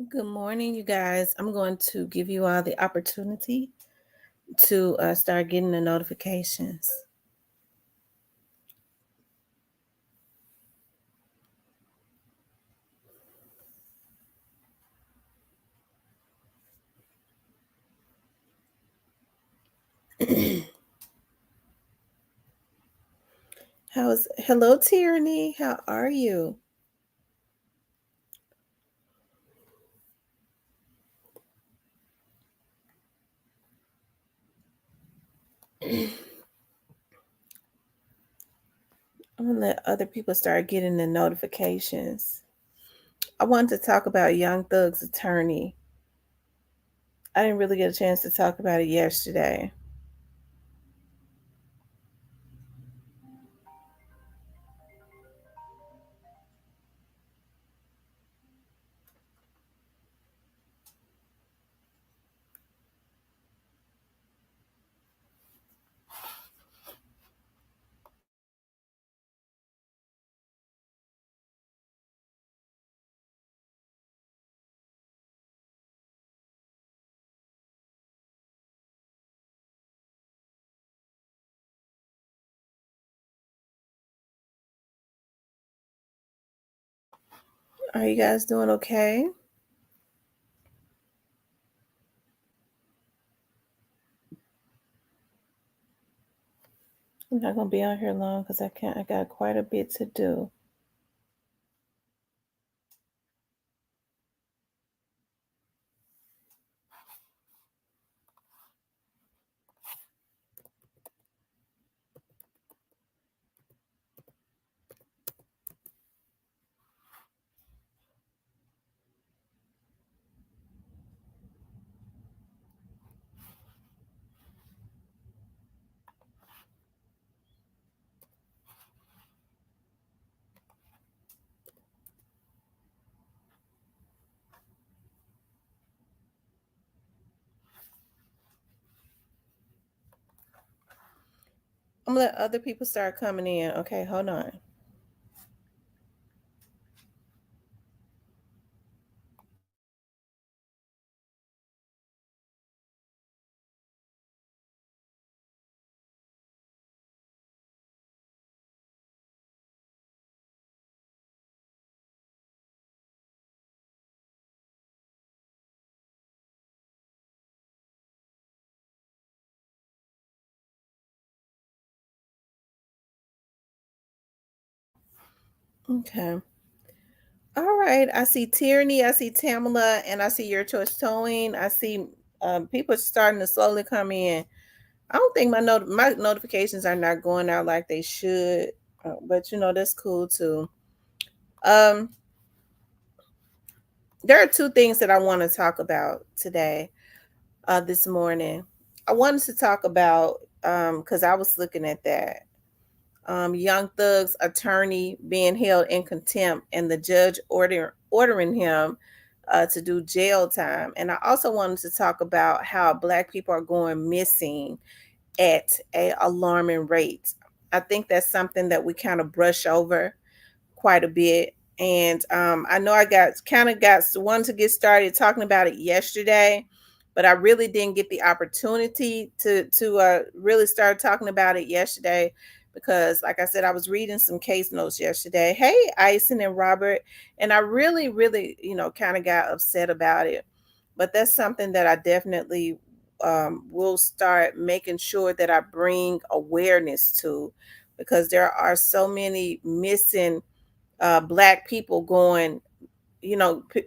Good morning, you guys. I'm going to give you all the opportunity to start getting the notifications. Hello, Tyranny? How are you? I'm gonna let other people start getting the notifications. I wanted to talk about Young Thug's attorney. I didn't really get a chance to talk about it yesterday. Are you guys doing okay? I'm not gonna be on here long because I got quite a bit to do. I'm gonna let other people start coming in. Okay, hold on. Okay. All right. I see Tyranny, I see Tamala, and I see your choice towing. I see people starting to slowly come in. I don't think my notifications are not going out like they should, but that's cool too. Um, there are two things that I want to talk about today, this morning. I wanted to talk about because I was looking at that. Young Thug's attorney being held in contempt and the judge ordering him to do jail time. And I also wanted to talk about how Black people are going missing at a alarming rate. I think that's something that we kind of brush over quite a bit. And I know I got one to get started talking about it yesterday, but I really didn't get the opportunity to really start talking about it yesterday because, like I said, I was reading some case notes yesterday. Hey, Ison and Robert, and I really, really, kind of got upset about it. But that's something that I definitely will start making sure that I bring awareness to because there are so many missing black people going,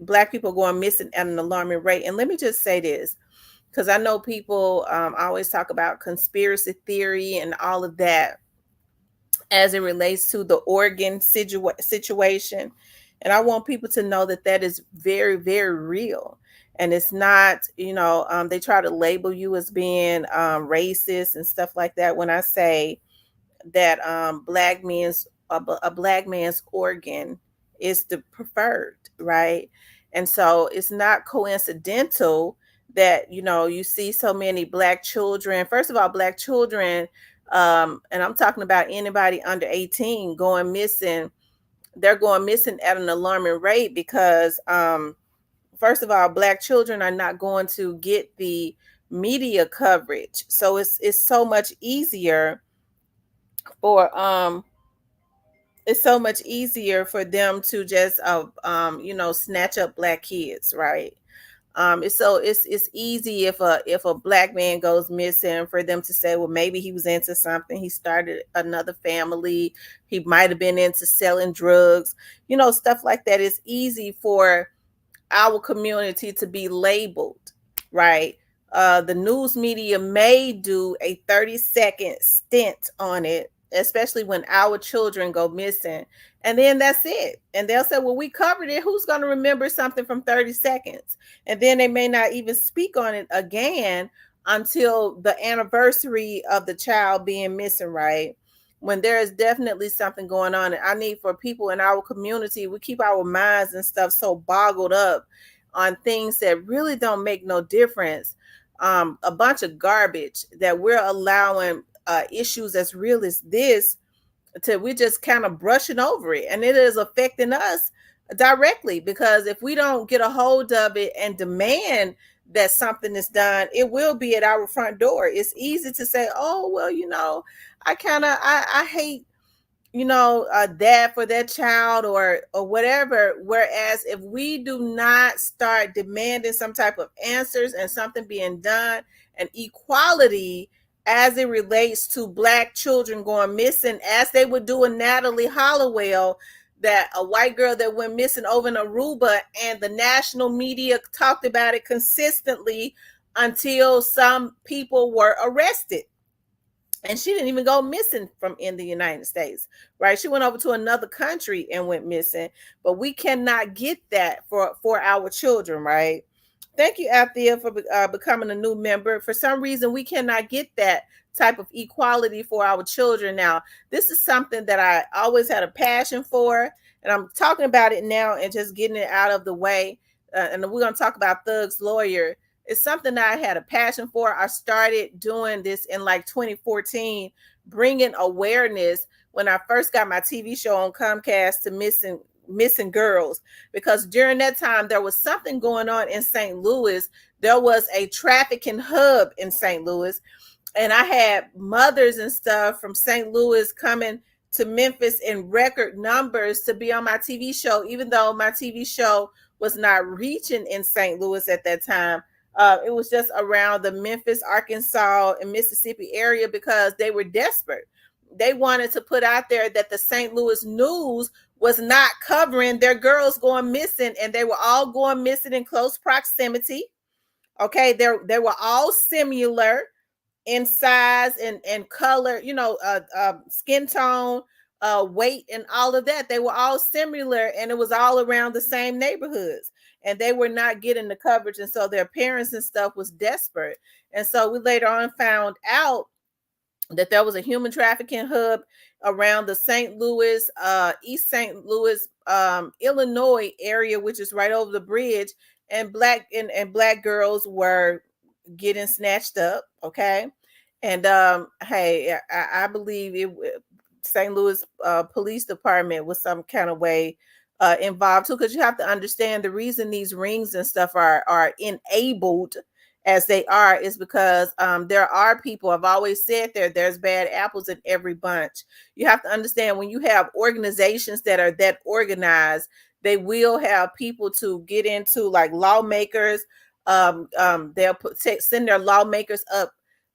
black people going missing at an alarming rate. And let me just say this, because I know people always talk about conspiracy theory and all of that as it relates to the Oregon situation. And I want people to know that that is very, very real. And it's not, they try to label you as being racist and stuff like that. When I say that a black man's organ is the preferred, right? And so it's not coincidental that you see so many black children. First of all, black children, and I'm talking about anybody under 18 going missing. They're going missing at an alarming rate because first of all, Black children are not going to get the media coverage. So it's so much easier for it's so much easier for them to just snatch up Black kids, right? It's easy if a Black man goes missing for them to say, well, maybe he was into something, he started another family, he might have been into selling drugs, stuff like that. It's easy for our community to be labeled, right? The news media may do a 30-second stint on it, especially when our children go missing. And then that's it. And they'll say, well, we covered it. Who's going to remember something from 30 seconds? And then they may not even speak on it again until the anniversary of the child being missing, right? When there is definitely something going on. And I need for people in our community, we keep our minds and stuff so boggled up on things that really don't make no difference. A bunch of garbage that we're allowing issues as real as this to we just kind of brushing over it, and it is affecting us directly, because if we don't get a hold of it and demand that something is done, it will be at our front door. It's easy to say, oh well, I hate that for that child or whatever, whereas if we do not start demanding some type of answers and something being done, and equality as it relates to Black children going missing, as they were doing Natalie Hollowell, that a white girl that went missing over in Aruba, and the national media talked about it consistently until some people were arrested, and she didn't even go missing from in the United States, right? She went over to another country and went missing. But we cannot get that for our children, right? Thank you, Althea, for becoming a new member. For some reason, we cannot get that type of equality for our children. Now, this is something that I always had a passion for, and I'm talking about it now and just getting it out of the way. And we're going to talk about Thug's Lawyer. It's something that I had a passion for. I started doing this in like 2014, bringing awareness when I first got my TV show on Comcast to missing girls, because during that time there was something going on in St. Louis. There was a trafficking hub in St. Louis, and I had mothers and stuff from St. Louis coming to Memphis in record numbers to be on my TV show, even though my TV show was not reaching in St. Louis at that time. It was just around the Memphis, Arkansas, and Mississippi area, because they were desperate. They wanted to put out there that the St. Louis News was not covering their girls going missing, and they were all going missing in close proximity. Okay, they were all similar in size and color, skin tone, weight, and all of that. They were all similar, and it was all around the same neighborhoods, and they were not getting the coverage. And so their parents and stuff was desperate. And so we later on found out that there was a human trafficking hub around the St. Louis, East St. Louis, Illinois area, which is right over the bridge, and black girls were getting snatched up. Okay. And hey, I believe St. Louis Police Department was some kind of way involved too, because you have to understand the reason these rings and stuff are enabled as they are is because there are people. I've always said there's bad apples in every bunch. You have to understand, when you have organizations that are that organized, they will have people to get into, like lawmakers. They'll send their lawmakers up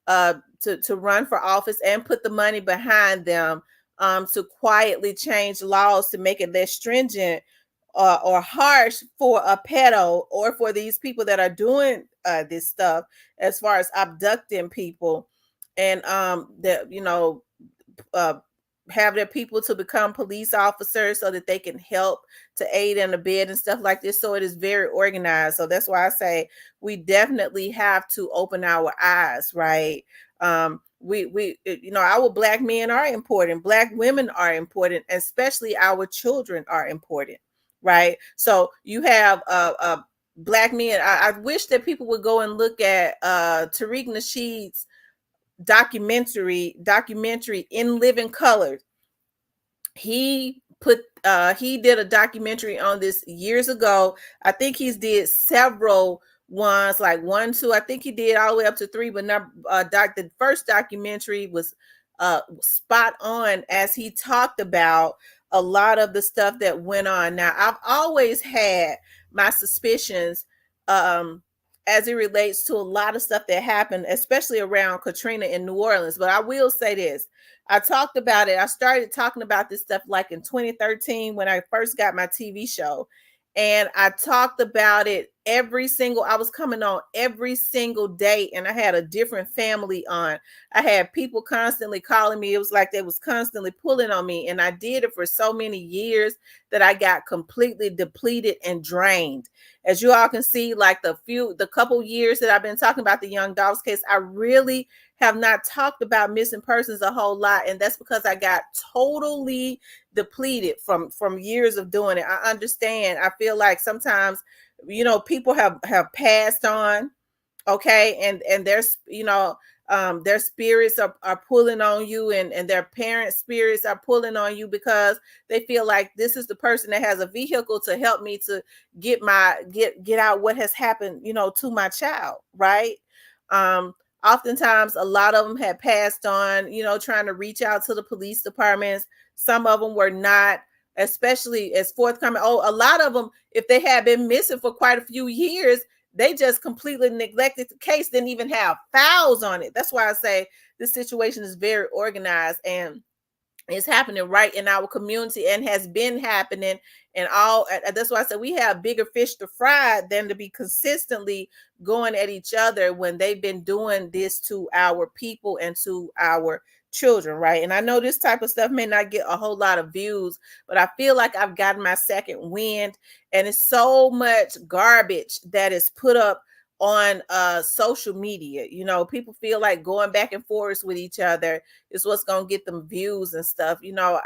to run for office and put the money behind them to quietly change laws to make it less stringent or harsh for a pedo, or for these people that are doing this stuff as far as abducting people, and uh, have their people to become police officers so that they can help to aid and abet and stuff like this. So it is very organized. So that's why I say we definitely have to open our eyes, right? We our Black men are important, Black women are important, especially our children are important, right? So you have Black men. I wish that people would go and look at Tariq Nasheed's documentary In Living Color. He he did a documentary on this years ago. I think he's did several ones, like one, two. I think he did all the way up to three, but not the first documentary was spot on as he talked about a lot of the stuff that went on. Now, I've always had my suspicions as it relates to a lot of stuff that happened, especially around Katrina in New Orleans. But I will say this. I talked about it. I started talking about this stuff like in 2013 when I first got my TV show. And I talked about it I was coming on every single day, and I had a different family on. I had people constantly calling me. It was like they was constantly pulling on me. And I did it for so many years that I got completely depleted and drained. As you all can see, like the couple years that I've been talking about the Young Dogs case, I really have not talked about missing persons a whole lot, and that's because I got totally depleted from years of doing it. I understand. I feel like sometimes, people have passed on, okay, and there's, their spirits are pulling on you, and their parents' spirits are pulling on you because they feel like this is the person that has a vehicle to help me to get out what has happened, to my child, right? um Oftentimes a lot of them had passed on, trying to reach out to the police departments. Some of them were not especially as forthcoming. Oh, a lot of them, if they had been missing for quite a few years, they just completely neglected the case, didn't even have files on it. That's why I say this situation is very organized, and it's happening right in our community and has been happening. And that's why I said we have bigger fish to fry than to be consistently going at each other when they've been doing this to our people and to our children, right? And I know this type of stuff may not get a whole lot of views, but I feel like I've gotten my second wind, and it's so much garbage that is put up on social media. People feel like going back and forth with each other is what's going to get them views and stuff.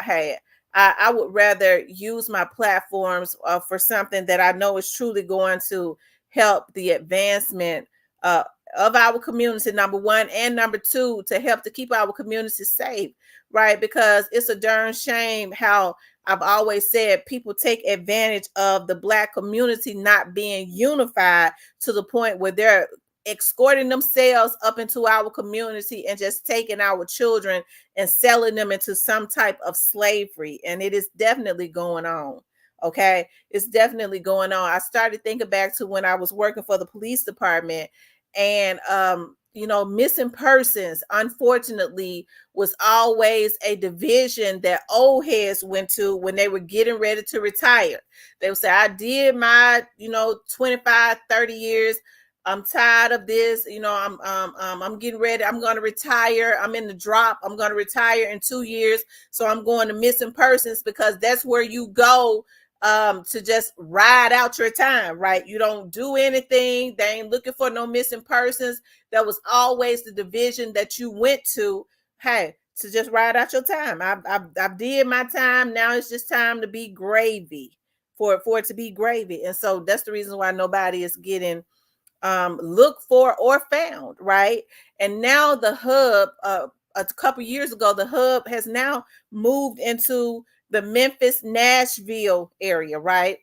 Hey, I would rather use my platforms for something that I know is truly going to help the advancement uh, of our community, number one, and number two, to help to keep our community safe, right? Because it's a darn shame how I've always said people take advantage of the Black community not being unified to the point where they're escorting themselves up into our community and just taking our children and selling them into some type of slavery. And it is definitely going on. Okay. It's definitely going on. I started thinking back to when I was working for the police department, and missing persons, unfortunately, was always a division that old heads went to when they were getting ready to retire. They would say, I did my 25, 30 years. I'm tired of this. I'm getting ready. I'm going to retire. I'm in the drop. I'm going to retire in 2 years. So I'm going to missing persons because that's where you go to just ride out your time, right? You don't do anything. They ain't looking for no missing persons. That was always the division that you went to. Hey, to just ride out your time. I did my time. Now it's just time to be gravy, for it to be gravy. And so that's the reason why nobody is getting looked for or found, right? And now the hub, a couple years ago, the hub has now moved into the Memphis, Nashville area, right?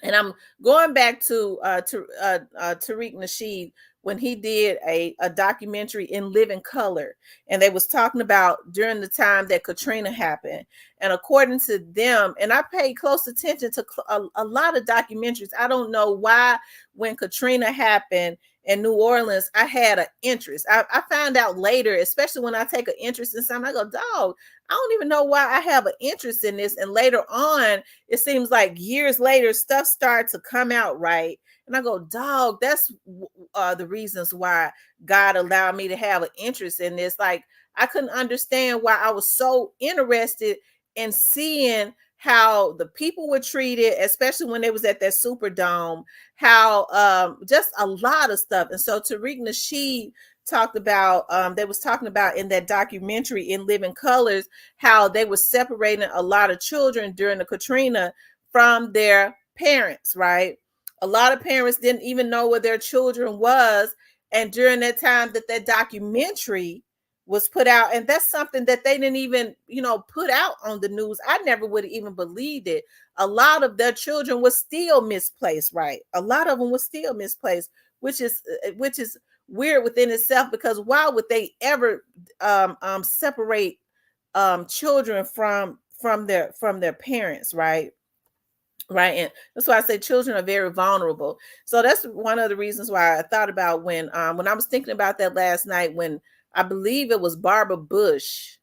And I'm going back to Tariq Nasheed when he did a documentary in living color, and they was talking about during the time that Katrina happened. And according to them, and I paid close attention to a lot of documentaries. I don't know why when Katrina happened in New Orleans, I had an interest. I found out later, especially when I take an interest in something, I go, dog, I don't even know why I have an interest in this. And later on, it seems like years later, stuff started to come out, right? And I go, dog, that's the reasons why God allowed me to have an interest in this. Like, I couldn't understand why I was so interested in seeing how the people were treated, especially when they was at that Superdome, how just a lot of stuff. And so Tariq Nasheed talked about, they was talking about in that documentary in Living Colors, how they were separating a lot of children during the Katrina from their parents, right? A lot of parents didn't even know where their children was. And during that time that documentary was put out, and that's something that they didn't even, put out on the news. I never would have even believed it. A lot of their children was still misplaced, right? A lot of them was still misplaced, which is weird within itself, because why would they ever separate children from their parents, right? Right. And that's why I say children are very vulnerable. So that's one of the reasons why I thought about when I was thinking about that last night, when I believe it was Barbara Bush,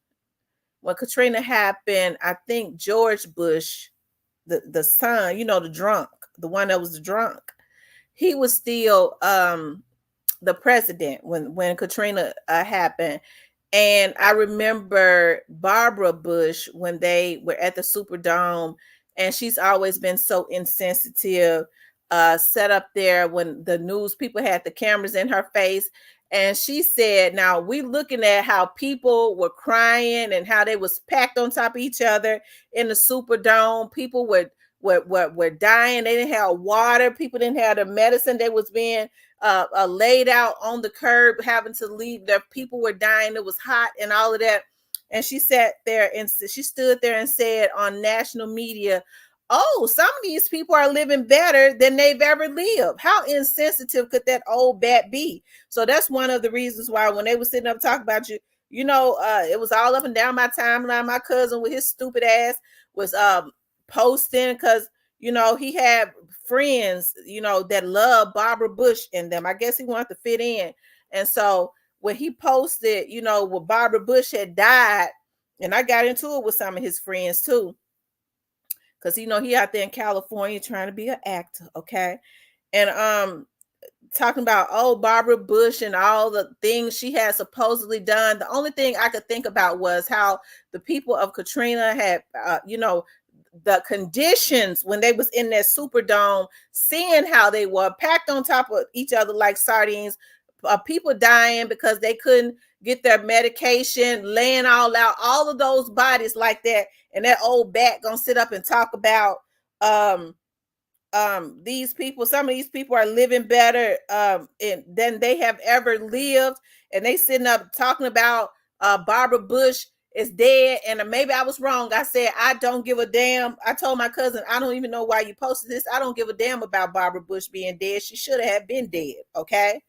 when Katrina happened. I think George Bush, the son, the drunk, the one that was the drunk, he was still the president when Katrina happened. And I remember Barbara Bush when they were at the Superdome, and she's always been so insensitive, set up there when the news people had the cameras in her face. And she said, now we looking at how people were crying and how they was packed on top of each other in the Superdome. People were dying. They didn't have water. People didn't have the medicine. They was being laid out on the curb, having to leave. Their people were dying. It was hot and all of that. And she sat there and she stood there and said on national media, "Oh, some of these people are living better than they've ever lived." How insensitive could that old bat be? So that's one of the reasons why when they were sitting up talking about you, it was all up and down my timeline. My cousin with his stupid ass was posting, because he had friends, that love Barbara Bush in them. I guess he wanted to fit in. And so when he posted, when Barbara Bush had died, and I got into it with some of his friends too, because he out there in California trying to be an actor, okay? And talking about, oh, Barbara Bush and all the things she had supposedly done. The only thing I could think about was how the people of Katrina had, the conditions when they was in that Superdome, seeing how they were packed on top of each other like sardines, people dying because they couldn't get their medication, laying all out, all of those bodies like that. And that old bat gonna sit up and talk about um these people, some of these people are living better than they have ever lived, and they sitting up talking about Barbara Bush is dead. And maybe I was wrong. I said I don't give a damn. I told my cousin, I don't even know why you posted this. I don't give a damn about Barbara Bush being dead. She should have been dead. Okay.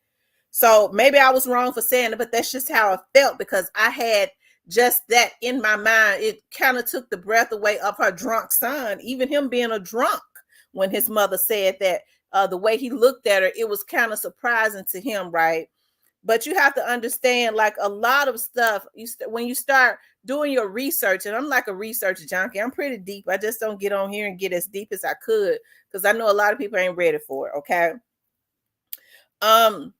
So maybe I was wrong for saying it, but that's just how I felt, because I had just that in my mind. It kind of took the breath away of her drunk son, even him being a drunk. When his mother said that, the way he looked at her, it was kind of surprising to him, right? But you have to understand, like, a lot of stuff, when you start doing your research, and I'm like a research junkie, I'm pretty deep. I just don't get on here and get as deep as I could, because I know a lot of people ain't ready for it, okay? Um,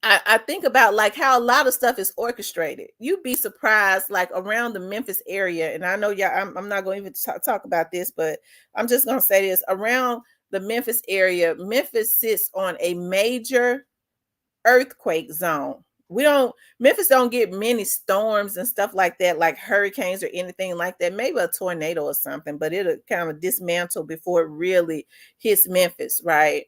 I think about like how a lot of stuff is orchestrated. You'd be surprised, like around the Memphis area, and I know y'all. I'm not going to even talk about this, but I'm just going to say this: around the Memphis area, Memphis sits on a major earthquake zone. Memphis don't get many storms and stuff like that, like hurricanes or anything like that. Maybe a tornado or something, but it'll kind of dismantle before it really hits Memphis, right?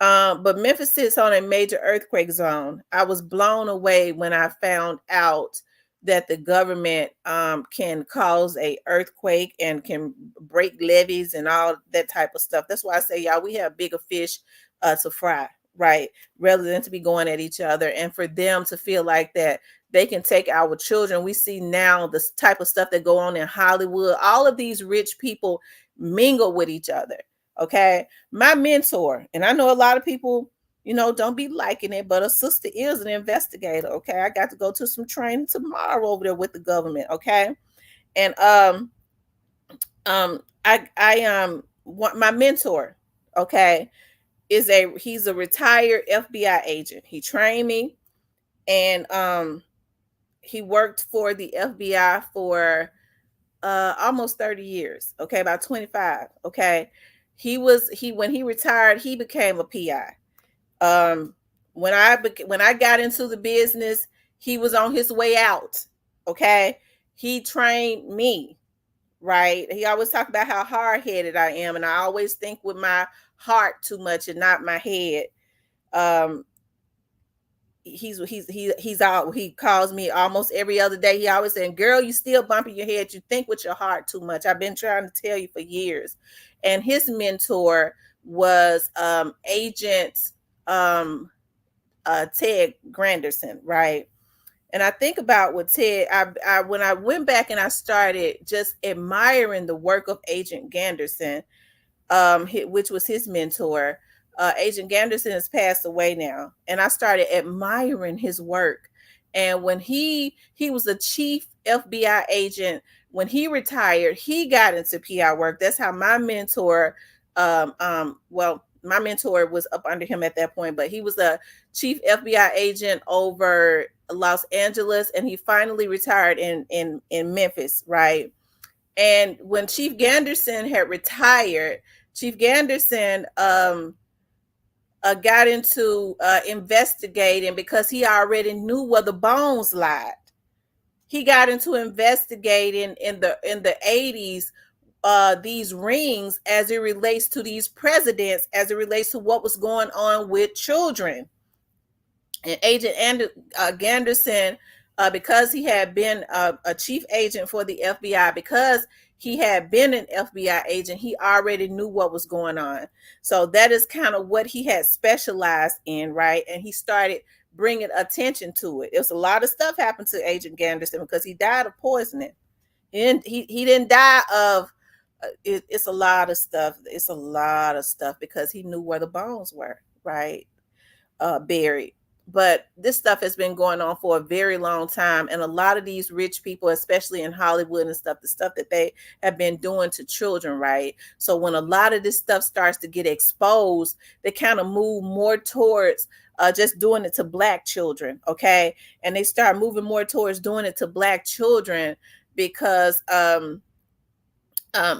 But Memphis sits on a major earthquake zone. I was blown away when I found out that the government can cause a earthquake and can break levees and all that type of stuff. That's why I say, y'all, we have bigger fish to fry, right? Rather than to be going at each other, and for them to feel like that they can take our children. We see now the type of stuff that go on in Hollywood. All of these rich people mingle with each other. Okay. My mentor, and I know a lot of people, don't be liking it, but a sister is an investigator. Okay. I got to go to some training tomorrow over there with the government. Okay. And I want my mentor, okay, he's a retired FBI agent. He trained me, and he worked for the FBI for almost 30 years. Okay, about 25. Okay. He when he retired, he became a PI. Um when I got into the business, he was on his way out. Okay. He trained me, right? He always talked about how hard-headed I am, and I always think with my heart too much and not my head. Um he's out. He calls me almost every other day. He always saying, "Girl, you still bumping your head. You think with your heart too much. I've been trying to tell you for years." And his mentor was Agent um, Ted Granderson, right? And I think about what Ted, when I went back and I started just admiring the work of Agent Ganderson, which was his mentor. Agent Ganderson has passed away now, and I started admiring his work. And when he was a chief FBI agent, when he retired, he got into PR work. That's how my mentor, well, my mentor was up under him at that point, but he was a chief FBI agent over Los Angeles, and he finally retired in Memphis, right? And when Chief Ganderson had retired, Chief Ganderson got into investigating because he already knew where the bones lied. He got into investigating in the 80s these rings as it relates to these presidents, as it relates to what was going on with children. And Agent Ganderson, because he had been a chief agent for the FBI, because he had been an FBI agent, he already knew what was going on. So that is kind of what he had specialized in, right? And he started bringing attention to it. There's a lot of stuff happened to Agent Ganderson because he died of poisoning. He didn't die of it's a lot of stuff. It's a lot of stuff because he knew where the bones were, right? Buried. But this stuff has been going on for a very long time. And a lot of these rich people, especially in Hollywood and stuff, the stuff that they have been doing to children, right? So when a lot of this stuff starts to get exposed, they kind of move more towards just doing it to Black children, okay? And they start moving more towards doing it to Black children because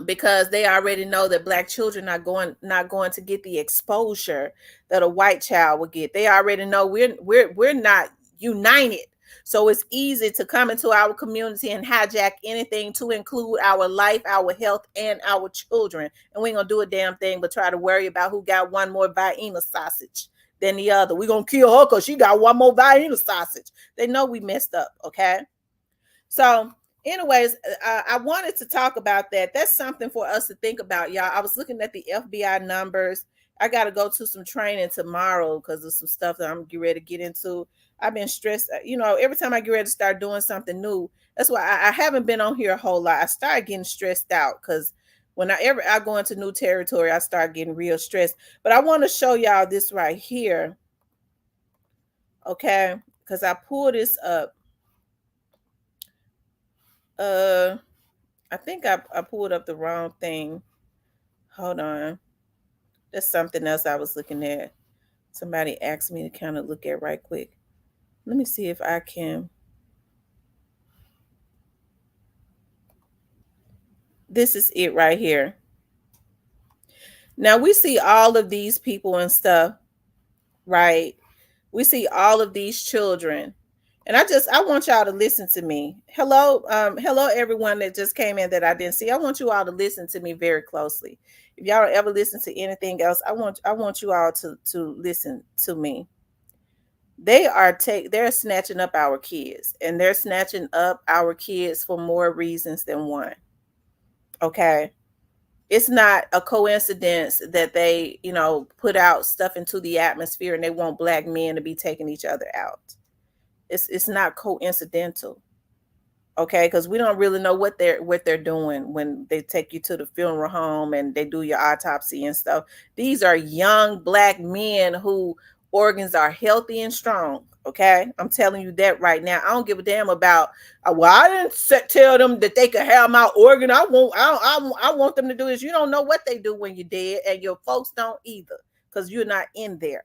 because they already know that Black children are not going to get the exposure that a white child would get. They already know we're not united. So it's easy to come into our community and hijack anything to include our life, our health, and our children. And we ain't gonna do a damn thing but try to worry about who got one more Vienna sausage than the other. We're gonna kill her because she got one more Vienna sausage. They know we messed up, okay? So, anyways, I wanted to talk about that. That's something for us to think about, y'all. I was looking at the FBI numbers. I got to go to some training tomorrow because of some stuff that I'm getting ready to get into. I've been stressed. Every time I get ready to start doing something new, that's why I haven't been on here a whole lot. I started getting stressed out because whenever I go into new territory, I start getting real stressed. But I want to show y'all this right here, okay? Because I pulled this up. Uh, I think I pulled up the wrong thing. Hold on. That's something else I was looking at. Somebody asked me to kind of look at right quick. Let me see if I can. This is it right here. Now we see all of these people and stuff, right? We see all of these children. And I want y'all to listen to me. Hello everyone that just came in that I didn't see. I want you all to listen to me very closely. If y'all don't ever listen to anything else, I want you all to listen to me. They're snatching up our kids, and they're snatching up our kids for more reasons than one. Okay? It's not a coincidence that they, put out stuff into the atmosphere and they want Black men to be taking each other out. It's not coincidental, okay? Because we don't really know what they're doing when they take you to the funeral home and they do your autopsy and stuff. These are young Black men who organs are healthy and strong. Okay, I'm telling you that right now. I don't give a damn about. Well, I didn't tell them that they could have my organ. I want them to do this. You don't know what they do when you're dead, and your folks don't either, because you're not in there.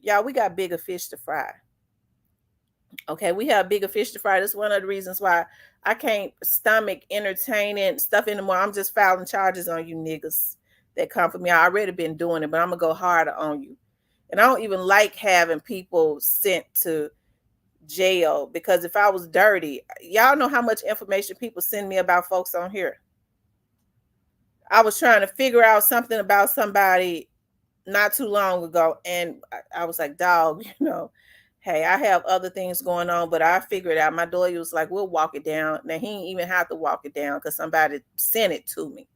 Y'all, we got bigger fish to fry. Okay, we have bigger fish to fry. That's one of the reasons why I can't stomach entertaining stuff anymore. I'm just filing charges on you niggas that come for me. I already been doing it, but I'm gonna go harder on you. And I don't even like having people sent to jail because if I was dirty, y'all know how much information people send me about folks on here. I was trying to figure out something about somebody not too long ago, and I was like, dog, hey, I have other things going on, but I figured out. My lawyer was like, we'll walk it down. Now he didn't even have to walk it down because somebody sent it to me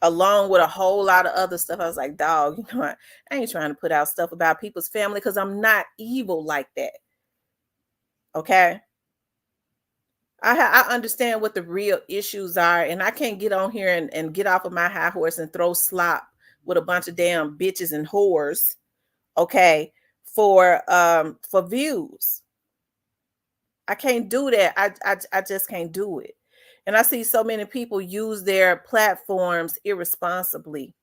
along with a whole lot of other stuff. I was like, dog, you know what? I ain't trying to put out stuff about people's family because I'm not evil like that. Okay. I understand what the real issues are, and I can't get on here and get off of my high horse and throw slop with a bunch of damn bitches and whores, okay, for views. I can't do that. I just can't do it. And I see so many people use their platforms irresponsibly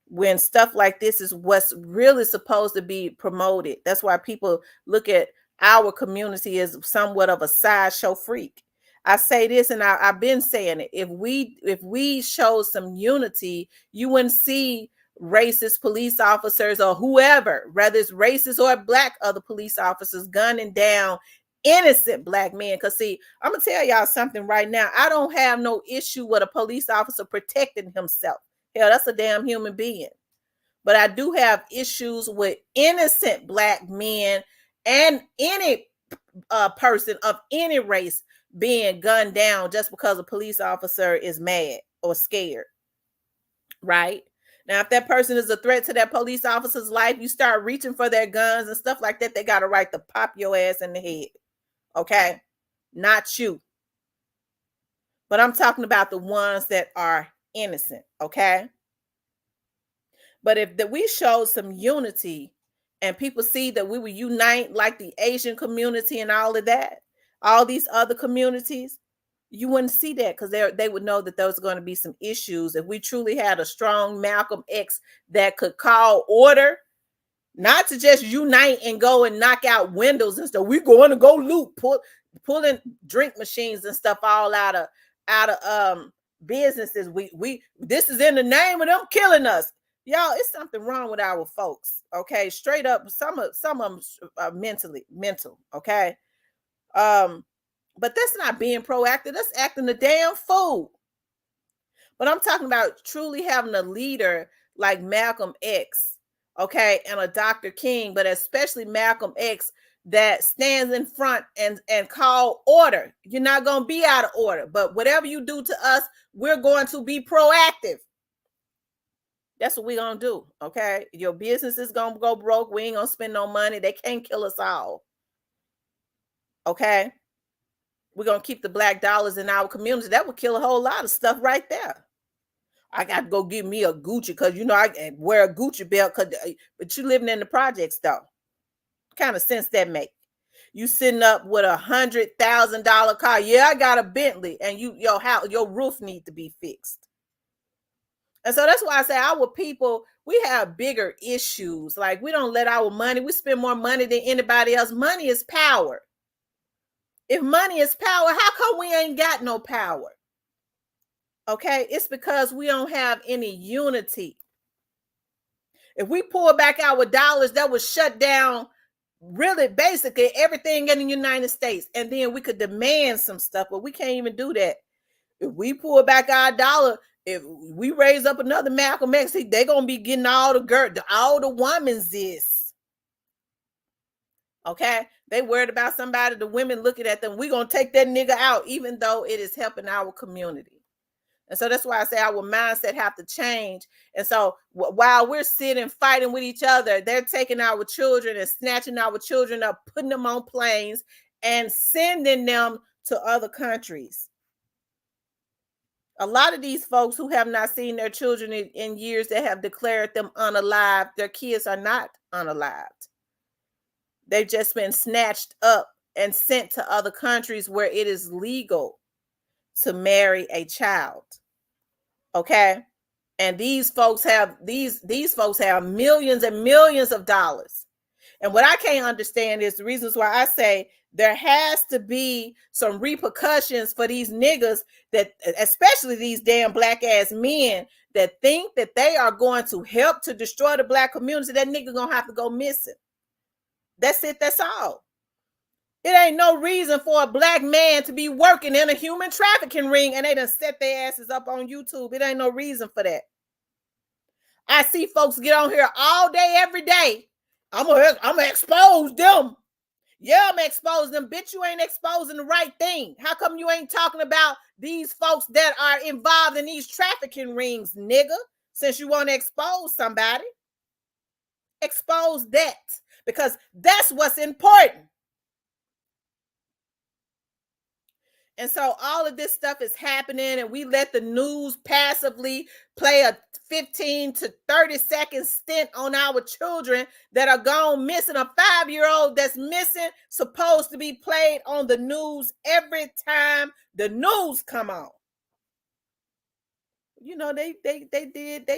when stuff like this is what's really supposed to be promoted. That's why people look at our community as somewhat of a sideshow freak. I say this, and I've been saying it. If we show some unity, you wouldn't see racist police officers or whoever, whether it's racist or black other police officers, gunning down innocent black men. Because see, I'm gonna tell y'all something right now. I don't have no issue with a police officer protecting himself. Hell, that's a damn human being. But I do have issues with innocent black men and any person of any race being gunned down just because a police officer is mad or scared, right? Now, if that person is a threat to that police officer's life, you start reaching for their guns and stuff like that, they got a right to pop your ass in the head, okay? Not you. But I'm talking about the ones that are innocent, okay? But if that we showed some unity and people see that we would unite like the Asian community and all of that, all these other communities, you wouldn't see that because they would know that there's going to be some issues. If we truly had a strong Malcolm X that could call order, not to just unite and go and knock out windows and stuff. We're going to go loot, pulling drink machines and stuff all out of businesses. We this is in the name of them killing us. Y'all, it's something wrong with our folks. Okay, straight up, some of them are mental. Okay, but that's not being proactive. That's acting a damn fool. But I'm talking about truly having a leader like Malcolm X, okay, and a Dr. King, but especially Malcolm X that stands in front and call order. You're not going to be out of order, but whatever you do to us, we're going to be proactive. That's what we're going to do, okay? Your business is going to go broke. We ain't going to spend no money. They can't kill us all, okay? We're going to keep the black dollars in our community. That would kill a whole lot of stuff right there. I got to go get me a Gucci because, you know, I wear a Gucci belt. But you living in the projects, though. What kind of sense that make? You sitting up with $100,000 car. Yeah, I got a Bentley, and your roof need to be fixed. And so that's why I say our people, we have bigger issues. Like, we don't let our money, we spend more money than anybody else. Money is power. If money is power, how come we ain't got no power? Okay, it's because we don't have any unity. If we pull back our dollars, that would shut down really basically everything in the United States. And then we could demand some stuff, but we can't even do that. If we pull back our dollar, if we raise up another Malcolm X, they're gonna be getting all the women's this. Okay, they worried about somebody, the women looking at them. We're gonna take that nigga out, even though it is helping our community. And so that's why I say our mindset have to change. And so while we're sitting fighting with each other, they're taking our children and snatching our children up, putting them on planes and sending them to other countries. A lot of these folks who have not seen their children in years, that have declared them unalive, their kids are not unalived. They've just been snatched up and sent to other countries where it is legal to marry a child. Okay? And these folks have folks have millions and millions of dollars. And what I can't understand is the reasons why I say there has to be some repercussions for these niggas, that especially these damn black ass men that think that they are going to help to destroy the black community. That nigga gonna have to go missing. That's it. That's all. It ain't no reason for a black man to be working in a human trafficking ring and they done set their asses up on YouTube. It ain't no reason for that. I see folks get on here all day, every day I'm gonna expose them. Yeah, I'm exposing them. Bitch, you ain't exposing the right thing. How come you ain't talking about these folks that are involved in these trafficking rings, nigga? Since you want to expose somebody, expose that, because that's what's important. And so all of this stuff is happening, and we let the news passively play a 15 to 30-second stint on our children that are gone missing. A 5-year-old that's missing, supposed to be played on the news every time the news come on. You know, they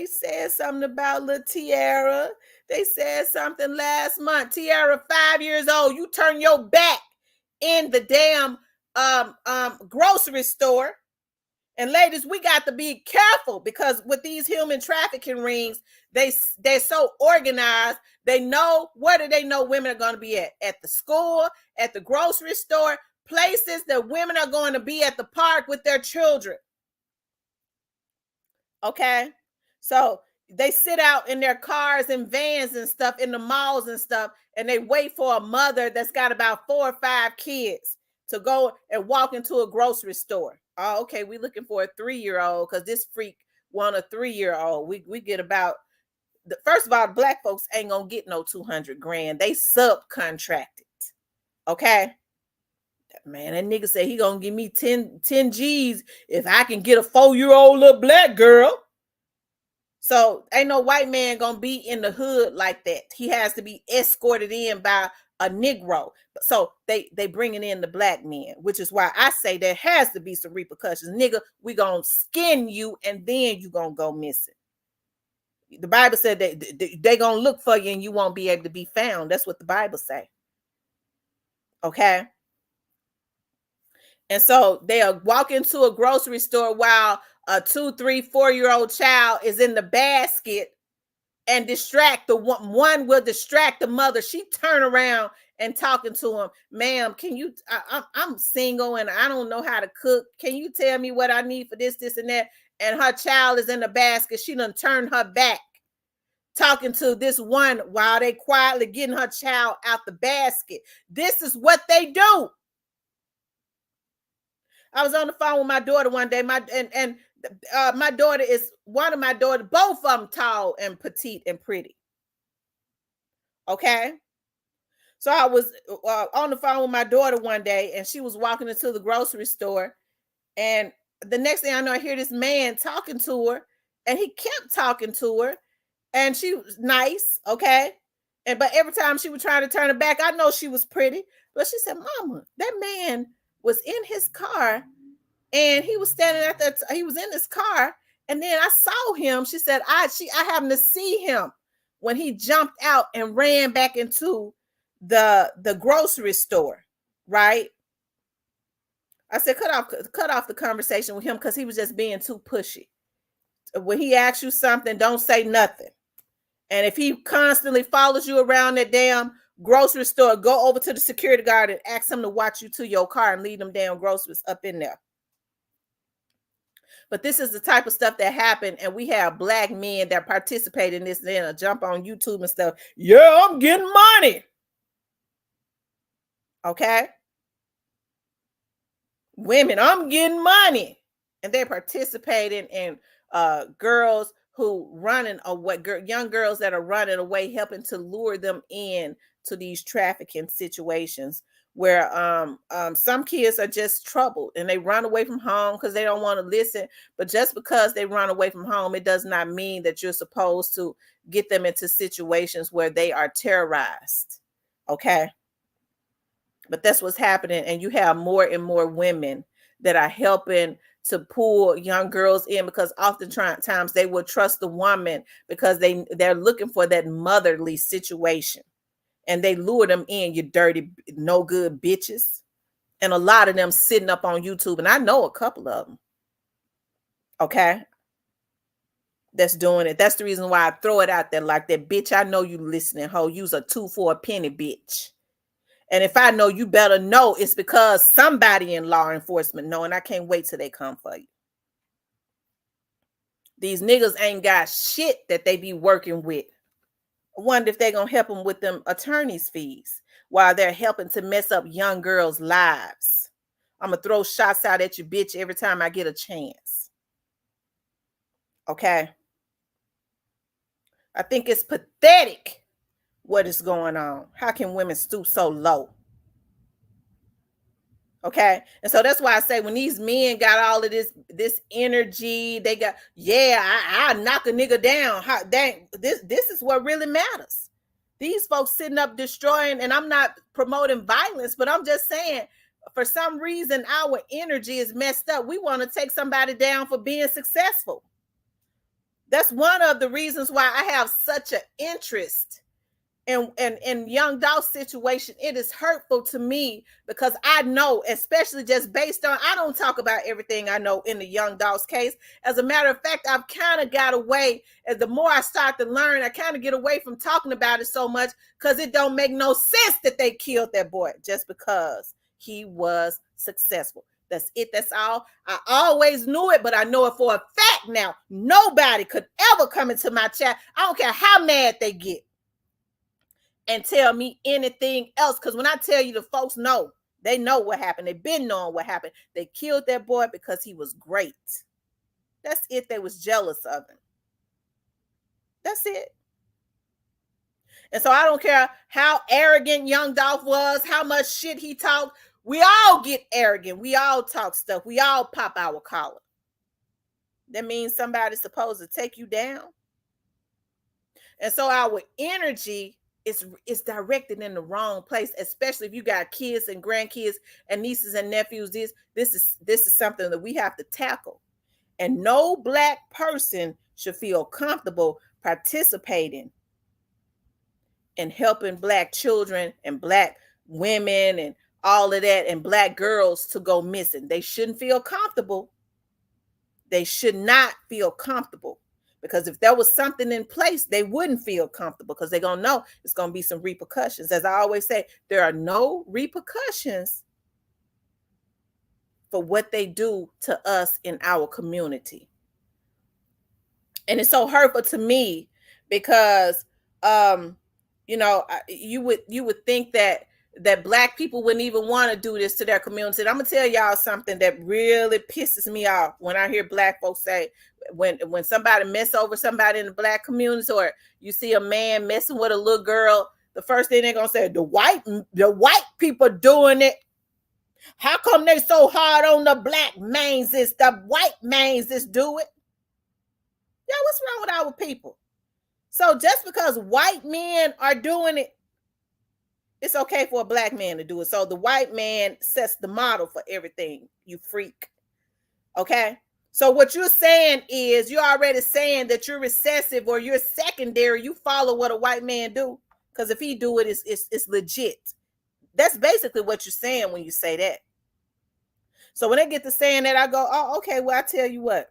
said something about little Tiara. They said something last month. Tiara, 5 years old. You turn your back in the damn grocery store. And ladies, we got to be careful, because with these human trafficking rings, they're so organized. They know, where do they know women are going to be at the school, at the grocery store, places that women are going to be at the park with their children. Okay, so they sit out in their cars and vans and stuff in the malls and stuff, and they wait for a mother that's got about 4 or 5 kids to go and walk into a grocery store. Oh, okay, we looking for a 3-year-old because this freak want a 3-year-old. We get about first of all, the black folks ain't gonna get no 200 grand. They subcontracted. Okay. Man, that nigga said he gonna give me 10 G's if I can get a 4-year-old little black girl. So ain't no white man gonna be in the hood like that. He has to be escorted in by a Negro. So they bringing in the black men, which is why I say there has to be some repercussions. Nigga, we gonna skin you and then you gonna go missing. The Bible said that they gonna look for you and you won't be able to be found. That's what the Bible say. Okay. And so they'll walk into a grocery store while a 2, 3, 4-year-old child is in the basket and distract the one will distract the mother. She turn around and talking to him, ma'am, can you, I'm single and I don't know how to cook. Can you tell me what I need for this, and that? And her child is in the basket. She done turned her back, talking to this one while they quietly getting her child out the basket. This is what they do. I was on the phone with my daughter one day. My daughter is one of my daughters, both of them tall and petite and pretty. Okay. So I was on the phone with my daughter one day, and she was walking into the grocery store, and the next thing I know, I hear this man talking to her, and he kept talking to her, and she was nice, okay, but every time she would try to turn her back, I know she was pretty, but she said, "Mama, that man was in his car, and he was standing at that. He was in his car, and then I saw him." She said, I happened to see him when he jumped out and ran back into the grocery store, right?" I said, cut off the conversation with him, because he was just being too pushy. When he asks you something, don't say nothing. And if he constantly follows you around that damn grocery store, go over to the security guard and ask him to watch you to your car and leave them damn groceries up in there. But this is the type of stuff that happened, and we have black men that participate in this, and then jump on YouTube and stuff. Yeah, I'm getting money. Okay. Women, I'm getting money. And they're participating in girls who running away, young girls that are running away, helping to lure them in to these trafficking situations where some kids are just troubled and they run away from home because they don't want to listen. But just because they run away from home, it does not mean that you're supposed to get them into situations where they are terrorized. Okay. But that's what's happening. And you have more and more women that are helping to pull young girls in, because oftentimes they will trust the woman because they're looking for that motherly situation. And they lure them in, you dirty, no good bitches. And a lot of them sitting up on YouTube. And I know a couple of them. Okay. That's doing it. That's the reason why I throw it out there like that. Bitch, I know you listening, ho. You's a 2 for a penny, bitch. And if I know, you better know it's because somebody in law enforcement know, and I can't wait till they come for you. These niggas ain't got shit that they be working with. I wonder if they're gonna help them with them attorneys' fees while they're helping to mess up young girls' lives. I'm gonna throw shots out at you, bitch, every time I get a chance. Okay. I think it's pathetic what is going on. How can women stoop so low? Okay. And so that's why I say when these men got all of this energy, they got, yeah, I knock a nigga down. How dang, this is what really matters. These folks sitting up destroying, and I'm not promoting violence, but I'm just saying for some reason our energy is messed up. We want to take somebody down for being successful. That's one of the reasons why I have such an interest in young Dolph's situation. It is hurtful to me because I know, especially just based on, I don't talk about everything I know in the young Dolph's case. As a matter of fact, I've kind of got away, as the more I start to learn, I kind of get away from talking about it so much because it don't make no sense that they killed that boy just because he was successful. That's it. That's all. I always knew it, but I know it for a fact now. Nobody could ever come into my chat. I don't care how mad they get and tell me anything else. Because when I tell you, the folks know, they know what happened. They've been knowing what happened. They killed that boy because he was great. That's it. They was jealous of him. That's it. And so I don't care how arrogant young Dolph was, how much shit he talked. We all get arrogant. We all talk stuff. We all pop our collar. That means somebody's supposed to take you down. And so our energy is directed in the wrong place, especially if you got kids and grandkids and nieces and nephews. This is something that we have to tackle. And no Black person should feel comfortable participating in helping Black children and Black women and all of that, and Black girls to go missing. They shouldn't feel comfortable. They should not feel comfortable. Because if there was something in place, they wouldn't feel comfortable because they're going to know it's going to be some repercussions. As I always say, there are no repercussions for what they do to us in our community. And it's so hurtful to me because, you would think that Black people wouldn't even want to do this to their community. And I'm gonna tell y'all something that really pisses me off when I hear Black folks say, when somebody mess over somebody in the Black community, or you see a man messing with a little girl, the first thing they're gonna say, the white people doing it. How come they so hard on the Black mains? It's the white mains that do it. Yeah, what's wrong with our people? So just because white men are doing it, it's okay for a Black man to do it. So the white man sets the model for everything, you freak. Okay? So what you're saying is you're already saying that you're recessive or you're secondary. You follow what a white man do. Because if he do it, it's legit. That's basically what you're saying when you say that. So when they get to saying that, I go, oh, okay, well, I tell you what.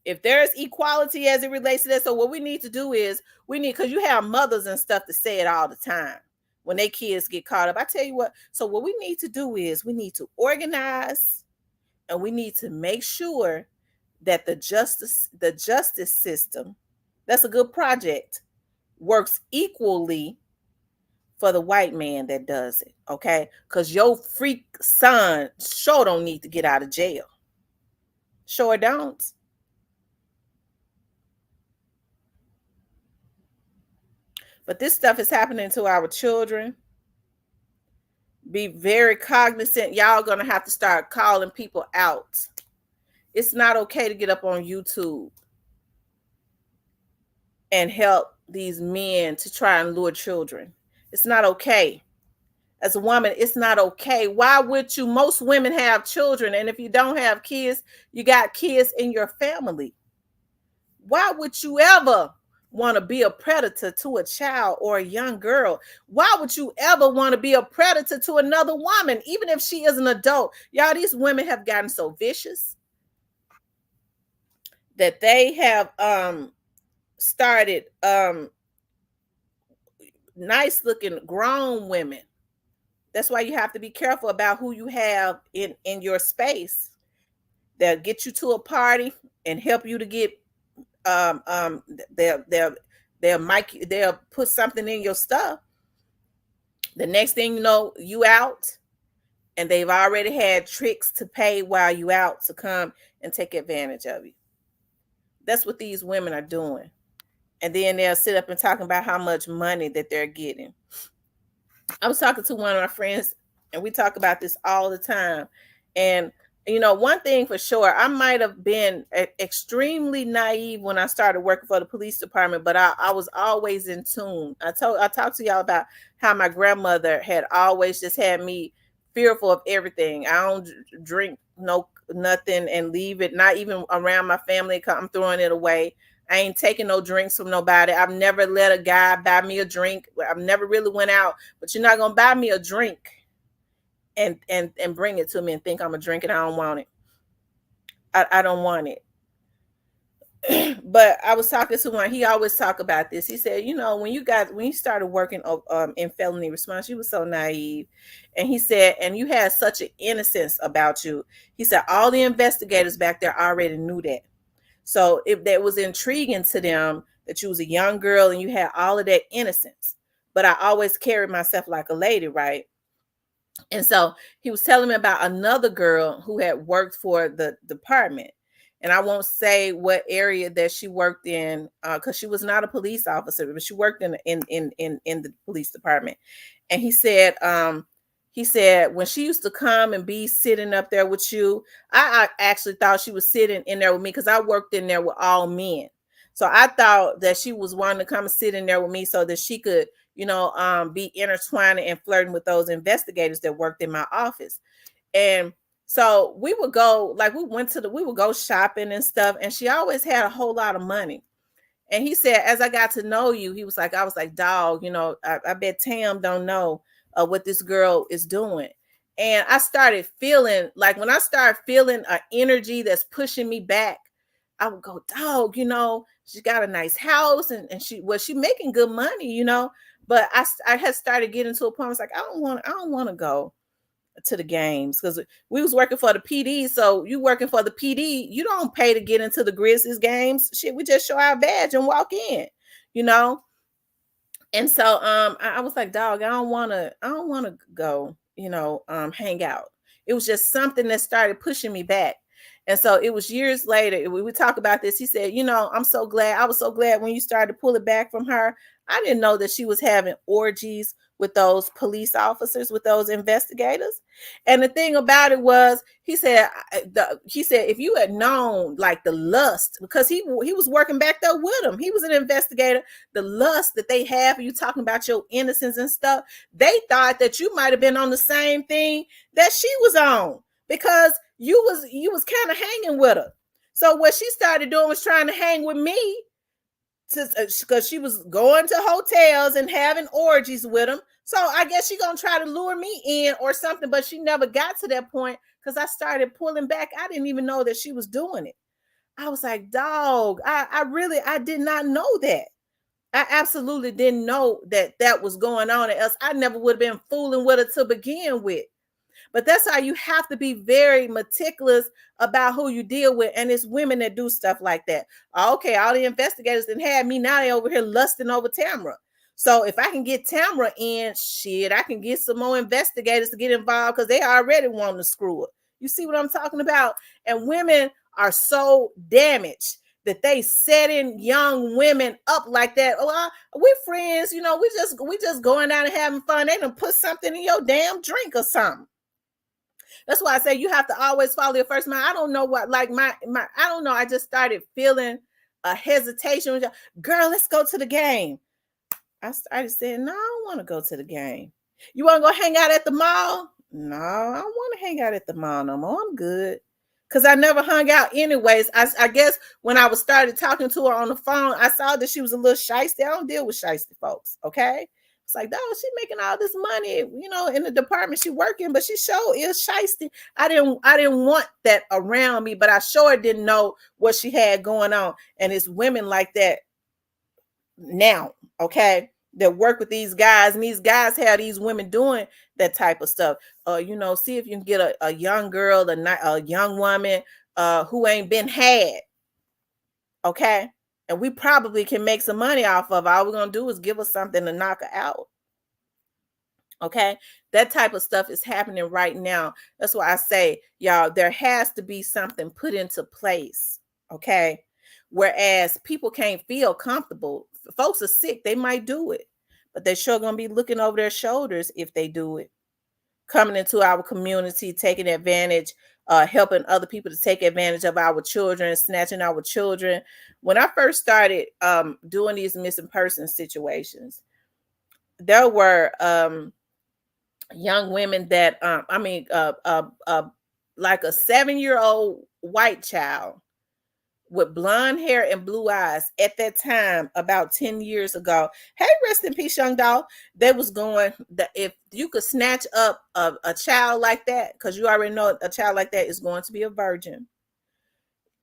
If there's equality as it relates to that, so what we need to do is because you have mothers and stuff to say it all the time when their kids get caught up. I tell you what, so what we need to do is we need to organize and we need to make sure that the justice system, that's a good project, works equally for the white man that does it, okay? Because your freak son sure don't need to get out of jail. Sure don't. But this stuff is happening to our children. Be very cognizant. Y'all gonna have to start calling people out. It's not okay to get up on YouTube and help these men to try and lure children. It's not okay. As a woman, it's not okay. Why would you? Most women have children, and if you don't have kids, you got kids in your family. Why would you ever want to be a predator to a child or a young girl? Why would you ever want to be a predator to another woman, even if she is an adult? Y'all, these women have gotten so vicious that they have started nice looking grown women. That's why you have to be careful about who you have in your space. They'll get you to a party and help you to get they'll they'll put something in your stuff. The next thing you know, you out, and they've already had tricks to pay while you out to come and take advantage of you. That's what these women are doing. And then they'll sit up and talk about how much money that they're getting. I was talking to one of my friends, and we talk about this all the time. And one thing for sure, I might have been extremely naive when I started working for the police department, but I was always in tune. I talked to y'all about how my grandmother had always just had me fearful of everything. I don't drink no nothing and leave it, not even around my family. I'm throwing it away. I ain't taking no drinks from nobody. I've never let a guy buy me a drink. I've never really went out, but you're not gonna buy me a drink and bring it to me and think I'm a drink and I don't want it. I don't want it. But I was talking to one. He always talk about this. He said, when you started working in felony response, you were so naive, and he said, and you had such an innocence about you. He said all the investigators back there already knew that. So if that was intriguing to them that you was a young girl and you had all of that innocence, but I always carried myself like a lady, right? And so he was telling me about another girl who had worked for the department. And I won't say what area that she worked in, because she was not a police officer, but she worked in the police department. And he said when she used to come and be sitting up there with you, I actually thought she was sitting in there with me because I worked in there with all men. So I thought that she was wanting to come and sit in there with me so that she could be intertwining and flirting with those investigators that worked in my office. And so we would go, like we would go shopping and stuff. And she always had a whole lot of money. And he said, as I got to know you, I was like, dog, I bet Tam don't know what this girl is doing. And I started feeling like when I started feeling an energy that's pushing me back, I would go, dog, she got a nice house and she making good money, but I had started getting to a point. I was like, I don't want to go to the games because we was working for the PD. So you working for the PD, you don't pay to get into the Grizzlies games. Shit, we just show our badge and walk in, you know. And so I was like, dog, I don't wanna go, hang out. It was just something that started pushing me back. And so it was years later, we talk about this. He said, I was so glad when you started to pull it back from her. I didn't know that she was having orgies with those police officers, with those investigators. And the thing about it was, he said if you had known like the lust, because he was working back there with him, he was an investigator. The lust that they have, you talking about your innocence and stuff, they thought that you might have been on the same thing that she was on because you was kind of hanging with her. So what she started doing was trying to hang with me because she was going to hotels and having orgies with him. So I guess she gonna try to lure me in or something, but she never got to that point because I started pulling back. I didn't even know that she was doing it. I was like, dog, I did not know that. I absolutely didn't know that was going on, else I never would have been fooling with her to begin with. But that's how you have to be very meticulous about who you deal with. And it's women that do stuff like that. Okay, all the investigators that had me, now they over here lusting over Tamara. So if I can get Tamara in, shit, I can get some more investigators to get involved because they already want to screw it. You see what I'm talking about? And women are so damaged that they setting young women up like that. Oh, we friends, we just going out and having fun. They done put something in your damn drink or something. That's why I say you have to always follow your first mind. I don't know what, like I don't know. I just started feeling a hesitation. Girl, let's go to the game. I started saying, no, I don't want to go to the game. You want to go hang out at the mall? No, I don't want to hang out at the mall no more. I'm good. Because I never hung out anyways. I guess when I was started talking to her on the phone, I saw that she was a little shysty. I don't deal with shysty folks, okay? It's like, oh, she making all this money, in the department she working, but she sure is shysty. I didn't want that around me, but I sure didn't know what she had going on. And it's women like that now, okay, that work with these guys, and these guys have these women doing that type of stuff. See if you can get a young girl, a young woman who ain't been had, okay, and we probably can make some money off of. All we're gonna do is give us something to knock her out. Okay, that type of stuff is happening right now. That's why I say, y'all, there has to be something put into place. Okay, whereas people can't feel comfortable. Folks are sick, they might do it, but they're sure gonna be looking over their shoulders if they do it. Coming into our community, taking advantage, helping other people to take advantage of our children, snatching our children. When I first started doing these missing person situations, there were young women that like a 7-year-old white child with blonde hair and blue eyes at that time about 10 years ago. Hey, rest in peace, young dog. They was going that if you could snatch up a child like that, because you already know a child like that is going to be a virgin,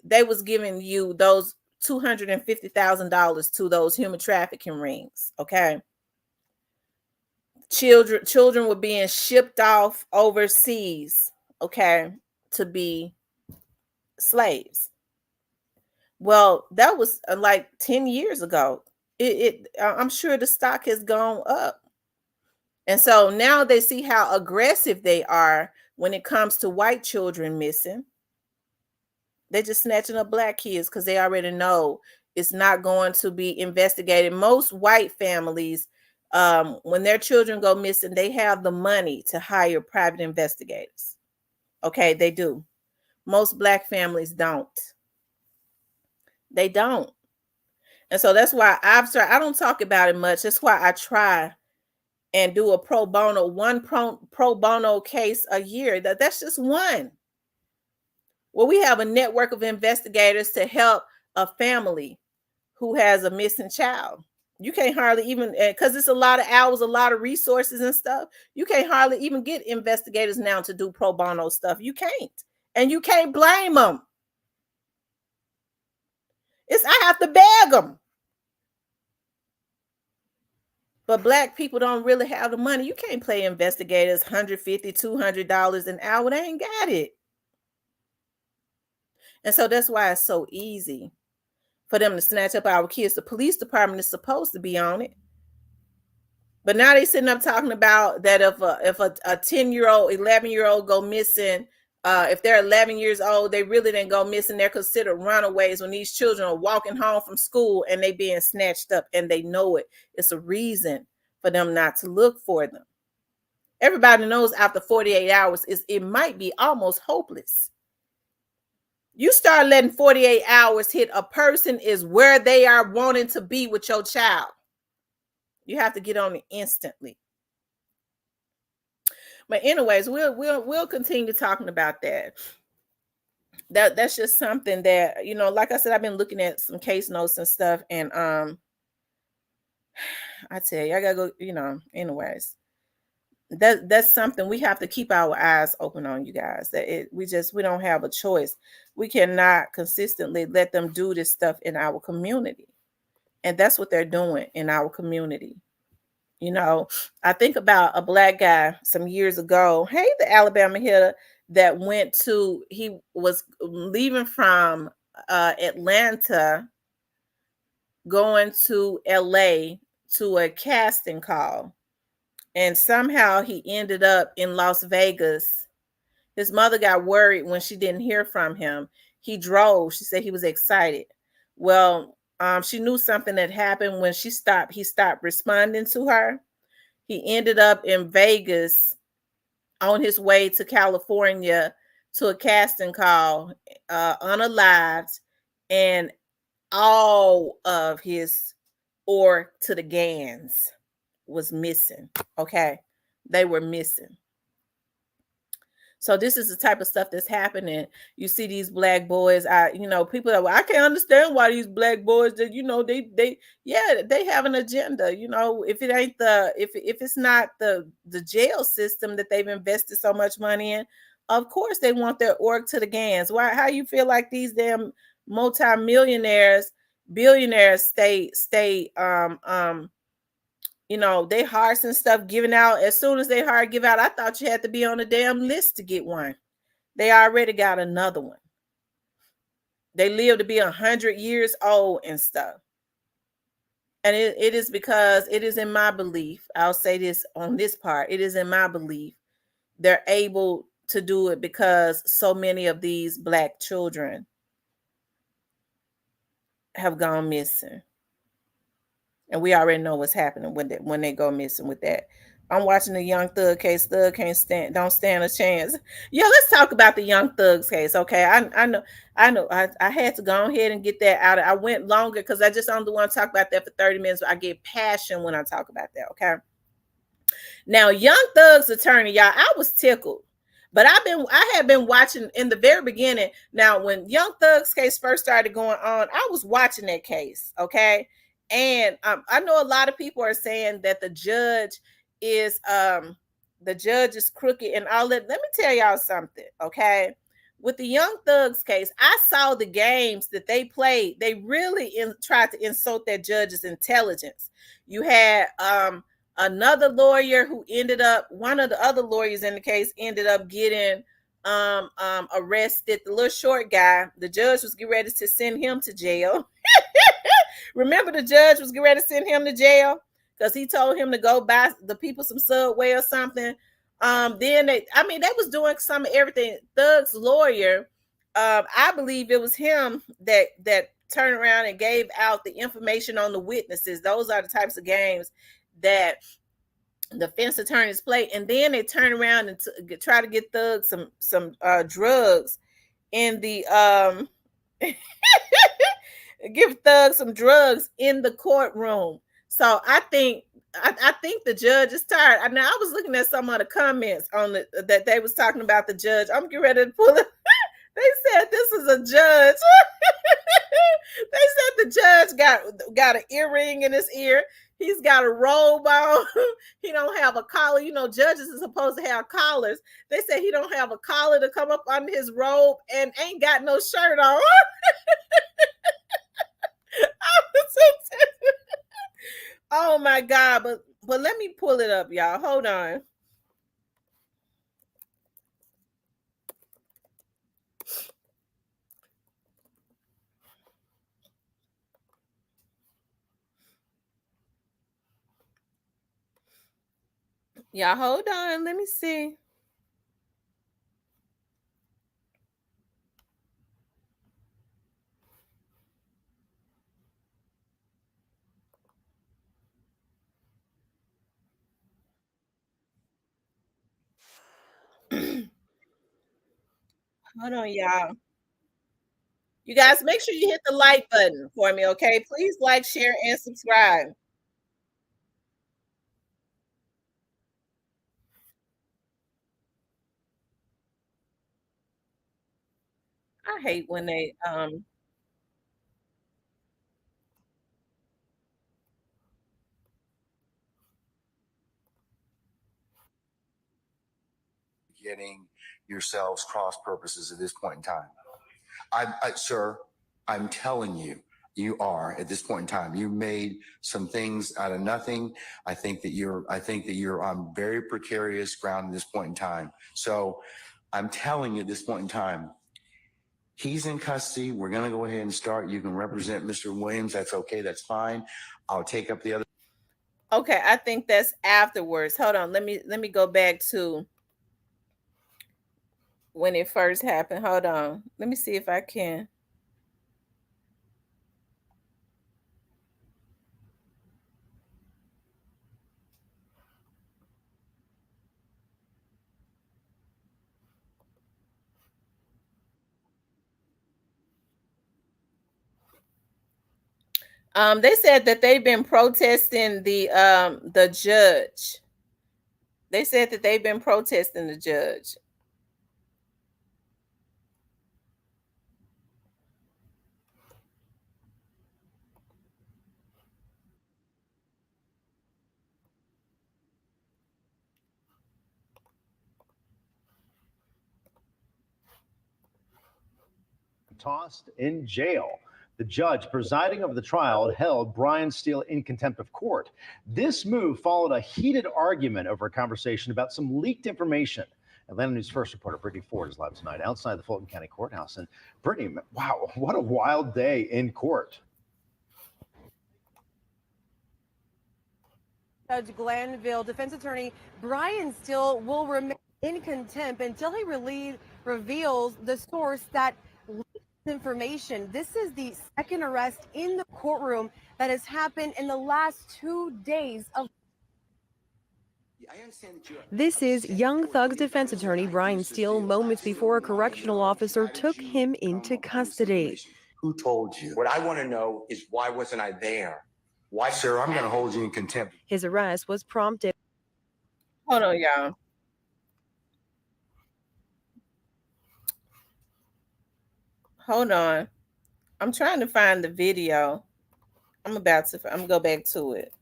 they was giving you those $250,000 to those human trafficking rings. Okay, children were being shipped off overseas, okay, to be slaves. Well, that was like 10 years ago. I'm sure the stock has gone up. And so now they see how aggressive they are when it comes to white children missing. They're just snatching up black kids because they already know it's not going to be investigated. Most white families, when their children go missing, they have the money to hire private investigators. Okay, they do. Most black families don't. They don't. And so that's why I don't talk about it much. That's why I try and do a one pro bono case a year. That's just one. Well, we have a network of investigators to help a family who has a missing child. You can't hardly even, because it's a lot of hours, a lot of resources and stuff. You can't hardly even get investigators now to do pro bono stuff. You can't. And you can't blame them. I have to beg them. But black people don't really have the money. You can't pay investigators $150, $200 an hour. They ain't got it. And so that's why it's so easy for them to snatch up our kids. The police department is supposed to be on it. But now they sitting up talking about that if a 10-year-old, 11-year-old go missing, if they're 11 years old, they really didn't go missing. They're considered runaways when these children are walking home from school and they being snatched up and they know it. It's a reason for them not to look for them. Everybody knows after 48 hours, it might be almost hopeless. You start letting 48 hours hit, a person is where they are wanting to be with your child. You have to get on it instantly. But anyways, we'll continue talking about that. That's just something that, like I said, I've been looking at some case notes and stuff, and I tell you, I gotta go, anyways. That's something we have to keep our eyes open on, you guys. We don't have a choice. We cannot consistently let them do this stuff in our community. And that's what they're doing in our community. I think about a black guy some years ago. Hey, the Alabama hitter that he was leaving from Atlanta, going to LA to a casting call. And somehow he ended up in Las Vegas. His mother got worried when she didn't hear from him. He drove. She said he was excited. Well, she knew something had happened when he stopped responding to her. He ended up in Vegas on his way to California to a casting call, unalived, and all of his ore to the gans was missing. Okay, they were missing. So this is the type of stuff that's happening. You see these black boys. People that I can't understand why these black boys that they have an agenda. If it ain't if it's not the jail system that they've invested so much money in, of course they want their org to the gans. Why? How you feel like these damn multimillionaires, billionaires stay they hearts and stuff giving out. As soon as they heart give out, I thought you had to be on a damn list to get one. They already got another one. They live to be 100 years old and stuff. And it is because it is in my belief. I'll say this on this part. It is in my belief they're able to do it because so many of these Black children have gone missing. And we already know what's happening when they go missing with that. I'm watching the Young Thug case. Thug don't stand a chance. Yeah, let's talk about the Young Thugs case. Okay, I know. I had to go ahead and get that out. I went longer because I just only want to talk about that for 30 minutes. I get passion when I talk about that. Okay. Now, Young Thug's attorney, y'all, I was tickled. But I had been watching in the very beginning. Now, when Young Thug's case first started going on, I was watching that case, okay? And I know a lot of people are saying that is the judge is crooked and all that. Let me tell y'all something, okay? With the Young Thugs case, I saw the games that they played. They really tried to insult that judge's intelligence. You had another lawyer who ended up, one of the other lawyers in the case ended up getting arrested. The little short guy, the judge was getting ready to send him to jail. Remember, the judge was getting ready to send him to jail because he told him to go buy the people some Subway or something. Then they was doing some of everything. Thug's lawyer, I believe it was him that turned around and gave out the information on the witnesses. Those are the types of games that the defense attorneys play, and then they turn around and try to get Thug some drugs in the give Thug some drugs in the courtroom. So I think the judge is tired. Now I was looking at some of the comments on that they was talking about the judge. I'm getting ready to pull it. They said this is a judge. They said the judge got an earring in his ear. He's got a robe on. He don't have a collar. You know, judges are supposed to have collars. They said he don't have a collar to come up under his robe and ain't got no shirt on. Oh my God. But let me pull it up, y'all. Hold on. Y'all hold on. Let me see. Hold on, y'all. You guys make sure you hit the like button for me, okay? Please like, share, and subscribe. I hate when they getting yourselves cross purposes at this point in time. Sir, I'm telling you, you are at this point in time. You made some things out of nothing. I think that you're on very precarious ground at this point in time. So I'm telling you at this point in time, he's in custody. We're going to go ahead and start. You can represent Mr. Williams. That's okay. That's fine. I'll take up the other. Okay, I think that's afterwards. Hold on. Let me go back to when it first happened. Hold on. Let me see if I can. They said that they've been protesting the judge. They said that they've been protesting the judge. Tossed in jail. The judge presiding over the trial held Brian Steele in contempt of court. This move followed a heated argument over a conversation about some leaked information. Atlanta News First reporter Brittany Ford is live tonight outside the Fulton County Courthouse. And Brittany, wow, what a wild day in court. Judge Glanville, defense attorney Brian Steele will remain in contempt until he reveals the source that leaked information. This is the second arrest in the courtroom that has happened in the last 2 days of. This is Young Thug's defense attorney Brian Steele moments before a correctional officer took him into custody. Who told you? What I want to know is why wasn't I there? Why, Sir, I'm going to hold you in contempt. His arrest was prompted. Hold on, y'all. Hold on. I'm trying to find the video. I'm going to go back to it.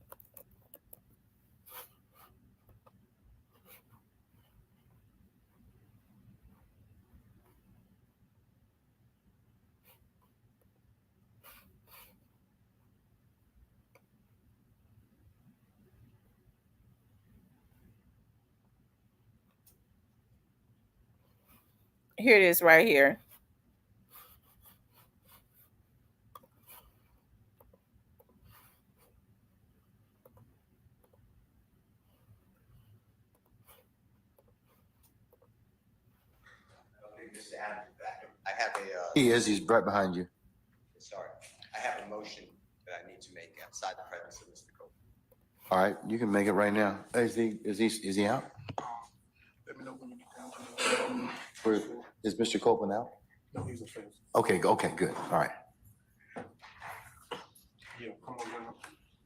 Here it is right here. I have a. He's right behind you. Sorry, I have a motion that I need to make outside the presence of Mr. Copeland. All right, you can make it right now. Is he out? Let me know when you get down to Where, is Mr. Copeland out? No, he's upstairs. Okay, good. All right. Yeah, come on now.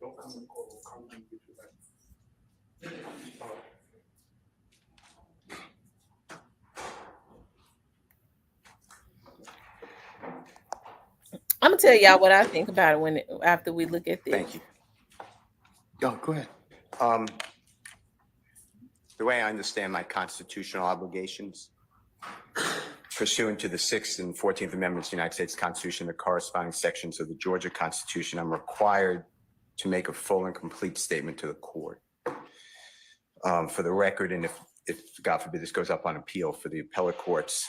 Don't come in the court. Come and get you back. All right. I'm gonna tell y'all what I think about it after we look at this. Thank you. Go ahead. The way I understand my constitutional obligations, pursuant to the 6th and 14th Amendments of the United States Constitution, the corresponding sections of the Georgia Constitution, I'm required to make a full and complete statement to the court. For the record, and if God forbid this goes up on appeal for the appellate courts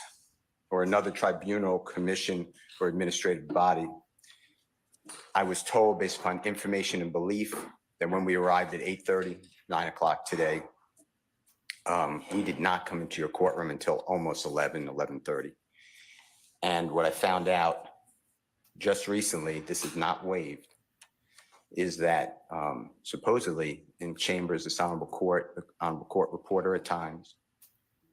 or another tribunal, commission, or administrative body, I was told based upon information and belief that when we arrived at 8:30, 9 o'clock today, we did not come into your courtroom until almost 11:30. And what I found out just recently, this is not waived, is that supposedly in chambers, this honorable court reporter at times,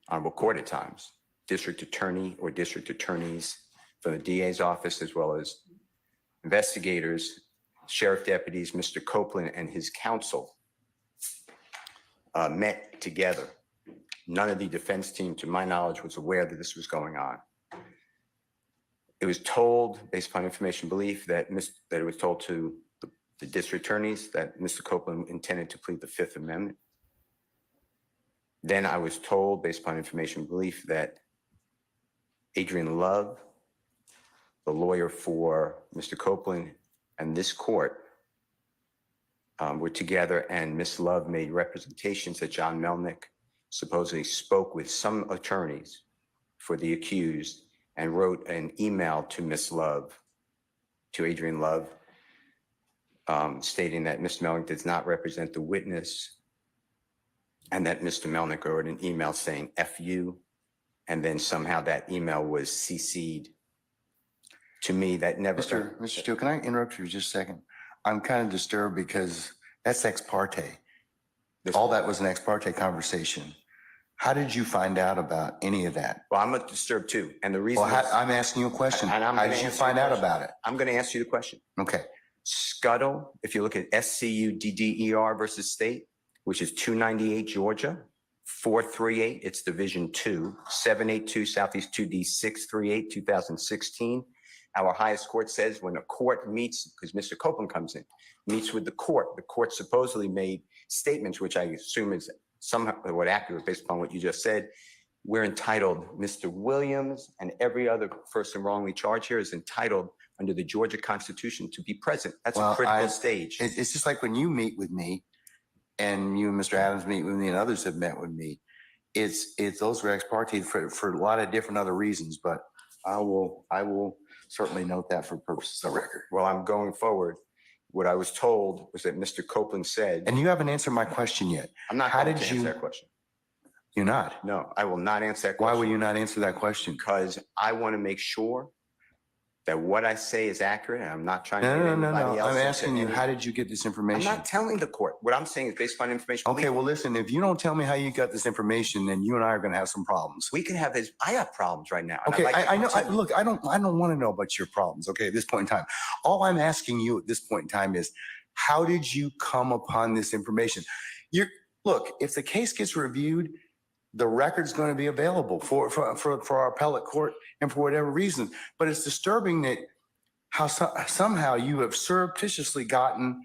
honorable court at times, district attorney or district attorneys from the DA's office, as well as investigators, sheriff deputies, Mr. Copeland and his counsel met together. None of the defense team, to my knowledge, was aware that this was going on. It was told, based upon information belief, that it was told to the district attorneys that Mr. Copeland intended to plead the Fifth Amendment. Then I was told, based upon information belief, that Adrian Love, the lawyer for Mr. Copeland, and this court were together, and Ms. Love made representations that John Melnick supposedly spoke with some attorneys for the accused and wrote an email to Ms. Love, to Adrian Love, stating that Mr. Melnick does not represent the witness, and that Mr. Melnick wrote an email saying F you, and then somehow that email was CC'd to me. That never. Mr. Steele, can I interrupt you just a second? I'm kind of disturbed because that's ex parte. All that was an ex parte conversation. How did you find out about any of that? Well, I'm disturbed too. And the reason I'm asking you a question. How did you find out about it? I'm going to answer you the question. Okay. Scuttle, if you look at SCUDDER versus state, which is 298 Georgia, 438, it's Division 2, 782 Southeast 2D 638, 2016. Our highest court says when a court meets, because Mr. Copeland comes in, meets with the court supposedly made statements, which I assume is somewhat accurate based upon what you just said. We're entitled, Mr. Williams and every other person wrongly charged here is entitled under the Georgia Constitution to be present. That's a critical stage. It's just like when you meet with me and you and Mr. Adams meet with me and others have met with me, it's those were ex parte for a lot of different other reasons, but I will certainly note that for purposes of the record. Well, I'm going forward. What I was told was that Mr. Copeland said, And you haven't answered my question yet. I'm not going to answer that question. You're not? No, I will not answer that question. Why will you not answer that question? Because I want to make sure that what I say is accurate, and I'm not trying to get anybody else. I'm asking you, how did you get this information? I'm not telling the court. What I'm saying is based upon information. Okay, well, listen, if you don't tell me how you got this information, then you and I are going to have some problems. We can have this. I have problems right now. Okay, I know. Look, I don't want to know about your problems. Okay, at this point in time, all I'm asking you at this point in time is, how did you come upon this information? Look, if the case gets reviewed, the record's going to be available for our appellate court and for whatever reason. But it's disturbing that how somehow you have surreptitiously gotten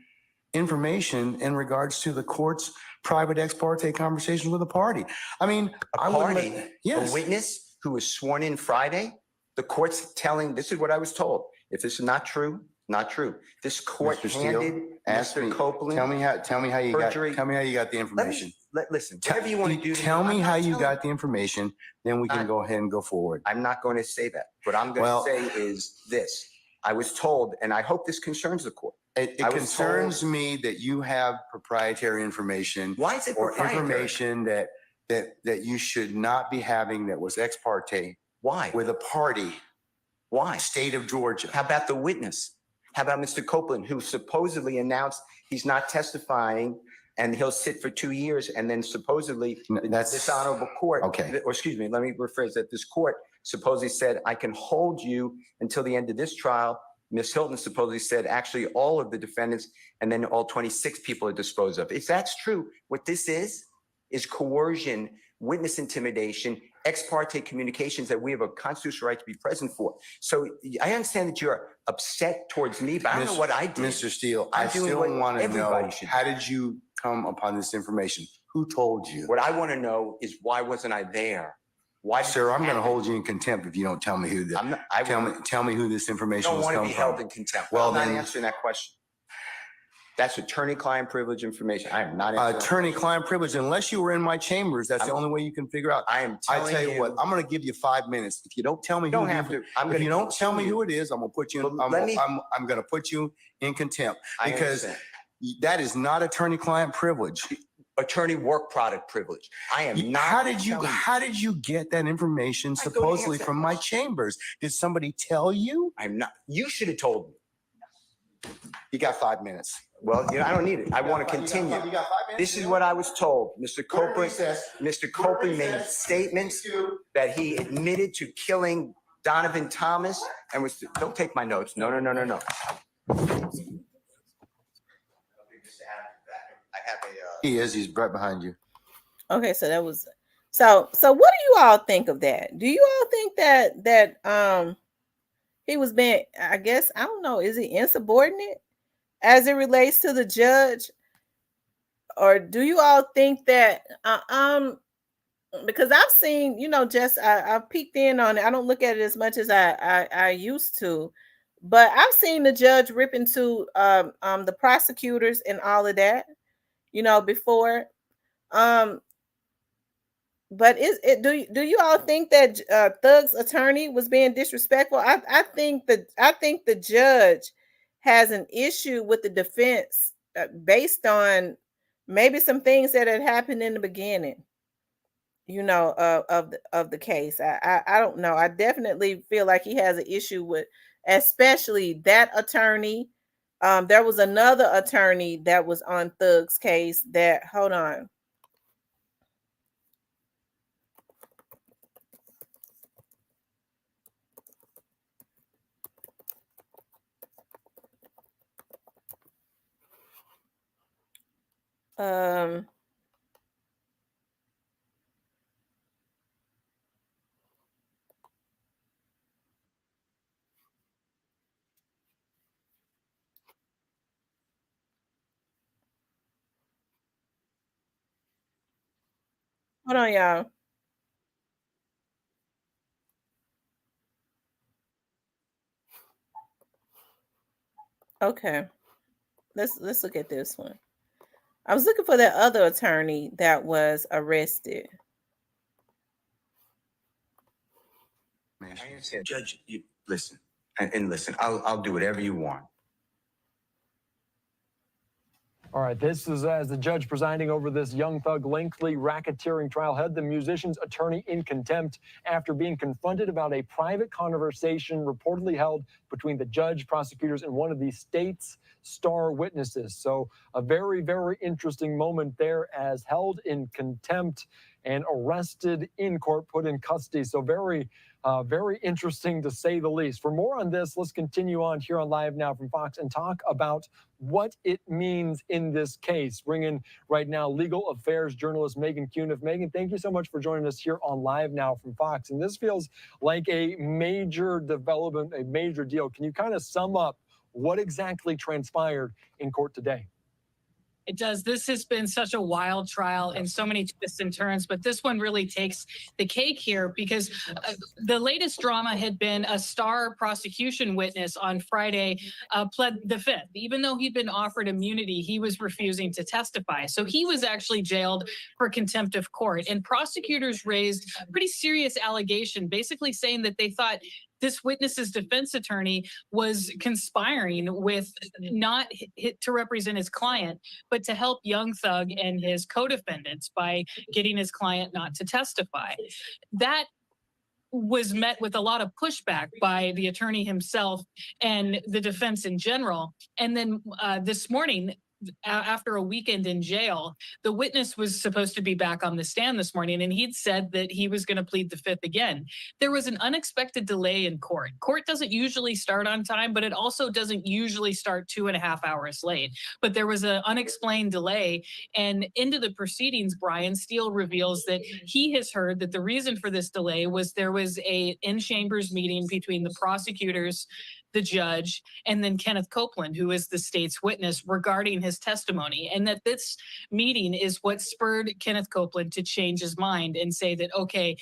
information in regards to the court's private ex parte conversation with a party. I mean, a witness who was sworn in Friday, the court's telling, this is what I was told. If this is not true, not true. This court handed Mr. Copeland. Tell me how you got the information. Listen, whatever you want to do. Tell me how you got the information, then we can go ahead and go forward. I'm not going to say that. What I'm going to say is this. I was told, and I hope this concerns the court. It concerns me that you have proprietary information. Why is it proprietary? Or information that you should not be having that was ex parte. Why? With a party. Why? State of Georgia. How about the witness? How about Mr. Copeland, who supposedly announced he's not testifying and he'll sit for 2 years, and then supposedly this honorable court, or excuse me, let me rephrase that. This court supposedly said, I can hold you until the end of this trial. Ms. Hilton supposedly said, actually, all of the defendants and then all 26 people are disposed of. If that's true, what this is coercion, witness intimidation, ex parte communications that we have a constitutional right to be present for. So I understand that you're upset towards me, but I don't know what I did. Mr. Steele, I still want to know, how did you come upon this information? Who told you? What I want to know is, why wasn't I there? Why, sir? I'm going to hold you in contempt if you don't tell me who tell me who this information was. I don't want to be held in contempt. Well, I'm not answering that question. That's attorney-client privilege information. I am not attorney-client privilege. Unless you were in my chambers, that's the only way you can figure out. I tell you what, I'm going to give you 5 minutes. If you don't tell me who if you don't tell me who it is, I'm going to put you in, I'm going to put you in contempt, because that is not attorney-client privilege. Attorney work product privilege. I am not. How did you get that information supposedly from my chambers? Did somebody tell you? I'm not. You should have told me. You got 5 minutes. Well, I don't need it. I want to continue. You got 5 minutes. This is what I was told. Mr. Copeland made statements that he admitted to killing Donovan Thomas and was. Don't take my notes. No. He's right behind you. Okay, so that was so what do you all think of that? Do you all think that he was being, I guess, I don't know, is he insubordinate as it relates to the judge? Or do you all think that because I've seen, I've peeked in on it. I don't look at it as much as I used to, but I've seen the judge rip into the prosecutors and all of that, before. But do you all think that Thug's attorney was being disrespectful? I think the judge has an issue with the defense based on maybe some things that had happened in the beginning, of the case. I don't know. I definitely feel like he has an issue with, especially that attorney. There was another attorney that was on Thug's case that, hold on. Hold on, y'all. Okay. Let's look at this one. I was looking for that other attorney that was arrested. understand, Judge. You listen and listen. I'll do whatever you want. All right, this is as the judge presiding over this Young Thug lengthy racketeering trial held the musician's attorney in contempt after being confronted about a private conversation reportedly held between the judge, prosecutors, and one of the state's star witnesses. So a very, very interesting moment there as held in contempt and arrested in court, put in custody. So very interesting to say the least. For more on this, let's continue on here on Live Now from Fox and talk about what it means in this case. Bring in right now legal affairs journalist Megan Cuniff. Megan, thank you so much for joining us here on Live Now from Fox. And this feels like a major development, a major deal. Can you kind of sum up what exactly transpired in court today? It does. This has been such a wild trial and so many twists and turns, but this one really takes the cake here because the latest drama had been a star prosecution witness on Friday pled the fifth. Even though he'd been offered immunity, he was refusing to testify. So he was actually jailed for contempt of court. And prosecutors raised a pretty serious allegation, basically saying that they thought this witness's defense attorney was conspiring with not to represent his client, but to help Young Thug and his co-defendants by getting his client not to testify. That was met with a lot of pushback by the attorney himself and the defense in general. And then this morning, after a weekend in jail, the witness was supposed to be back on the stand this morning, and he'd said that he was going to plead the fifth again. There was an unexpected delay in court. Court doesn't usually start on time, but it also doesn't usually start 2.5 hours late. But there was an unexplained delay, and into the proceedings, Brian Steele reveals that he has heard that the reason for this delay was there was a in-chambers meeting between the prosecutors, the judge, and then Kenneth Copeland, who is the state's witness, regarding his testimony. And that this meeting is what spurred Kenneth Copeland to change his mind and say that, okay,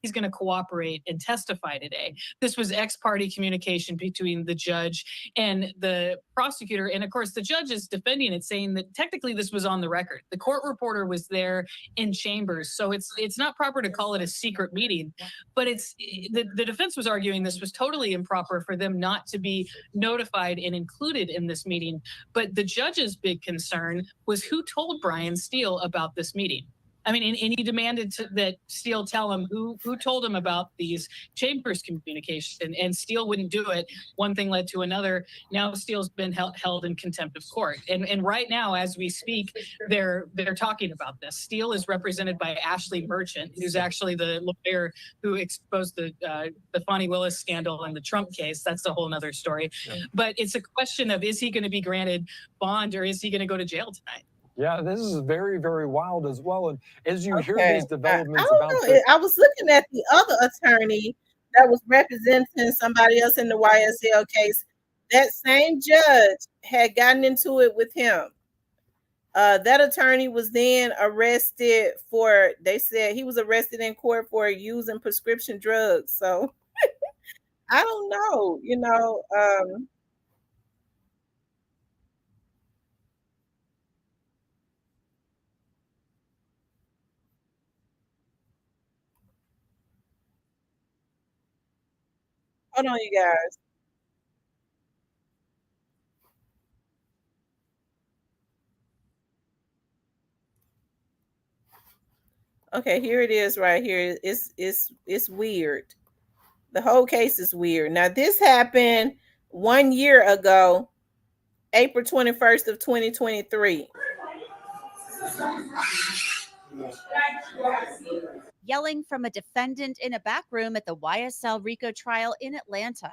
he's going to cooperate and testify today. This was ex-parte communication between the judge and the prosecutor. And of course, the judge is defending it, saying that technically this was on the record. The court reporter was there in chambers. So it's not proper to call it a secret meeting, but the defense was arguing this was totally improper for them not to be notified and included in this meeting. But the judge's big concern was who told Brian Steele about this meeting. I mean, and he demanded that Steele tell him who told him about these chambers communication, and Steele wouldn't do it. One thing led to another. Now Steele's been held in contempt of court, and right now, as we speak, they're talking about this. Steele is represented by Ashley Merchant, who's actually the lawyer who exposed the Fonnie Willis scandal and the Trump case. That's a whole nother story. Yeah. But it's a question of, is he going to be granted bond or is he going to go to jail tonight? Yeah, this is very, very wild as well. And as you hear these developments I don't know. I was looking at the other attorney that was representing somebody else in the YSL case. That same judge had gotten into it with him. That attorney was then arrested for, they said he was arrested in court for using prescription drugs. So I don't know, hold on, you guys. Okay, here it is right here. It's weird. The whole case is weird. Now, this happened 1 year ago, April 21st of 2023. Yelling from a defendant in a back room at the YSL RICO trial in Atlanta.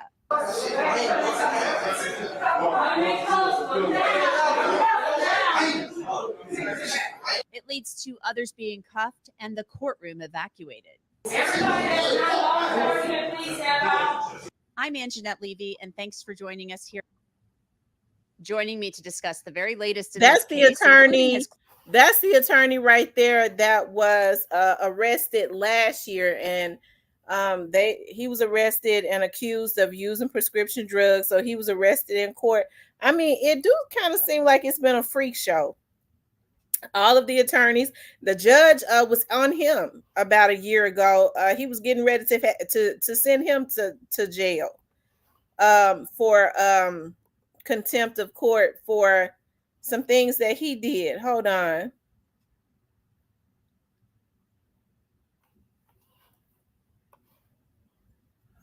It leads to others being cuffed and the courtroom evacuated. I'm Anjanette Levy, and thanks for joining us here. Joining me to discuss the very latest in That's this case, the attorney. That's the attorney right there that was arrested last year, and he was arrested and accused of using prescription drugs. So he was arrested in court. I mean, it do kind of seem like it's been a freak show. All of the attorneys. The judge was on him about a year ago. He was getting ready to send him to jail for contempt of court for some things that he did. Hold on.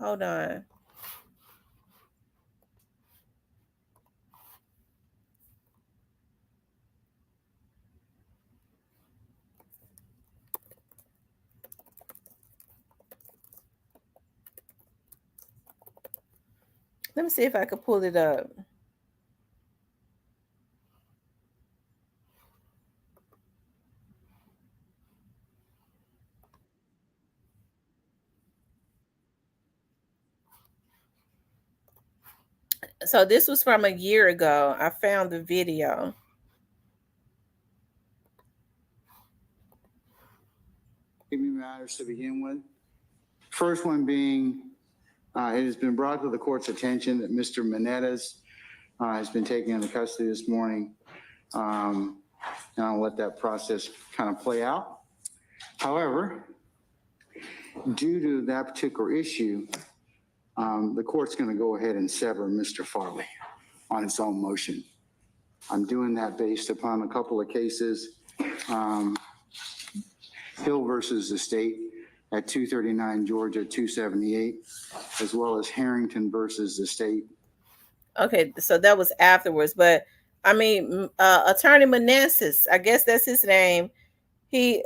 Hold on. Let me see if I can pull it up. So this was from a year ago. I found the video. Matters to begin with. First one being, it has been brought to the court's attention that Mr. Menendez has been taken into custody this morning. And I'll let that process kind of play out. However, due to that particular issue, the court's going to go ahead and sever Mr. Farley on its own motion. I'm doing that based upon a couple of cases. Hill versus the state at 239 Georgia 278, as well as Harrington versus the state. Okay, so that was afterwards, but I mean, Attorney Menendez, I guess that's his name. He,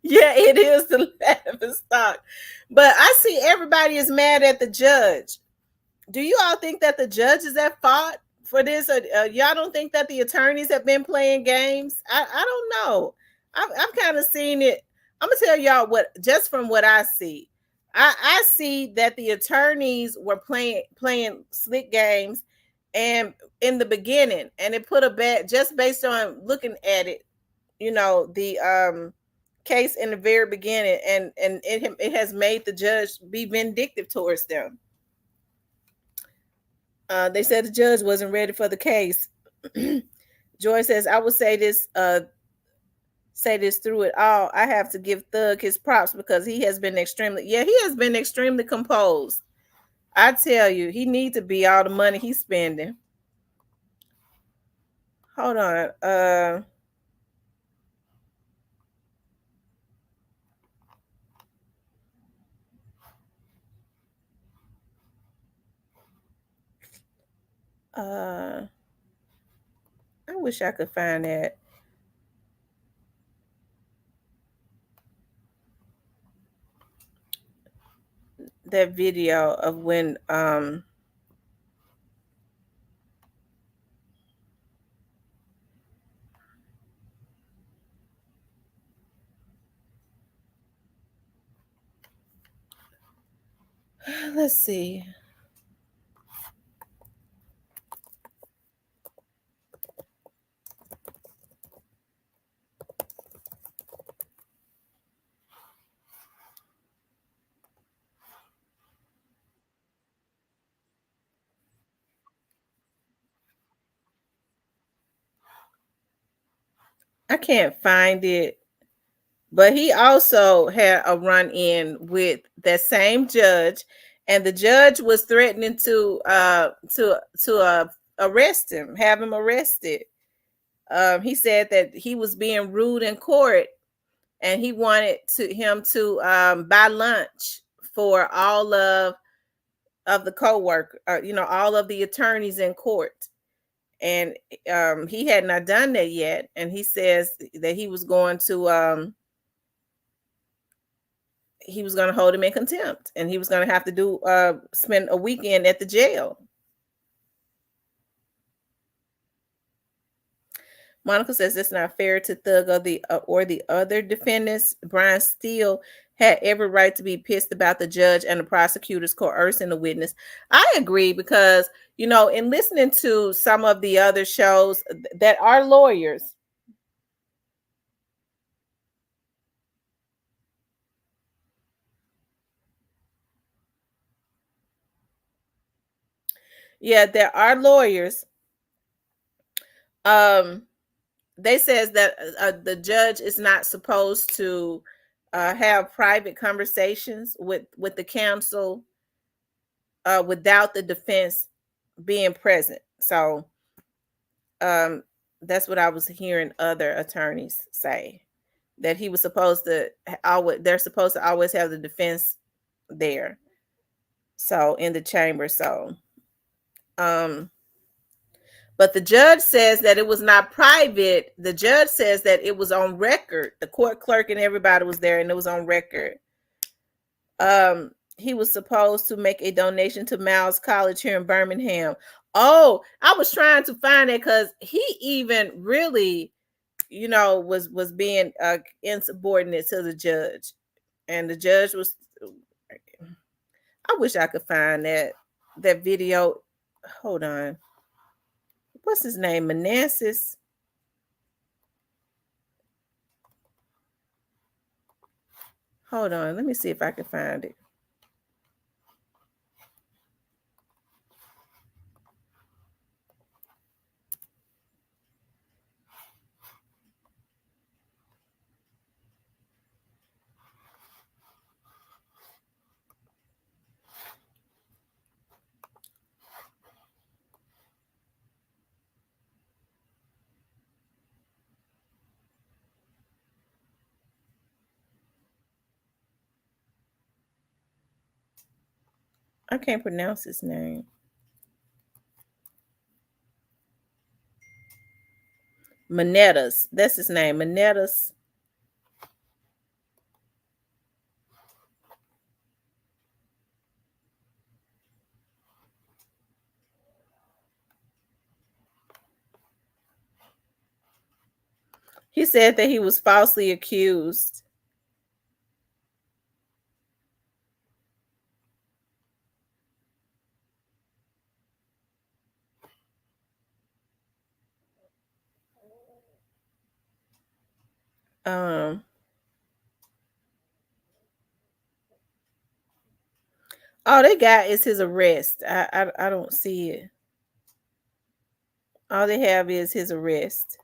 yeah, it is the laughing stock. But I see everybody is mad at the judge. Do you all think that the judge is at fault for this? Y'all don't think that the attorneys have been playing games? I don't know. I've kind of seen it. I'm gonna tell y'all what, just from what I see. I see that the attorneys were playing slick games, and in the beginning, and it put a bad, just based on looking at it, you know, the case in the very beginning, and it has made the judge be vindictive towards them. They said the judge wasn't ready for the case. Joy says, I would say this through it all. I have to give Thug his props because he has been extremely composed. I tell you, he needs to be all the money he's spending. Hold on. I wish I could find that video of when let's see. I can't find it, but he also had a run in with that same judge, and the judge was threatening to arrest him, have him arrested. He said that he was being rude in court, and he wanted him to buy lunch for all of the co-worker, all of the attorneys in court. And he had not done that yet, and he says that he was going to hold him in contempt, and he was going to have to spend a weekend at the jail. Monica says it's not fair to Thug or the other defendants. Brian Steele had every right to be pissed about the judge and the prosecutors coercing the witness. I agree, because, in listening to some of the other shows that are lawyers, there are lawyers they says that the judge is not supposed to have private conversations with the counsel without the defense being present. So um, that's what I was hearing other attorneys say, that he was supposed to always, they're supposed to always have the defense there, so in the chamber. So um, but the judge says that it was not private. The judge says that it was on record. The court clerk and everybody was there, and it was on record. He was supposed to make a donation to Miles College here in Birmingham. Oh, I was trying to find it because he even really, was being insubordinate to the judge, and the judge was. I wish I could find that video. Hold on. What's his name? Manassas. Hold on. Let me see if I can find it. I can't pronounce his name. Manetas. That's his name. Manetas. He said that he was falsely accused. Um, all they got is his arrest. I don't see it. All they have is his arrest.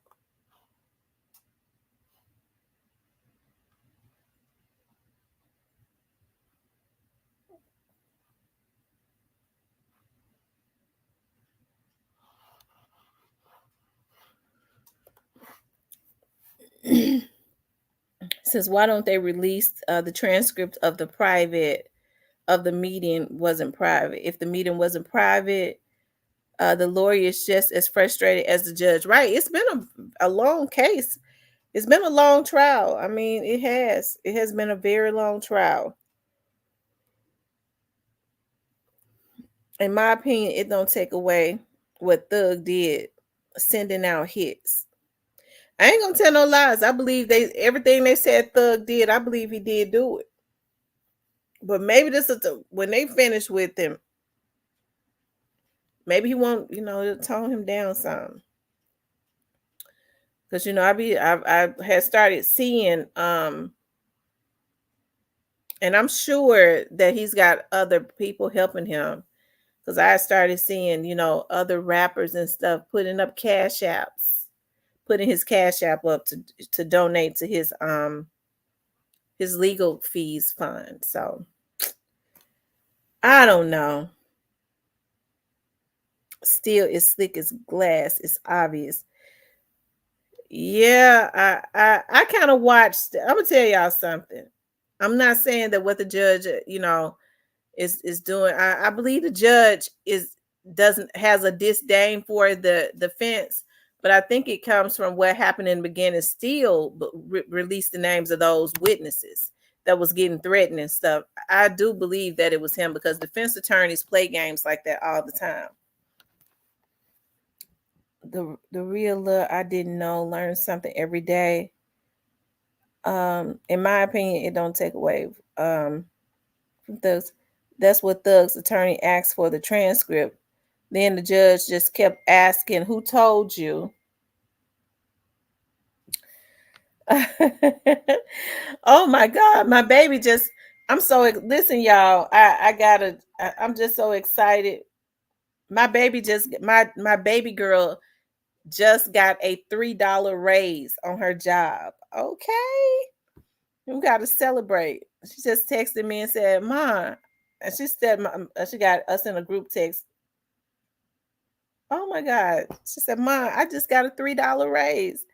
Says, why don't they release the transcript of the meeting wasn't private? If the meeting wasn't private, the lawyer is just as frustrated as the judge. Right? It's been a long case. It's been a long trial. I mean, it has been a very long trial. In my opinion, it don't take away what Thug did, sending out hits. I ain't gonna tell no lies. I believe everything they said Thug did. I believe he did do it. But maybe this is when they finish with him. Maybe he won't, tone him down some. Because I had started seeing and I'm sure that he's got other people helping him. Because I started seeing, other rappers and stuff putting up cash apps, putting his cash app up to donate to his legal fees fund. So I don't know. Still, it's slick as glass. It's obvious. Yeah, I kind of watched. I'm gonna tell y'all something. I'm not saying that what the judge, is doing. I believe the judge has a disdain for the defense, but I think it comes from what happened in the beginning. Still, release the names of those witnesses that was getting threatened and stuff. I do believe that it was him because defense attorneys play games like that all the time. The real I didn't know, learn something every day. In my opinion, it don't take away that's what Thug's attorney asked for the transcript. Then the judge just kept asking, who told you? Oh my God, my baby just, listen, y'all, I'm just so excited. My baby my baby girl just got a $3 raise on her job. Okay. We got to celebrate. She just texted me and said, "Mom," and she said, she got us in a group text. Oh my God. She said, "Mom, I just got a $3 raise."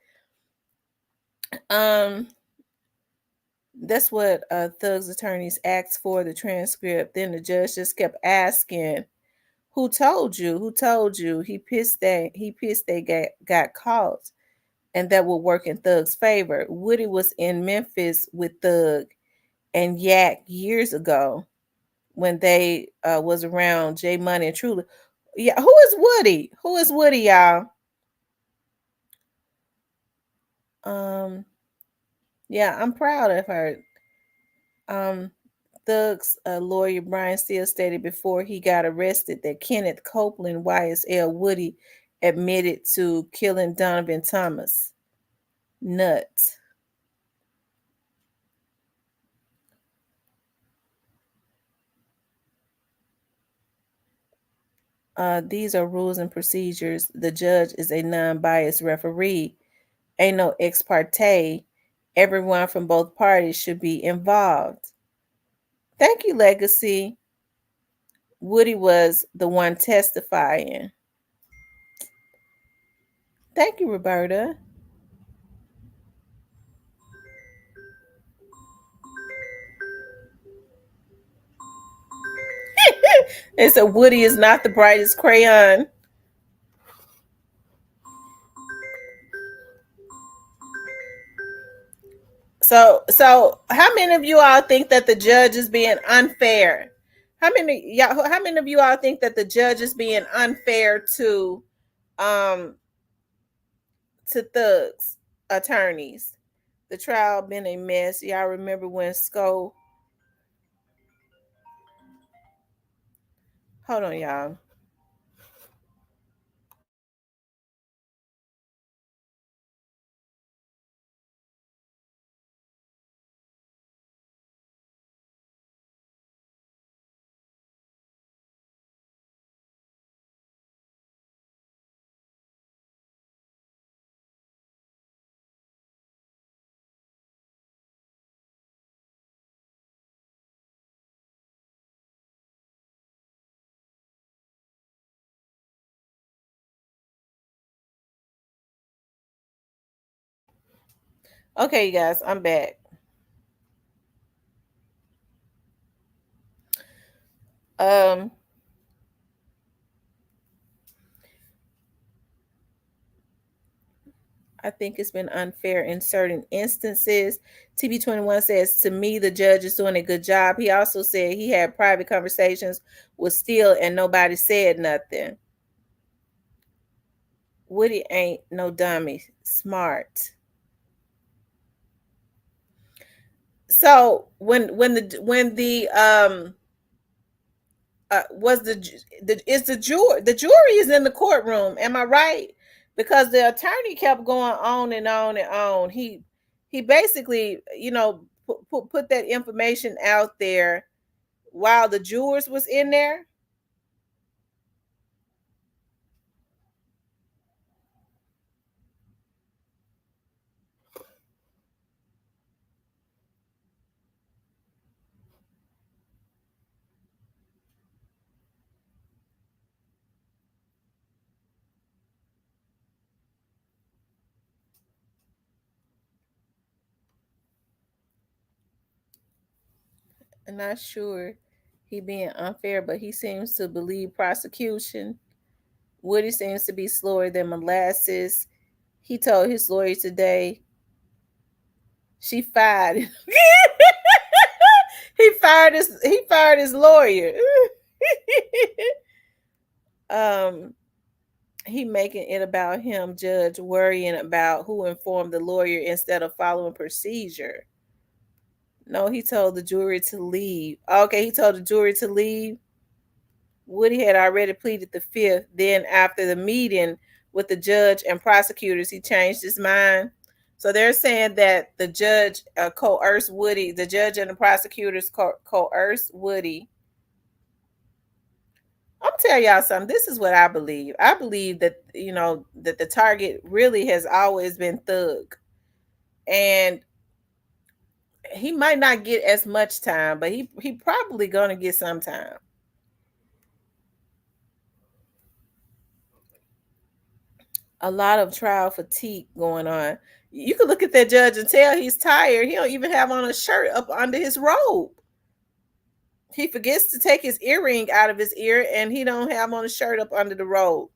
That's what Thug's attorneys asked for the transcript. Then the judge just kept asking, "Who told you? Who told you?" He pissed they got caught, and that would work in Thug's favor. Woody was in Memphis with Thug and Yak years ago when they was around J Money and Truly. Yeah, who is Woody? Who is Woody, y'all? Yeah, I'm proud of her. Thug's lawyer Brian Steele stated before he got arrested that Kenneth Copeland, YSL Woody, admitted to killing Donovan Thomas. Nuts. These are rules and procedures. The judge is a non-biased referee. Ain't no ex parte. Everyone from both parties should be involved. Thank you, Legacy. Woody was the one testifying. Thank you, Roberta. It said Woody is not the brightest crayon. So how many of you all think that the judge is being unfair? How many of you all think that the judge is being unfair um to Thug's attorneys? The trial been a mess. Y'all remember when Sko? Hold on, y'all. Okay, you guys, I'm back. Um, I think it's been unfair in certain instances. TB21 says, to me, the judge is doing a good job. He also said he had private conversations with Steele and nobody said nothing. Woody ain't no dummy, smart. So when the was the jury is in the courtroom, am I right? Because the attorney kept going on and on and on. He basically, put that information out there while the jurors was in there. I'm not sure he being unfair, but he seems to believe prosecution. Woody seems to be slower than molasses. He told his lawyer today she fired. He fired his lawyer. um he making it about him, judge worrying about who informed the lawyer instead of following procedure. No, he told the jury to leave. Okay, he told the jury to leave. Woody had already pleaded the fifth. Then after the meeting with the judge and prosecutors, he changed his mind. So they're saying that the judge coerced Woody, the judge and the prosecutors coerced Woody I'm tell y'all something. This is what I believe. I believe that that the target really has always been Thug, and he might not get as much time, but he probably gonna get some time. A lot of trial fatigue going on. You can look at that judge and tell he's tired. He don't even have on a shirt up under his robe. He forgets to take his earring out of his ear, and he don't have on a shirt up under the robe.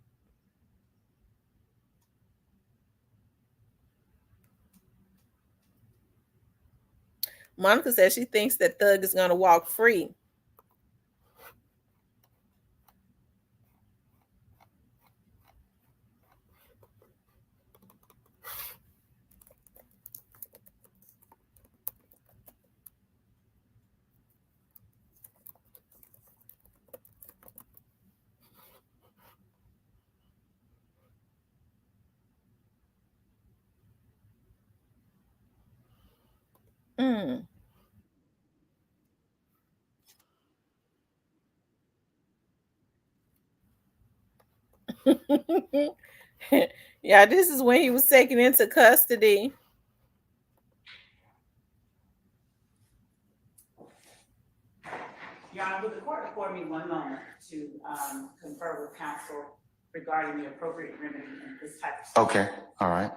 Monica says she thinks that Thug is going to walk free. Mm. Yeah, this is when he was taken into custody. Your Honor, would the court afford me one moment to confer with counsel regarding the appropriate remedy in this type of Okay, all right.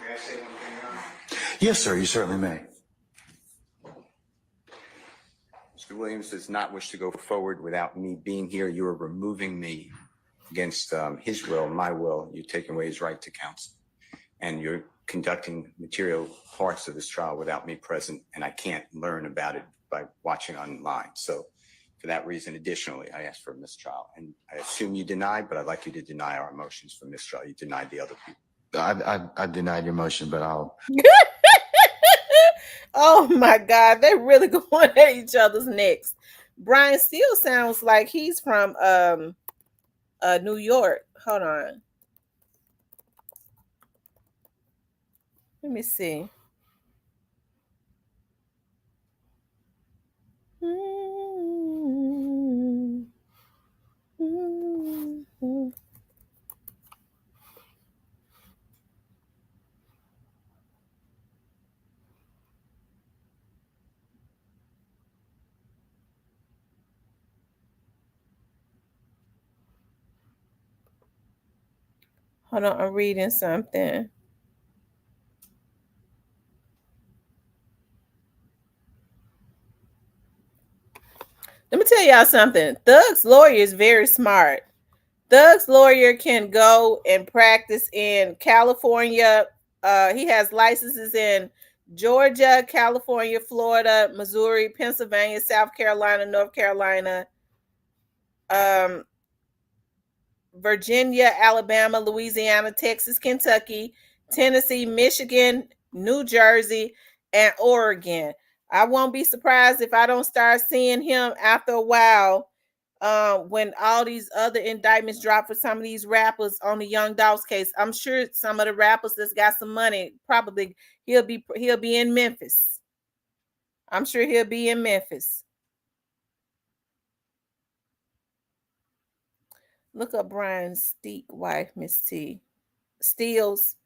May I say one thing, Your Honor? Yes, sir, you certainly may. Mr. Williams does not wish to go forward without me being here. You are removing me against his will, my will. You're taking away his right to counsel. And you're conducting material parts of this trial without me present, and I can't learn about it by watching online. So for that reason, additionally, I asked for a mistrial. And I assume you denied, but I'd like you to deny our motions for mistrial. You denied the other people. I denied your motion, but I'll. Oh my God, they're really going at each other's necks. Brian still sounds like he's from New York. Hold on. Let me see. Hold on, I'm reading something. Let me tell y'all something. Thug's lawyer is very smart. Thug's lawyer can go and practice in California. He has licenses in Georgia, California, Florida, Missouri, Pennsylvania, South Carolina, North Carolina, Virginia, Alabama, Louisiana, Texas, Kentucky, Tennessee, Michigan, New Jersey, and Oregon. I won't be surprised if I don't start seeing him after a while when all these other indictments drop for some of these rappers on the Young Dolph's case. I'm sure some of the rappers that's got some money, probably he'll be in Memphis. I'm sure he'll be in Memphis. Look up Brian Steak wife, Miss T. Steels.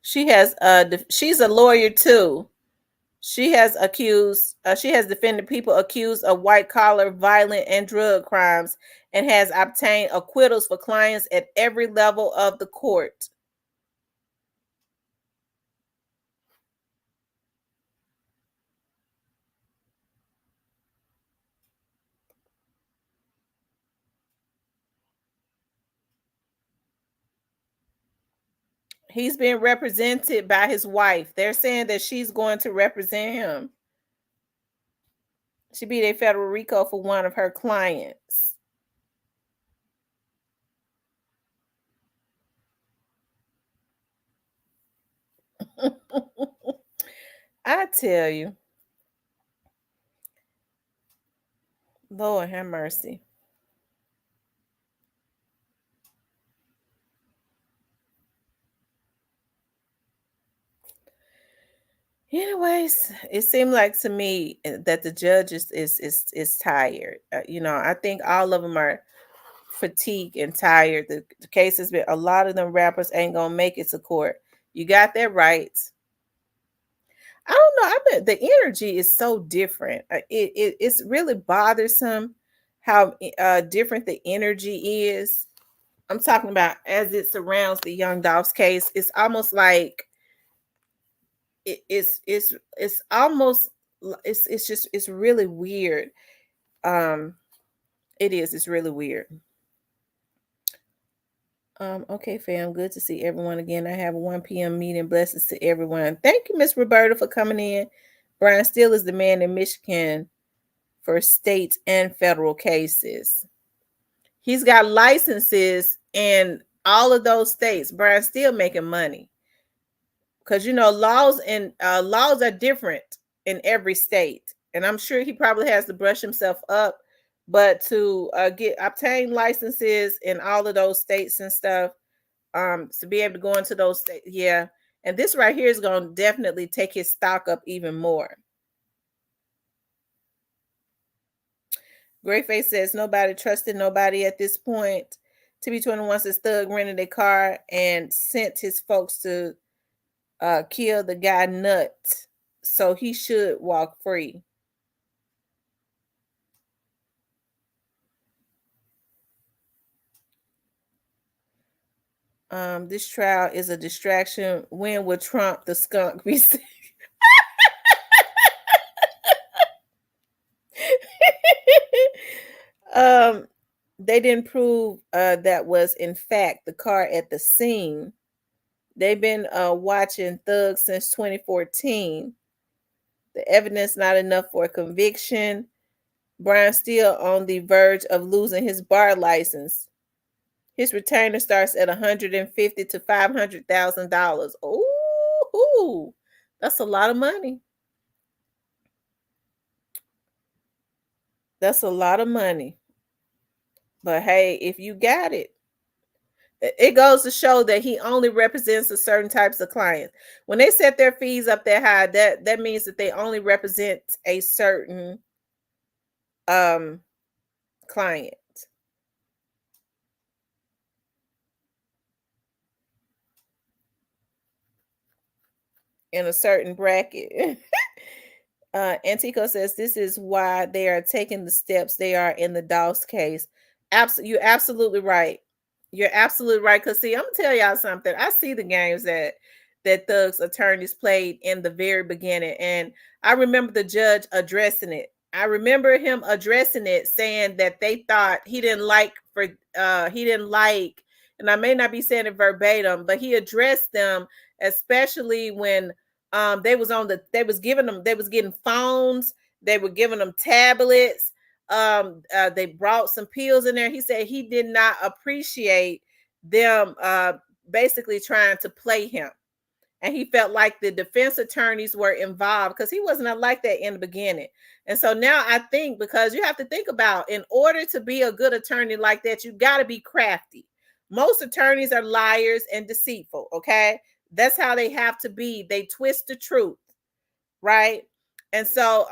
She's a lawyer too. She has defended people accused of white collar violent and drug crimes and has obtained acquittals for clients at every level of the court. He's being represented by his wife. They're saying that she's going to represent him. She beat a federal RICO for one of her clients. I tell you, Lord have mercy. Anyways, it seemed like to me that the judge is tired. I think all of them are fatigued and tired. The case has been a lot of them rappers ain't gonna make it to court. You got that right. I don't know. I bet the energy is so different. It's really bothersome how different the energy is. I'm talking about as it surrounds the Young Dolph's case. It's almost like it's almost it's just it's really weird. Um, it is. It's really weird. Okay, fam. Good to see everyone again. I have a 1 p.m. meeting. Blessings to everyone. Thank you, Miss Roberta, for coming in. Brian Steele is the man in Michigan for state and federal cases. He's got licenses in all of those states. Brian's still making money because laws are different in every state, and I'm sure he probably has to brush himself up. But to obtain licenses in all of those states and stuff, to be able to go into those states, yeah. And this right here is going to definitely take his stock up even more. Greyface says nobody trusted nobody at this point. TB21 says Thug rented a car and sent his folks to kill the guy Nut, so he should walk free. This trial is a distraction. When will Trump the skunk be sick? They didn't prove that was in fact the car at the scene. They've been watching Thug since 2014. The evidence not enough for a conviction. Brian still on the verge of losing his bar license. His retainer starts at $150,000 to $500,000. Ooh, that's a lot of money. That's a lot of money. But hey, if you got it, it goes to show that he only represents a certain types of clients. When they set their fees up that high, that means that they only represent a certain client in a certain bracket. Antico says this is why they are taking the steps they are in the Doss case. You're absolutely right. You're absolutely right. Cause see, I'm gonna tell y'all something. I see the games that Thug's attorneys played in the very beginning, and I remember the judge addressing it. I remember him addressing it, saying that they thought he didn't like, and I may not be saying it verbatim, but he addressed them, especially when they was getting phones, they were giving them tablets, they brought some pills in there. He said he did not appreciate them basically trying to play him, and he felt like the defense attorneys were involved because he wasn't like that in the beginning. And so now I think, because you have to think about, in order to be a good attorney like that, you got to be crafty. Most attorneys are liars and deceitful. Okay, that's how they have to be. They twist the truth, right? And so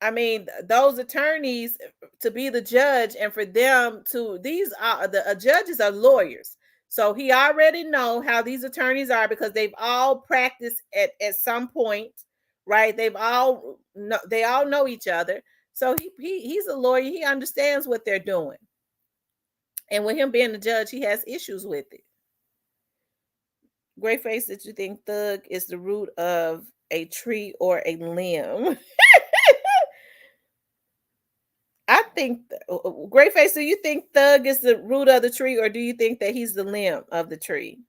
I mean, those attorneys to be the judge, and for them to, these are the judges are lawyers, so he already know how these attorneys are because they've all practiced at some point, right? They all know each other, so he's a lawyer. He understands what they're doing, and with him being the judge, he has issues with it. Great face that you think Thug is the root of a tree or a limb. I think, Great face, do you think Thug is the root of the tree, or do you think that he's the limb of the tree?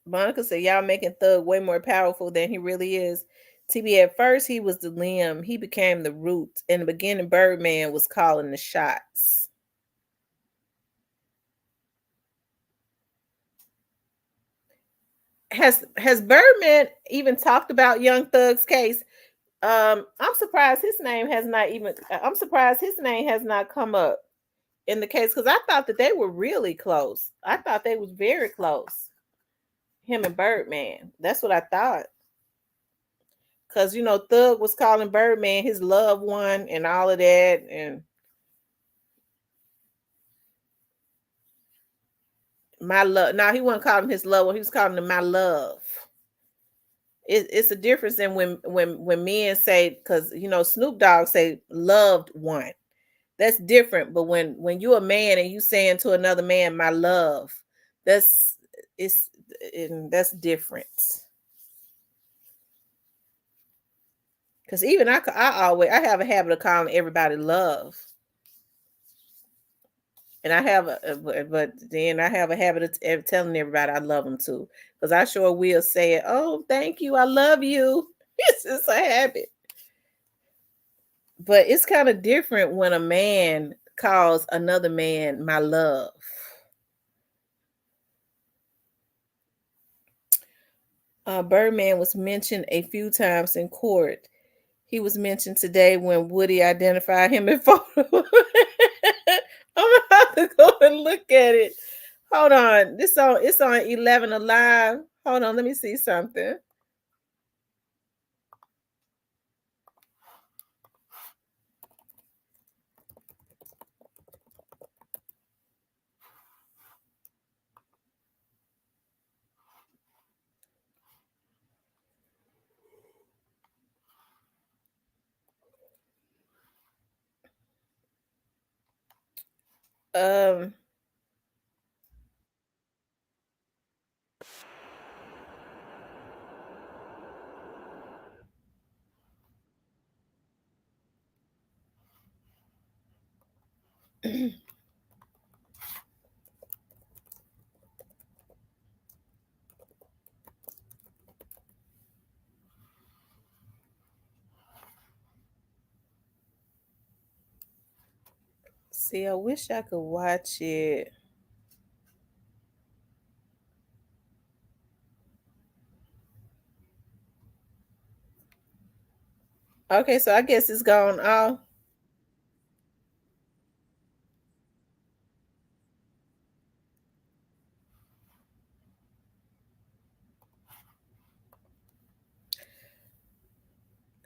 Monica said, "Y'all making Thug way more powerful than he really is." TB, at first he was the limb, he became the root. In the beginning, Birdman was calling the shots. Has Birdman even talked about Young Thug's case? I'm surprised his name has not even. I'm surprised his name has not come up in the case because I thought that they were really close. I thought they was very close. Him and Birdman. That's what I thought. Cause Thug was calling Birdman his loved one and all of that, and my love. Now he wasn't calling him his loved one. He was calling him my love. It's a difference than when men say, because Snoop Dogg say loved one. That's different. But when you're a man and you saying to another man, my love, that's it's and that's different. Because even I have a habit of calling everybody love. And I have but then I have a habit of telling everybody I love them too. Because I sure will say it. Oh, thank you. I love you. It's just a habit. But it's kind of different when a man calls another man my love. Birdman was mentioned a few times in court. He was mentioned today when Woody identified him in photo. I'm gonna have to go and look at it. Hold on. It's on 11 Alive. Hold on, let me see something. Um see, I wish I could watch it. Okay, so I guess it's gone off.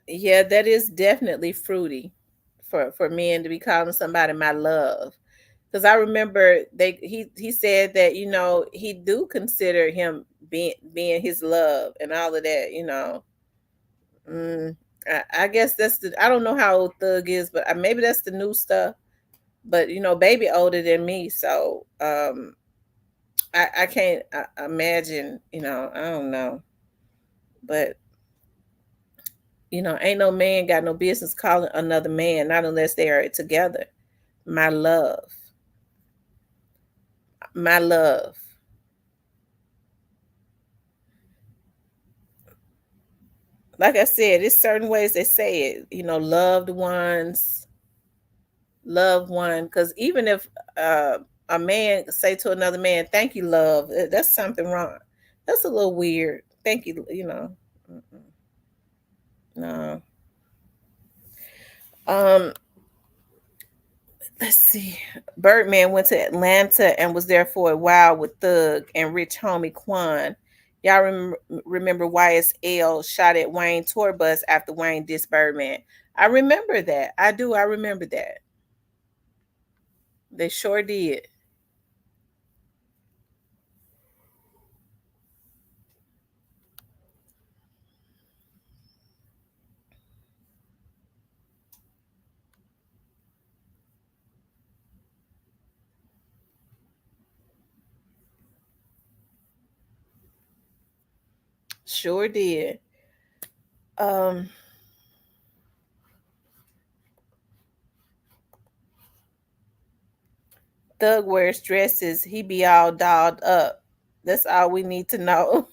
Yeah, that is definitely fruity for men to be calling somebody my love. Because I remember he said that he do consider him being his love and all of that. Mm, I guess that's I don't know how old Thug is, but maybe that's the new stuff. But baby older than me, so I can't imagine. I don't know, but ain't no man got no business calling another man, not unless they are together. My love, my love. Like I said, it's certain ways they say it. Loved ones, loved one. Because even if a man say to another man, "Thank you, love," that's something wrong. That's a little weird. Thank you. Mm-mm. No. Um, let's see. Birdman went to Atlanta and was there for a while with Thug and Rich Homie Quan. Y'all remember YSL shot at Wayne tour bus after Wayne dissed Birdman. I remember that. I do. I remember that. They sure did. Sure did. Um, Thug wears dresses. He be all dolled up. That's all we need to know.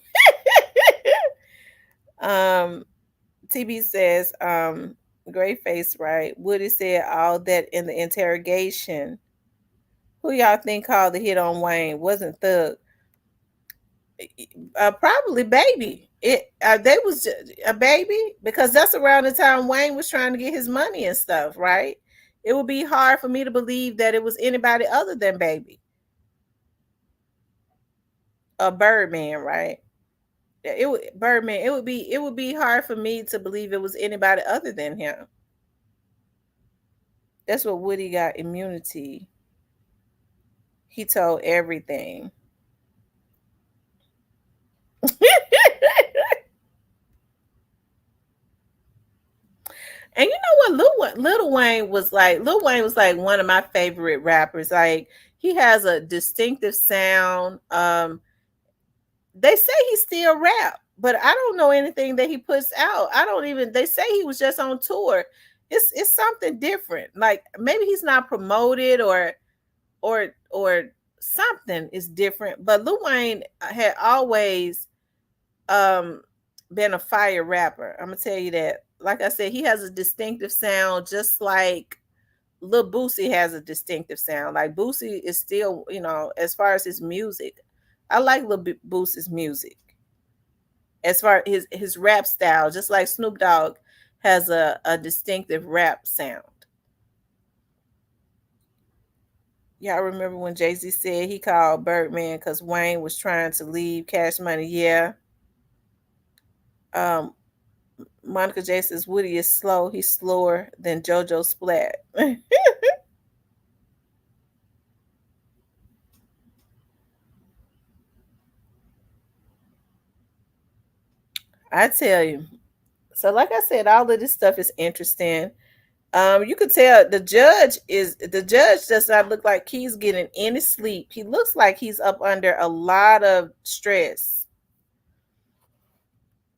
um, TB says, great face, right? Woody said all that in the interrogation. Who y'all think called the hit on Wayne? Wasn't Thug? Probably Baby. They was a Baby because that's around the time Wayne was trying to get his money and stuff, right? It would be hard for me to believe that it was anybody other than Baby. A Birdman, right? Birdman. It would be hard for me to believe it was anybody other than him. That's what Woody got immunity. He told everything. And you know what, Lil Wayne was like? Lil Wayne was like one of my favorite rappers. Like he has a distinctive sound. They say he still rap, but I don't know anything that he puts out. I don't even. They say he was just on tour. It's something different. Like maybe he's not promoted or something is different. But Lil Wayne had always um been a fire rapper. I'm gonna tell you that. Like I said, he has a distinctive sound, just like Lil Boosie has a distinctive sound. Like Boosie is still, as far as his music, I like Lil Boosie's music. As far as his rap style, just like Snoop Dogg has a distinctive rap sound. Y'all remember when Jay-Z said he called Birdman because Wayne was trying to leave Cash Money? Yeah. Monica J says Woody is slow. He's slower than JoJo Splat. I tell you. So, like I said, all of this stuff is interesting. You could tell the judge does not look like he's getting any sleep. He looks like he's up under a lot of stress.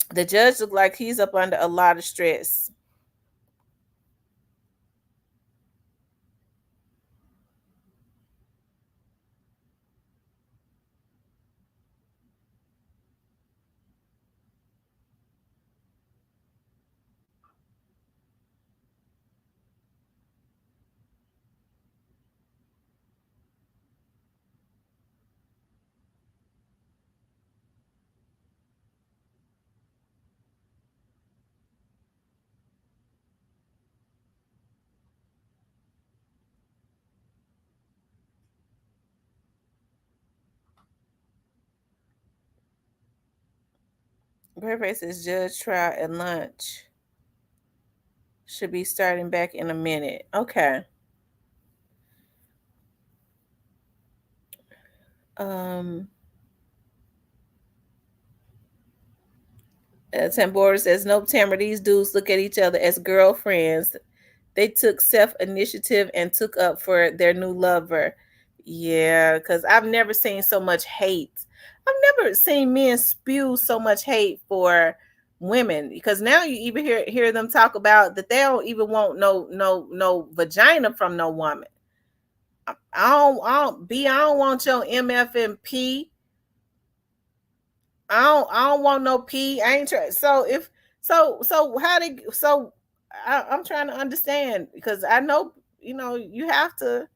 The judge looks like he's up under a lot of stress. Grandpa says judge trial and lunch should be starting back in a minute. Okay. Um Tambora says, nope, Tamara, these dudes look at each other as girlfriends. They took self-initiative and took up for their new lover. Yeah, because I've never seen so much hate. I've never seen men spew so much hate for women, because now you even hear them talk about that they don't even want no vagina from no woman. I don't want your MF and P. I don't want no P. I ain't trying. So if so how they so I'm trying to understand, because I know you have to.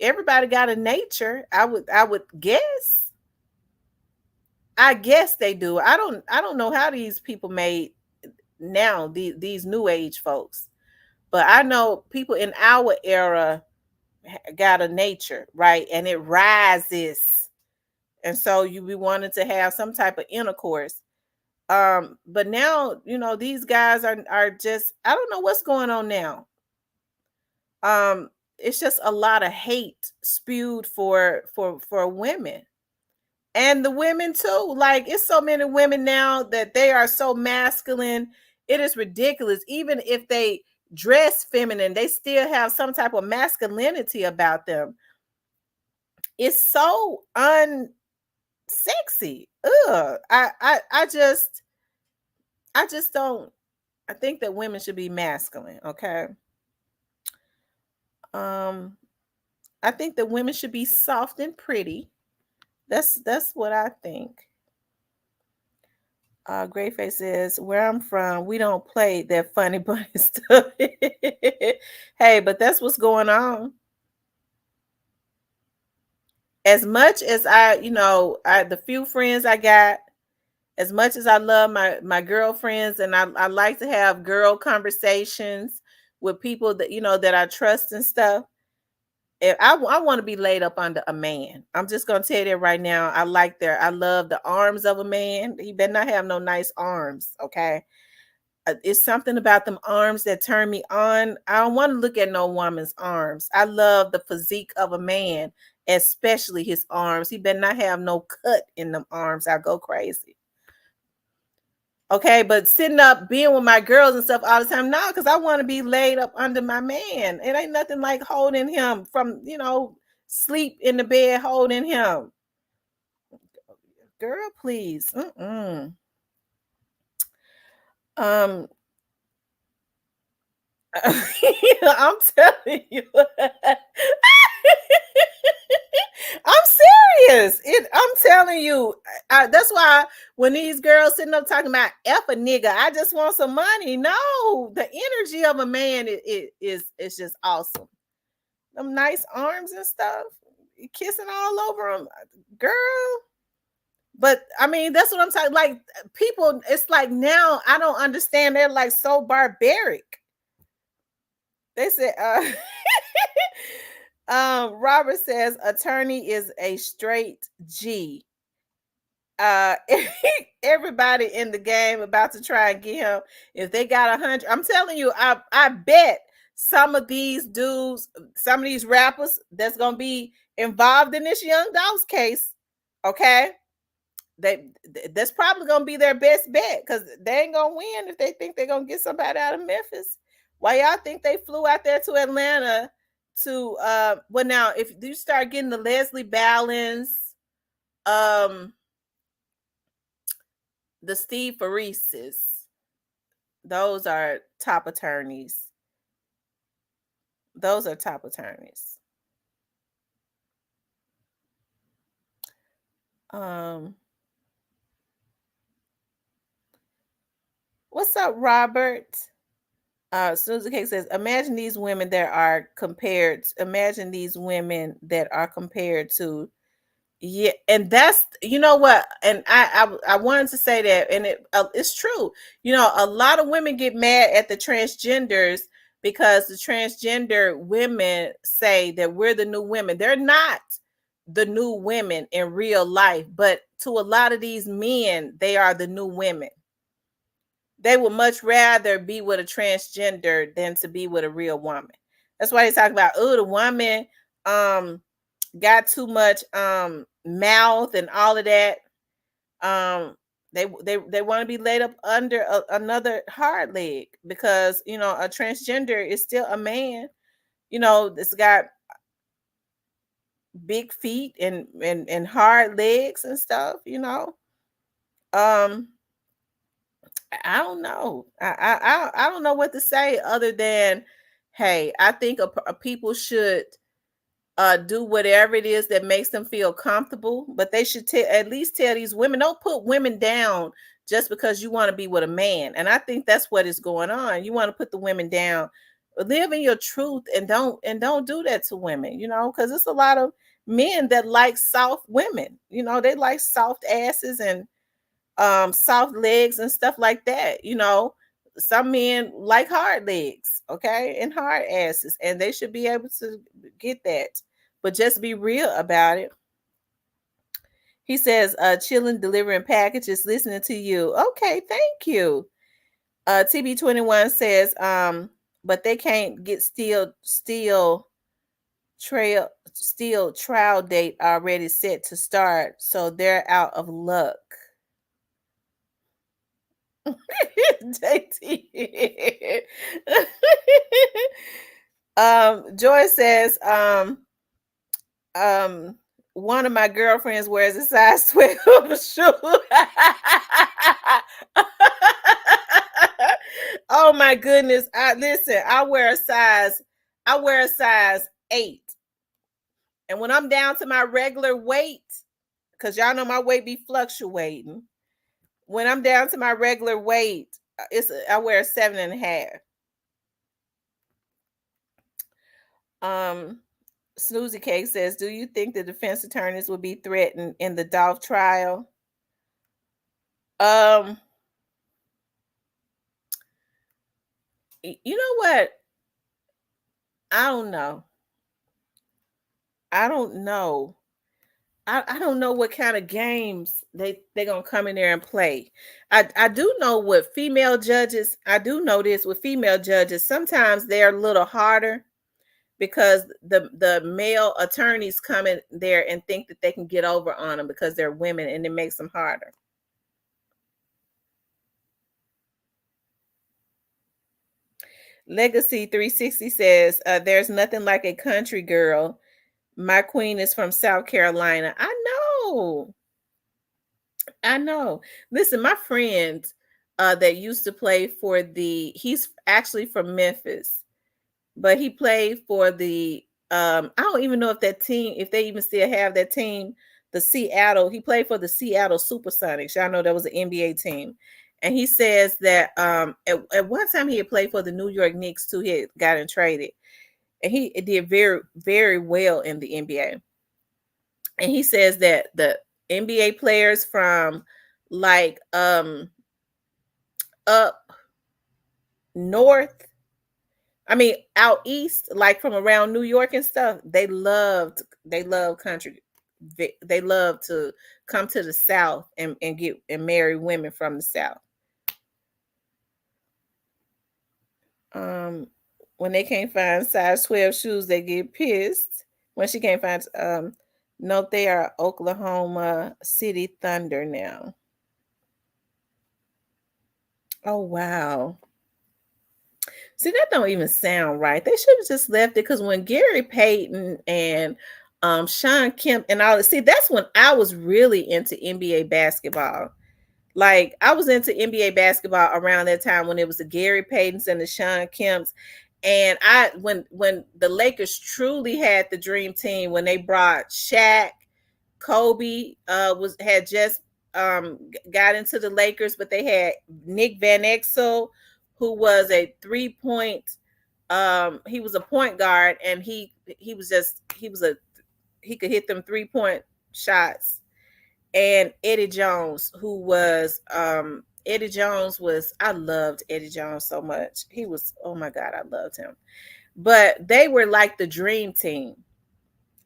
Everybody got a nature. I would guess. I guess they do. I don't know how these people made now, these new age folks, but I know people in our era got a nature, right, and it rises, and so you be wanting to have some type of intercourse. But now these guys are just, I don't know what's going on now. It's just a lot of hate spewed for women, and the women too. Like, it's so many women now that they are so masculine, it is ridiculous. Even if they dress feminine, they still have some type of masculinity about them. It's so unsexy. Ugh. I just don't. I think that women should be masculine, okay? Um, I think that women should be soft and pretty. That's what I think. Great Face says, where I'm from, we don't play that funny bunny stuff. Hey, but that's what's going on. As much as the few friends I got, as much as I love my girlfriends, and I like to have girl conversations with people that that I trust and stuff. If I want to be laid up under a man. I'm just gonna tell you that right now. I love the arms of a man. He better not have no nice arms, okay? It's something about them arms that turn me on. I don't want to look at no woman's arms. I love the physique of a man, especially his arms. He better not have no cut in them arms. I go crazy. Okay, but sitting up, being with my girls and stuff all the time, no, because I want to be laid up under my man. It ain't nothing like holding him from, sleep in the bed holding him. Girl, please. I'm telling you. I'm serious. I'm telling you. That's why when these girls sitting up talking about F a nigga, I just want some money. No, the energy of a man is just awesome. Them nice arms and stuff, kissing all over them, girl. But I mean, that's what I'm talking. Like people, it's like now I don't understand. They're like so barbaric. They said, Robert says attorney is a straight G. Everybody in the game about to try and get him. If they got 100, I'm telling you, I bet some of these dudes, some of these rappers that's gonna be involved in this Young Dolph's case, okay, that's probably gonna be their best bet because they ain't gonna win if they think they're gonna get somebody out of Memphis. Why y'all think they flew out there to Atlanta to well now if you start getting the Leslie Ballins, the Steve Farises, those are top attorneys. Those are top attorneys. What's up, Robert? Susan Cake says, imagine these women that are compared to, yeah, and that's, you know what, and I wanted to say that, and it's true. A lot of women get mad at the transgenders because the transgender women say that we're the new women. They're not the new women in real life, but to a lot of these men, they are the new women. They would much rather be with a transgender than to be with a real woman. That's why they talk about, the woman got too much mouth and all of that. They want to be laid up under another hard leg because a transgender is still a man. It's got big feet and hard legs and stuff. I don't know. I don't know what to say other than, hey, I think people should do whatever it is that makes them feel comfortable, but they should at least tell these women, don't put women down just because you want to be with a man. And I think that's what is going on. You want to put the women down. Live in your truth and don't do that to women, because it's a lot of men that like soft women. They like soft asses and soft legs and stuff like that. Some men like hard legs, okay, and hard asses, and they should be able to get that, but just be real about it. He says, chilling, delivering packages, listening to you. Okay, thank you. TB21 says, but they can't get still trial date already set to start, so they're out of luck. JT. Joy says, one of my girlfriends wears a size 12 shoe. Oh my goodness. Listen, I wear a size 8. And when I'm down to my regular weight, because y'all know my weight be fluctuating. When I'm down to my regular weight, I wear a 7.5. Snoozy Cake says, do you think the defense attorneys will be threatened in the Dolph trial? You know what? I don't know. I don't know. I don't know what kind of games they're gonna come in there and play. I do know with female judges, I do know this with female judges, sometimes they're a little harder because the male attorneys come in there and think that they can get over on them because they're women, and it makes them harder. Legacy 360 says, there's nothing like a country girl. My queen is from South Carolina. I know. Listen, my friend that used to play for he's actually from Memphis, but he played for I don't even know if that team, if they even still have that team, he played for the Seattle Supersonics. Y'all know that was an NBA team. And he says that at one time he had played for the New York Knicks too. He had gotten traded. And he did very, very well in the NBA. And he says that the NBA players from like up north, I mean out east, like from around New York and stuff, they love country. They love to come to the South and marry women from the South. When they can't find size 12 shoes, they get pissed. When she can't find note they are Oklahoma City Thunder now. Oh wow. See, that don't even sound right. They should have just left it, because when Gary Payton and Sean Kemp and all, see, that's when I was really into NBA basketball. Like, I was into NBA basketball around that time when it was the Gary Paytons and the Sean Kemps. And when the Lakers truly had the dream team, when they brought Shaq, Kobe had just got into the Lakers, but they had Nick Van Exel, who was a 3-point. He was a point guard, and he could hit them 3-point shots. And Eddie Jones, who was I loved Eddie Jones so much. He was, oh my God, I loved him. But they were like the dream team.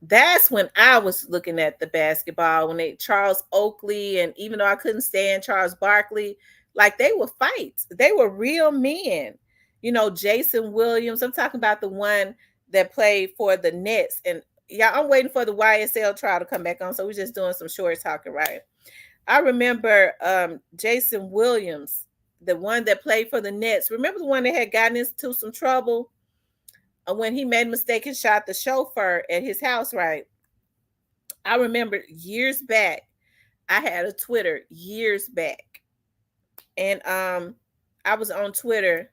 That's when I was looking at the basketball, when Charles Oakley, and even though I couldn't stand Charles Barkley, like, they were fights. They were real men. You know, Jason Williams. I'm talking about the one that played for the Nets. And yeah, I'm waiting for the YSL trial to come back on. So we're just doing some short talking, right? I remember Jason Williams, the one that played for the Nets. Remember the one that had gotten into some trouble when he made a mistake and shot the chauffeur at his house, right? I remember years back, I had a Twitter years back, and I was on Twitter,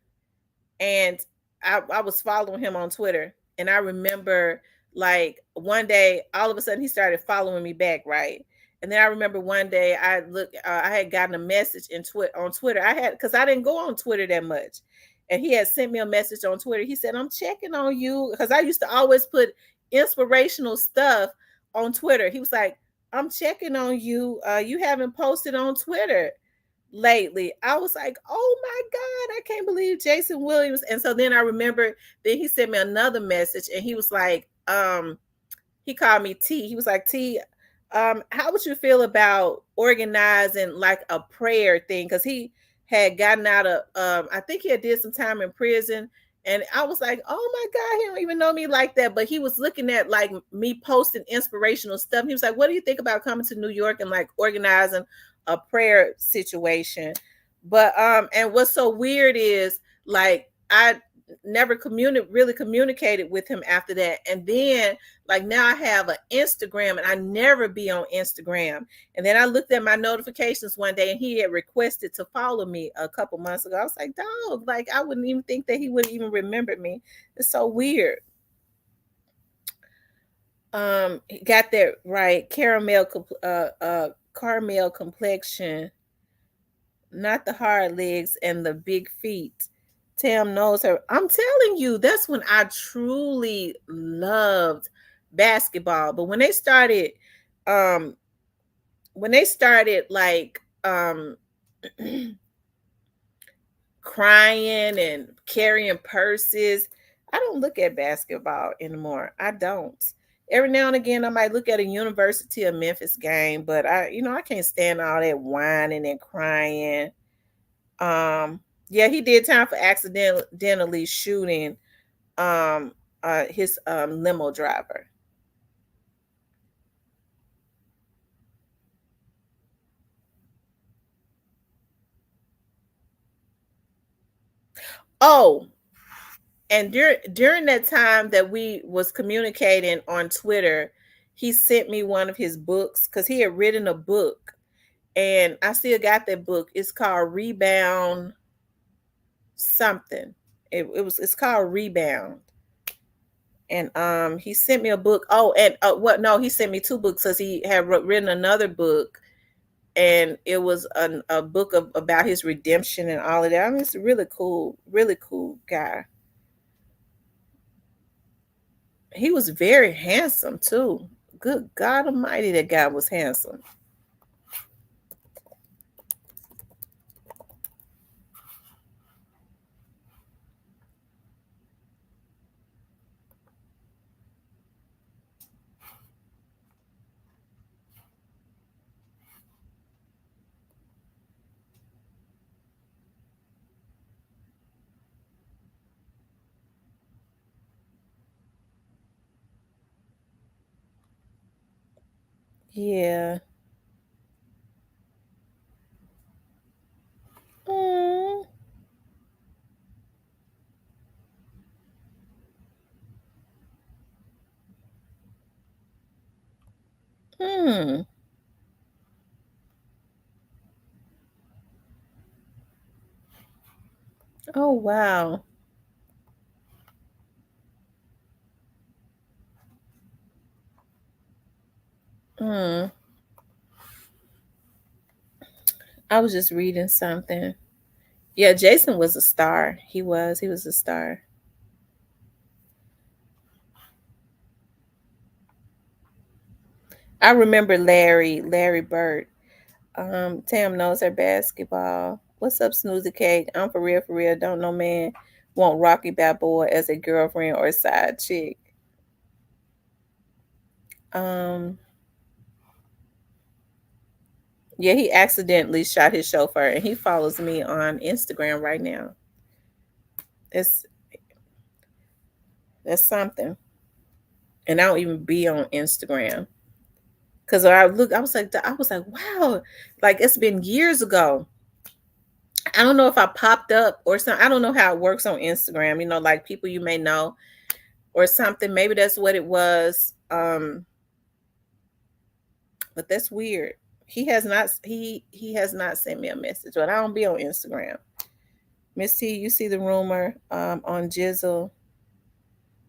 and I was following him on Twitter, and I remember, like, one day all of a sudden he started following me back, right? And then I remember one day I had gotten a message on Twitter. Because I didn't go on Twitter that much. And he had sent me a message on Twitter. He said, I'm checking on you. Because I used to always put inspirational stuff on Twitter. He was like, I'm checking on you. You haven't posted on Twitter lately. I was like, oh my God, I can't believe Jason Williams. And so then I remember, then he sent me another message, and he was like, he called me T. He was like, T, how would you feel about organizing like a prayer thing? Because he had gotten out of, I think he had did some time in prison. And I was like, oh my God, he don't even know me like that. But he was looking at like me posting inspirational stuff. He was like, what do you think about coming to New York and like organizing a prayer situation? But and what's so weird is, like, I never really communicated with him after that. And then, like, now I have an Instagram, and I never be on Instagram. And then I looked at my notifications one day, and he had requested to follow me a couple months ago. I was like, dog, like, I wouldn't even think that he would even remember me. It's so weird. He got that right. Caramel complexion, not the hard legs and the big feet. Tam knows her. I'm telling you, that's when I truly loved basketball. But um, when they started like crying and carrying purses, I don't look at basketball anymore. I don't. Every now and again, I might look at a University of Memphis game, but I can't stand all that whining and crying. Um, yeah, he did time for accidentally shooting his limo driver. Oh, and during that time that we was communicating on Twitter, he sent me one of his books because he had written a book, and I still got that book. It's called Rebound something. It's called Rebound. And he sent me a book. Oh, and what? No, he sent me two books because he had written another book, and it was a book about his redemption and all of that. I mean, it's really cool guy. He was very handsome too. Good God Almighty, that guy was handsome. Yeah. Mm, mm. Oh wow. Mm. I was just reading something. Yeah, Jason was a star. He was a star. I remember Larry Bird. Tam knows her basketball. What's up, Snoozy Cake? I'm for real, for real. Don't no man want Rocky Balboa as a girlfriend or a side chick. Um, yeah, he accidentally shot his chauffeur, and he follows me on Instagram right now. It's That's something, and I don't even be on Instagram because I was like, wow, like it's been years ago. I don't know if I popped up or something. I don't know how it works on Instagram. Like people you may know or something. Maybe that's what it was. But that's weird. He has not sent me a message, but I don't be on Instagram. Miss T, you see the rumor on Jizzle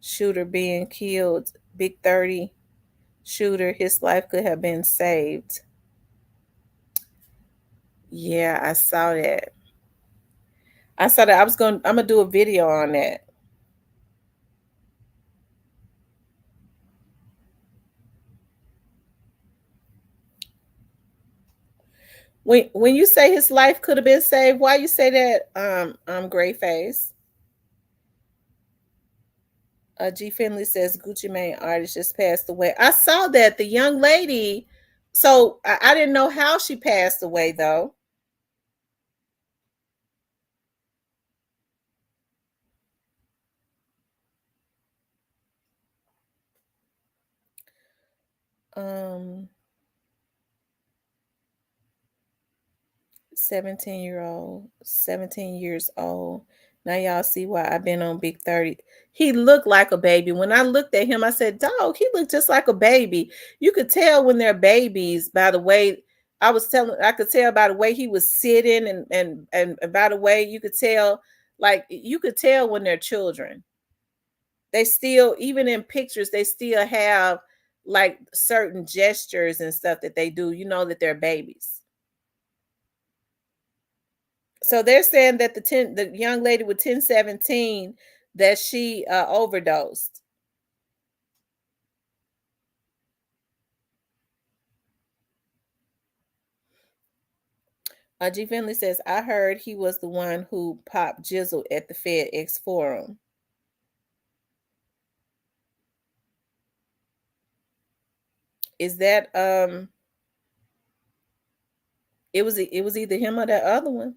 shooter being killed. Big 30 shooter, his life could have been saved. Yeah, I saw that. I'm gonna do a video on that. When you say his life could have been saved, why you say that? Gray face. G Finley says Gucci Mane artist just passed away. I saw that the young lady. So I didn't know how she passed away though. Um, 17 years old. Now y'all see why I've been on Big 30. He looked like a baby. When I looked at him, I said, dog, he looked just like a baby. You could tell when they're babies by the way I could tell by the way he was sitting and by the way you could tell, like you could tell when they're children. They still, even in pictures, they still have like certain gestures and stuff that they do, you know that they're babies. So they're saying that the young lady with 1017 that she overdosed. G. Finley says, I heard he was the one who popped Jizzle at the FedEx Forum. Is that it was either him or that other one.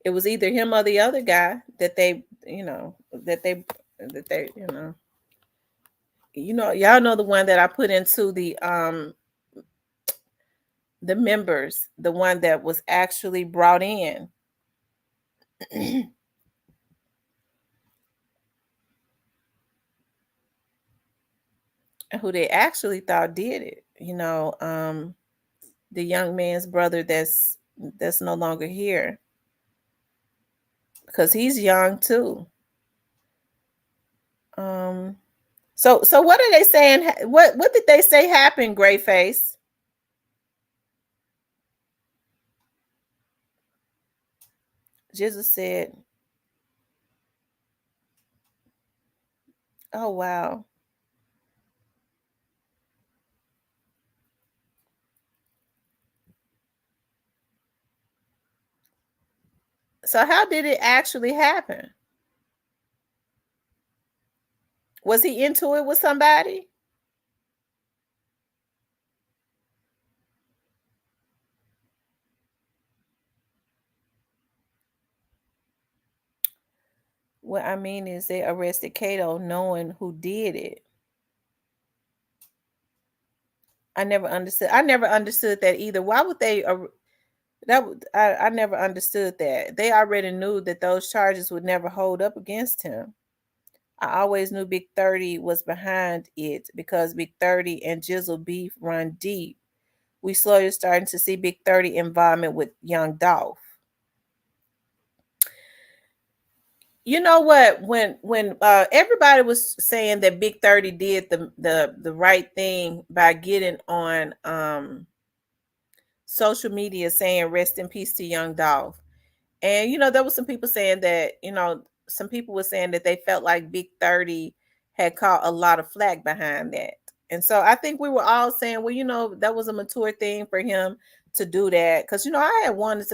It was either him or the other guy that they, y'all know the one that I put into the members, the one that was actually brought in. Who they actually thought did it, the young man's brother that's no longer here, because he's young too. So what are they saying? What did they say happened, Grayface? Jesus said, oh wow. So how did it actually happen? Was he into it with somebody? What I mean is they arrested Cato knowing who did it. I never understood that either. Why would they I never understood that. They already knew that those charges would never hold up against him. I always knew Big 30 was behind it because Big 30 and Jizzle beef run deep. We slowly starting to see Big 30 involvement with Young Dolph. You know what? When everybody was saying that Big 30 did the right thing by getting on social media saying rest in peace to Young Dolph. And there was some people saying that, some people were saying that they felt like Big 30 had caught a lot of flack behind that. And so I think we were all saying, well, that was a mature thing for him to do that. Cause I had wanted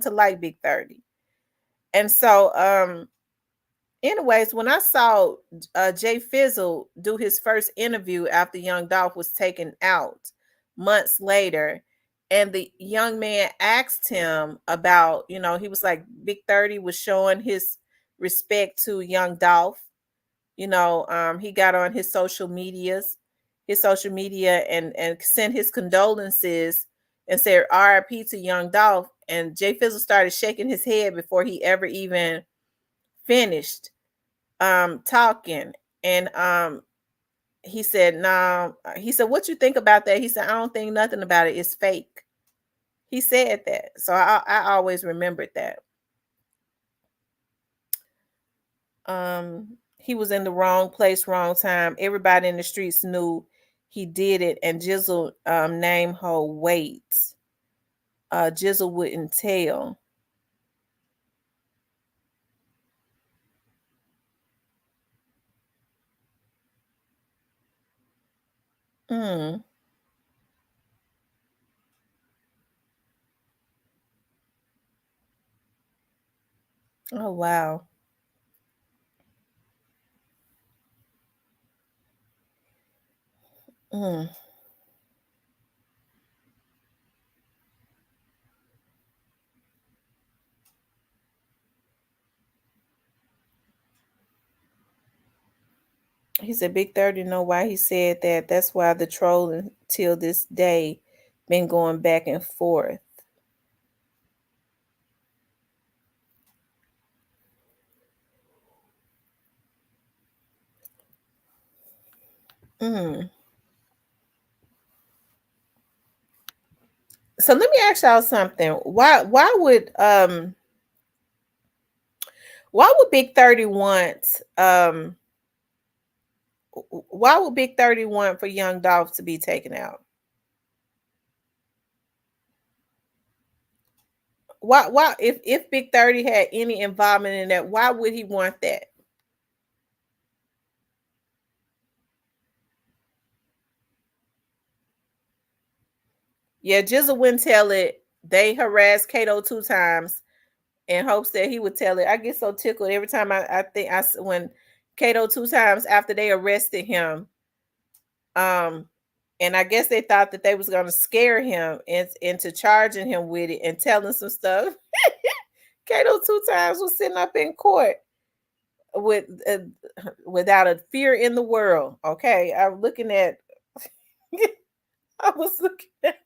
to like Big 30. And so anyways, when I saw Jay Fizzle do his first interview after Young Dolph was taken out months later, and the young man asked him about, he was like, Big 30 was showing his respect to Young Dolph. He got on his social media and sent his condolences and said RIP to Young Dolph. And Jay Fizzle started shaking his head before he ever even finished talking. And he said, "No." He said, "What you think about that?" He said, "I don't think nothing about it. It's fake." He said that. So I always remembered that. He was in the wrong place, wrong time. Everybody in the streets knew he did it, and Jizzle named her weight. Jizzle wouldn't tell. Mm. Oh wow. Mm. He said Big 30 know why he said that. That's why the trolling till this day been going back and forth. Mm. So let me ask y'all something. Why would Big 30 want Why would Big 30 want for Young Dolph to be taken out? Why if Big 30 had any involvement in that, why would he want that? Yeah, Jizzle wouldn't tell it. They harassed Kato 2 times in hopes that he would tell it. I get so tickled every time I think when Kato 2 times after they arrested him, um, and I guess they thought that they was gonna scare him into charging him with it and telling some stuff. Kato 2 times was sitting up in court with without a fear in the world. Okay, I'm looking at. I was looking at.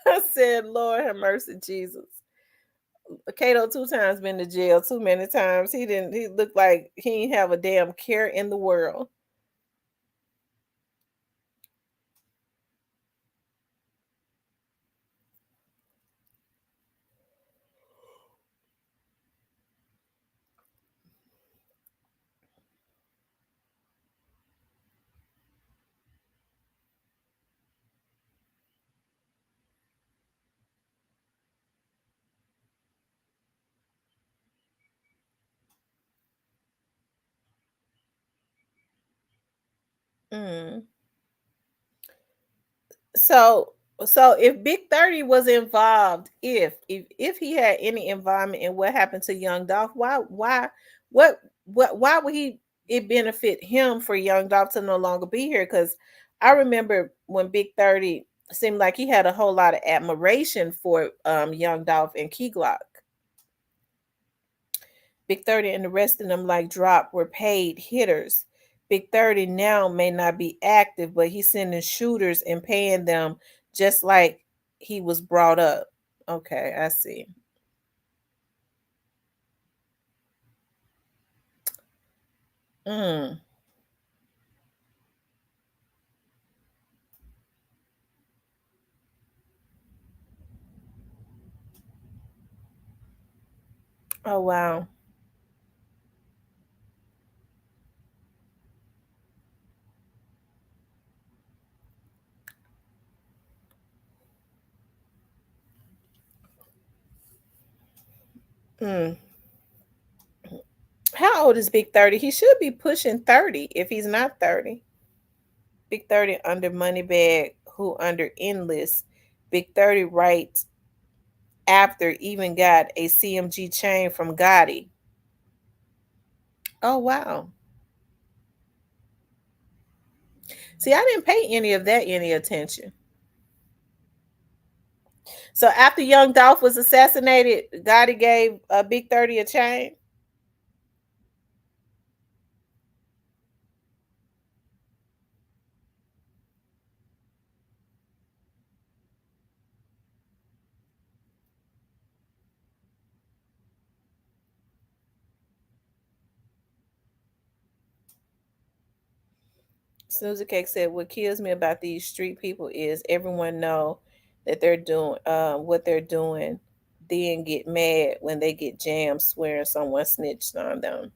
I said, "Lord have mercy, Jesus." Kato 2 times been to jail too many times. He didn't. He looked like he didn't have a damn care in the world. Mm. So so if Big 30 was involved, if he had any involvement in what happened to Young Dolph, why would he it benefit him for Young Dolph to no longer be here? Because I remember when Big 30 seemed like he had a whole lot of admiration for Young Dolph and Key Glock. Big 30 and the rest of them like Drop were paid hitters. Big 30 now may not be active, but he's sending shooters and paying them just like he was brought up. Okay, I see. Mm. Oh wow. Mm. How old is Big 30? He should be pushing 30 if he's not 30. Big 30 under Moneybag, who under Endless. Big 30 right after even got a CMG chain from Gotti. Oh wow. See, I didn't pay any of that any attention. So after Young Dolph was assassinated, Gotti gave Big 30 a chain. Snoozy Cake said, "What kills me about these street people is everyone know that they're doing what they're doing, then get mad when they get jammed, swearing someone snitched on them."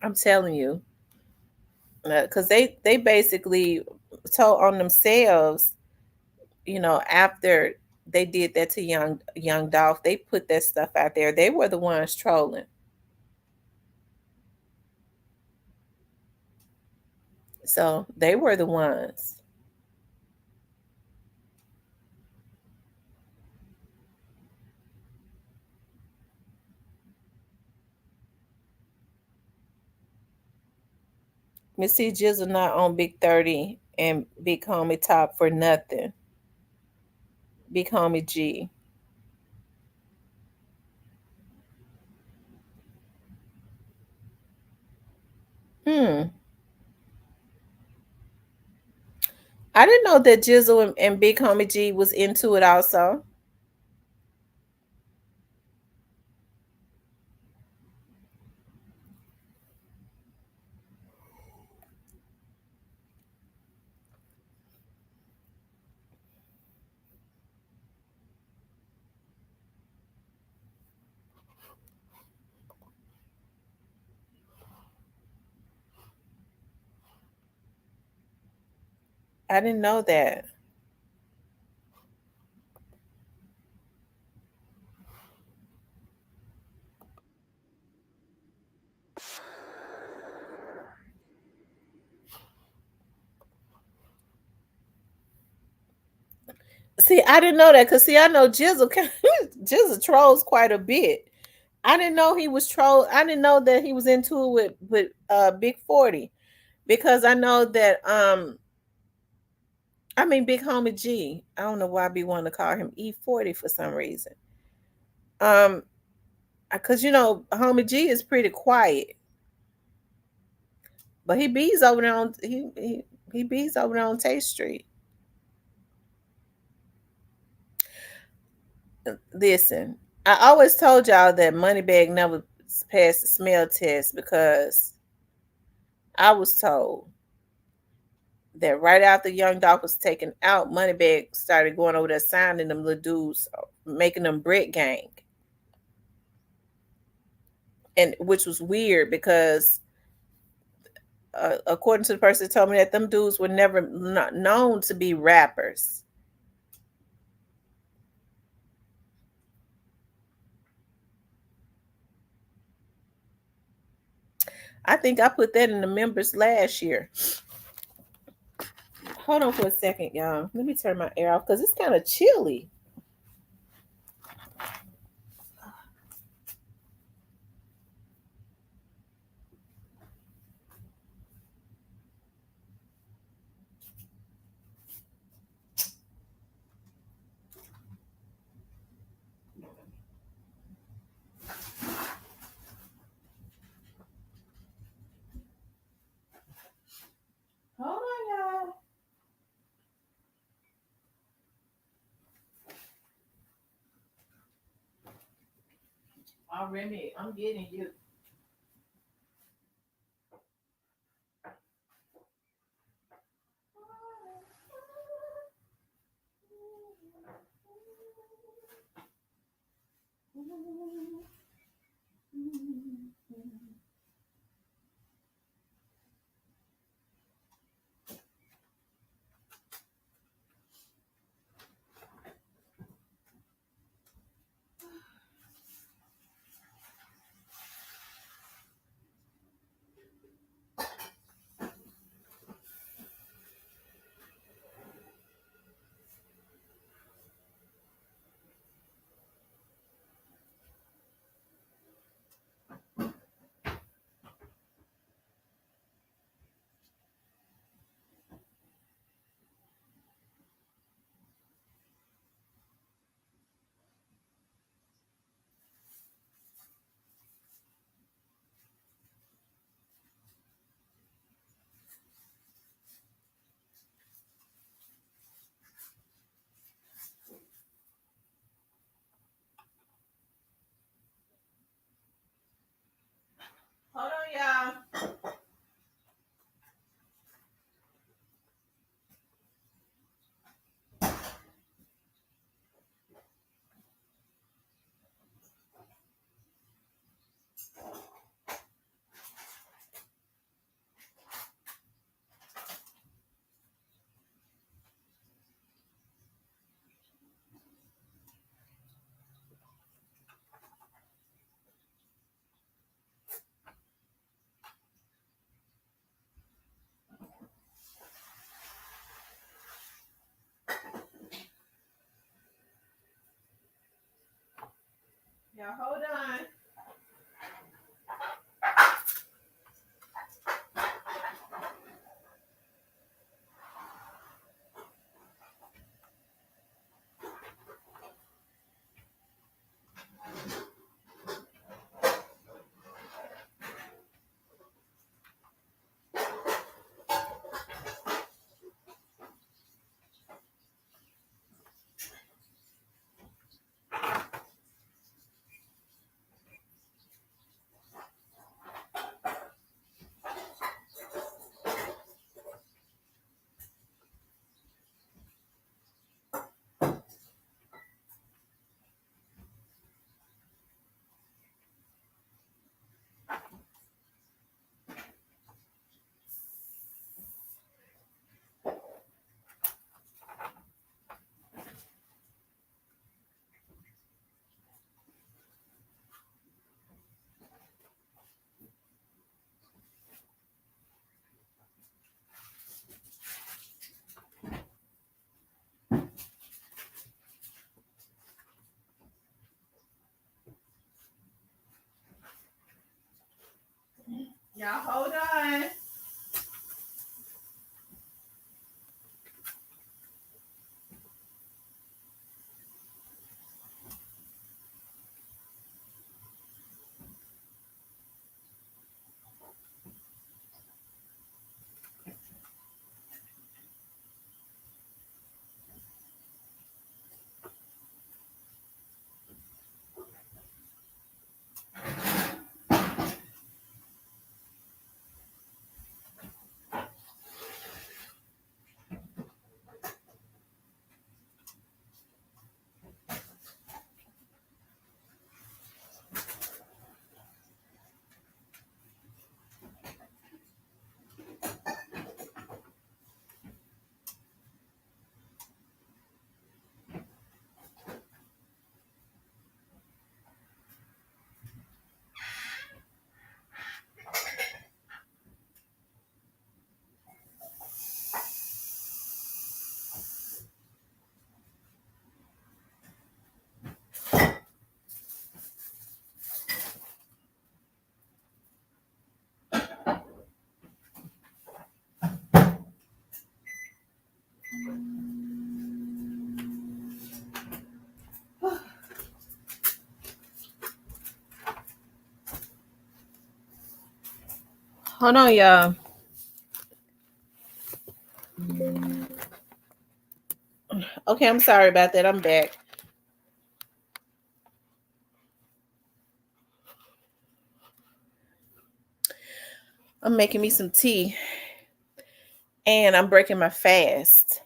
I'm telling you, because they basically told on themselves, after they did that to young Dolph, they put that stuff out there. They were the ones trolling, so they were the ones. Missy Jizzle not on Big 30 and Big Homie Top for nothing. Big Homie G. Hmm. I didn't know that Jizzle and Big Homie G was into it also. I didn't know that. See, I didn't know that because see, I know Jizzle Jizzle trolls quite a bit. I didn't know he was troll. I didn't know that he was into it with Big 40 because I know that I mean Big Homie G. I don't know why I be wanting to call him E40 for some reason. Um, because you know Homie G is pretty quiet, but he bees over there on he bees over there on Tate Street. Listen, I always told y'all that Moneybag never passed the smell test because I was told that right after Young Doc was taken out, Moneybag started going over there signing them little dudes, making them Brick Gang, and which was weird because according to the person that told me that them dudes were never not known to be rappers. I think I put that in the members last year. Hold on for a second, y'all. Let me turn my air off because it's kind of chilly. Hold on, y'all. Already, I'm getting you. Hold on, y'all. Y'all hold on. Y'all hold on. Hold on, y'all. Okay, I'm sorry about that. I'm back. I'm making me some tea and I'm breaking my fast.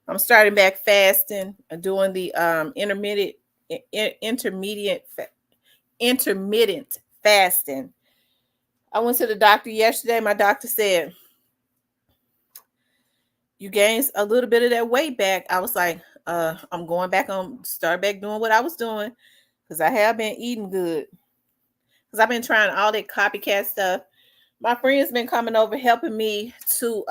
I'm starting back fasting, doing the intermittent fasting. I went to the doctor yesterday. My doctor said, you gained a little bit of that weight back. I was like, I'm going back on, start back doing what I was doing because I have been eating good. Because I've been trying all that copycat stuff. My friend's been coming over helping me to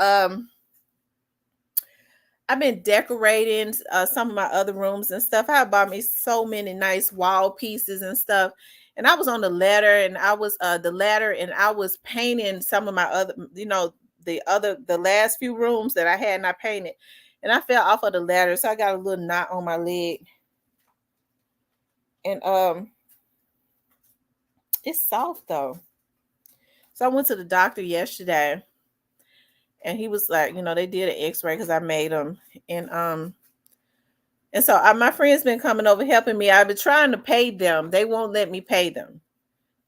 I've been decorating some of my other rooms and stuff. I bought me so many nice wall pieces and stuff. And I was on the ladder and I was painting some of my other, the last few rooms that I had and I painted. And I fell off of the ladder. So I got a little knot on my leg. And it's soft though. So I went to the doctor yesterday and he was like, they did an x-ray because I made them. And so my friend's been coming over helping me. I've been trying to pay them. They won't let me pay them.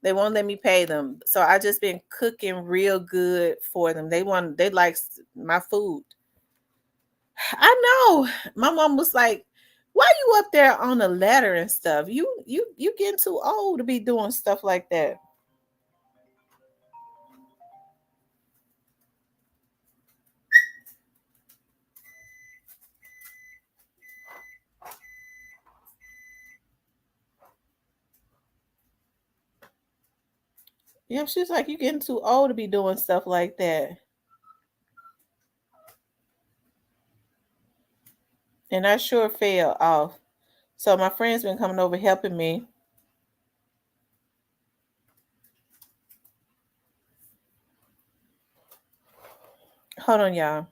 They won't let me pay them. So I just been cooking real good for them. They like my food. I know. My mom was like, "Why you up there on the ladder and stuff? You getting too old to be doing stuff like that." Yeah, she's like, "You getting too old to be doing stuff like that." And I sure fell off. So my friend's been coming over helping me. Hold on, y'all.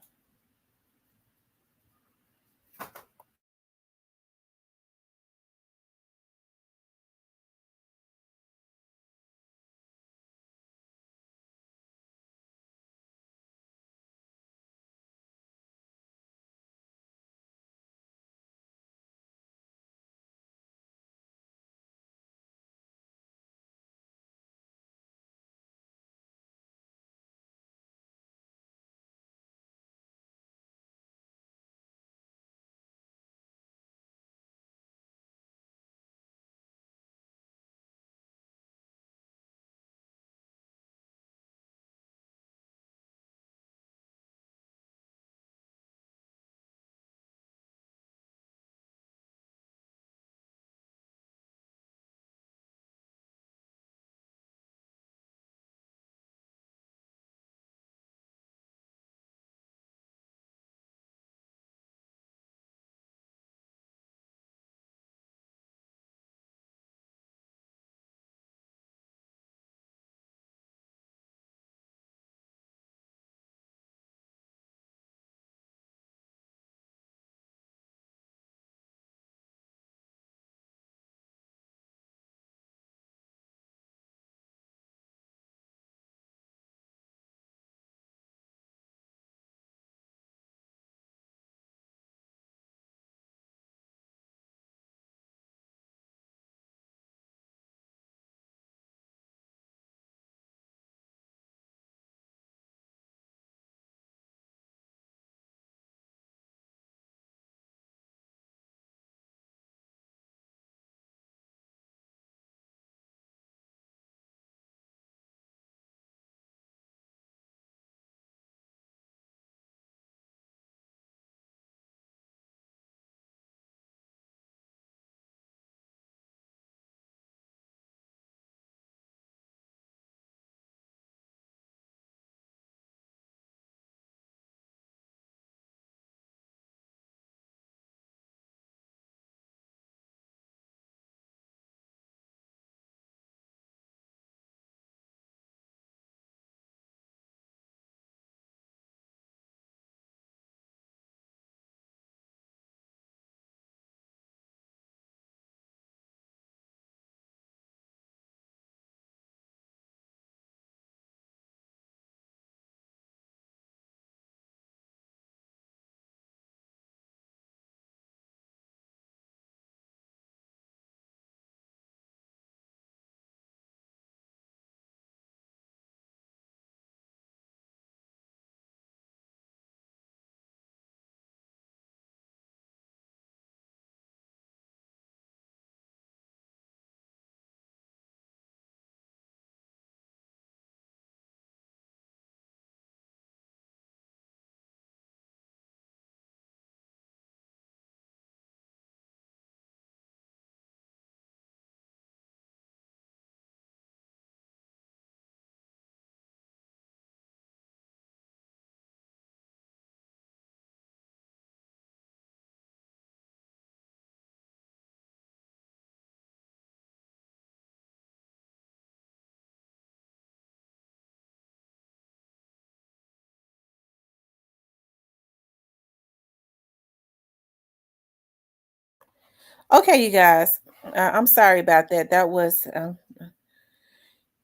Okay, you guys. I'm sorry about that. That was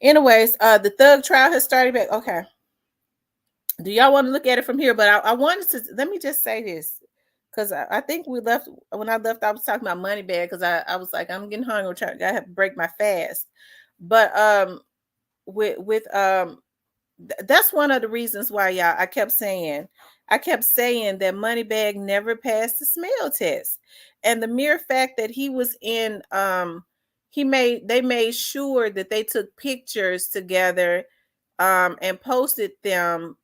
anyways, the thug trial has started back. Okay. Do y'all want to look at it from here? But I wanted to let me just say this. Because I think we left when I left, I was talking about money bag because I was like, I'm getting hungry, I have to break my fast. But with that's one of the reasons why y'all I kept saying that Moneybag never passed the smell test. And the mere fact that he was in they made sure that they took pictures together and posted them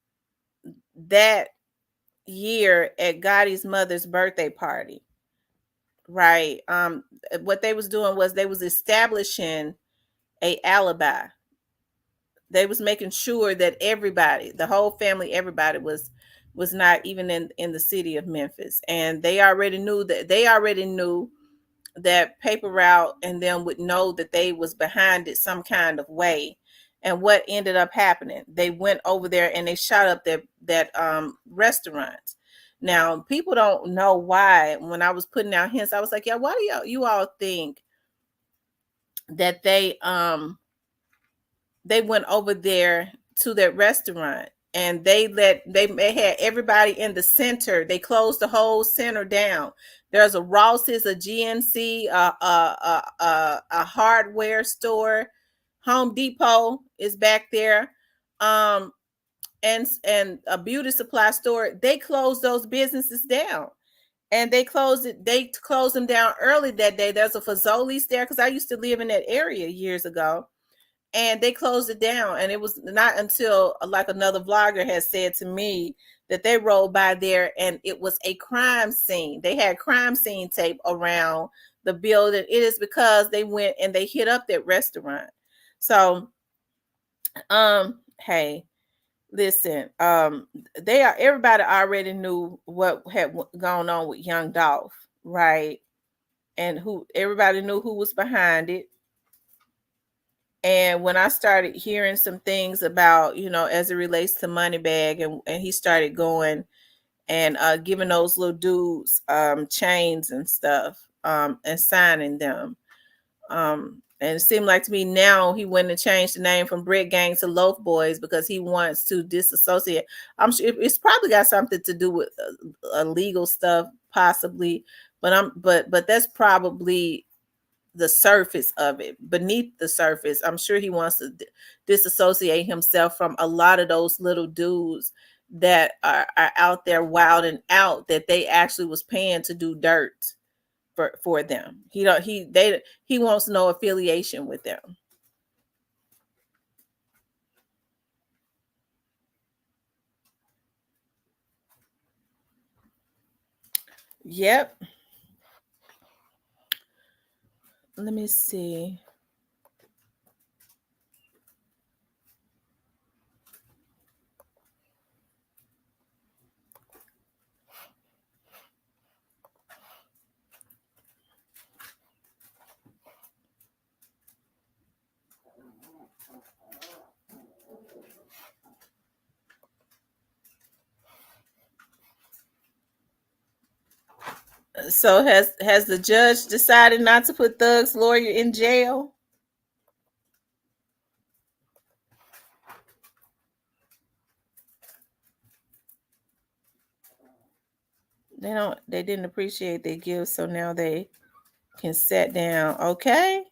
that year at Gotti's mother's birthday party. Right. What they was doing was they was establishing a alibi. They was making sure that everybody, the whole family, everybody was not even in the city of Memphis. And they already knew that Paper Route and them would know that they was behind it some kind of way. And what ended up happening? They went over there and they shot up that restaurant. Now, people don't know why. When I was putting out hints, I was like, yeah, why do you all think that they went over there to that restaurant and they had everybody in the center. They closed the whole center down. There's a Ross's, a GNC, a hardware store, Home Depot is back there, and a beauty supply store. They closed those businesses down, and they closed it. They closed them down early that day. There's a Fazoli's there because I used to live in that area years ago, and they closed it down. And it was not until like another vlogger had said to me that they rolled by there and it was a crime scene. They had crime scene tape around the building. It is because they went and they hit up that restaurant. So hey, listen, everybody already knew what had gone on with Young Dolph, right? And who everybody knew who was behind it. And when I started hearing some things about, as it relates to Moneybag, and he started going and giving those little dudes chains and stuff, and signing them. And it seemed like to me now he went and changed the name from Brick Gang to Loaf Boys because he wants to disassociate. I'm sure it's probably got something to do with illegal stuff, possibly, but that's probably the surface of it. Beneath the surface, I'm sure he wants to disassociate himself from a lot of those little dudes that are out there wild and out, that they actually was paying to do dirt for them. He wants no affiliation with them. Yep. Let me see. So has the judge decided not to put Thug's lawyer in jail? They didn't appreciate their gifts, so now they can sit down. Okay.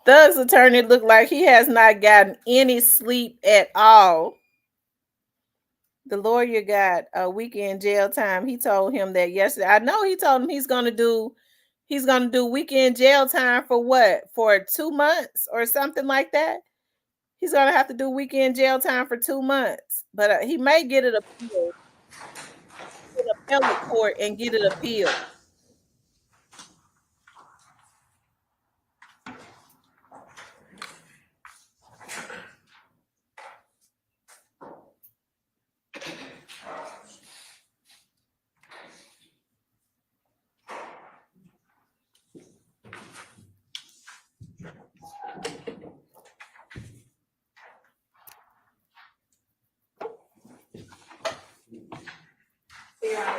Thug's attorney looked like he has not gotten any sleep at all. The lawyer got a weekend jail time. He told him that yesterday. I know he told him he's gonna do weekend jail time for what? For 2 months or something like that. He's gonna have to do weekend jail time for 2 months. But he may get it appealed in appellate court and get it appealed.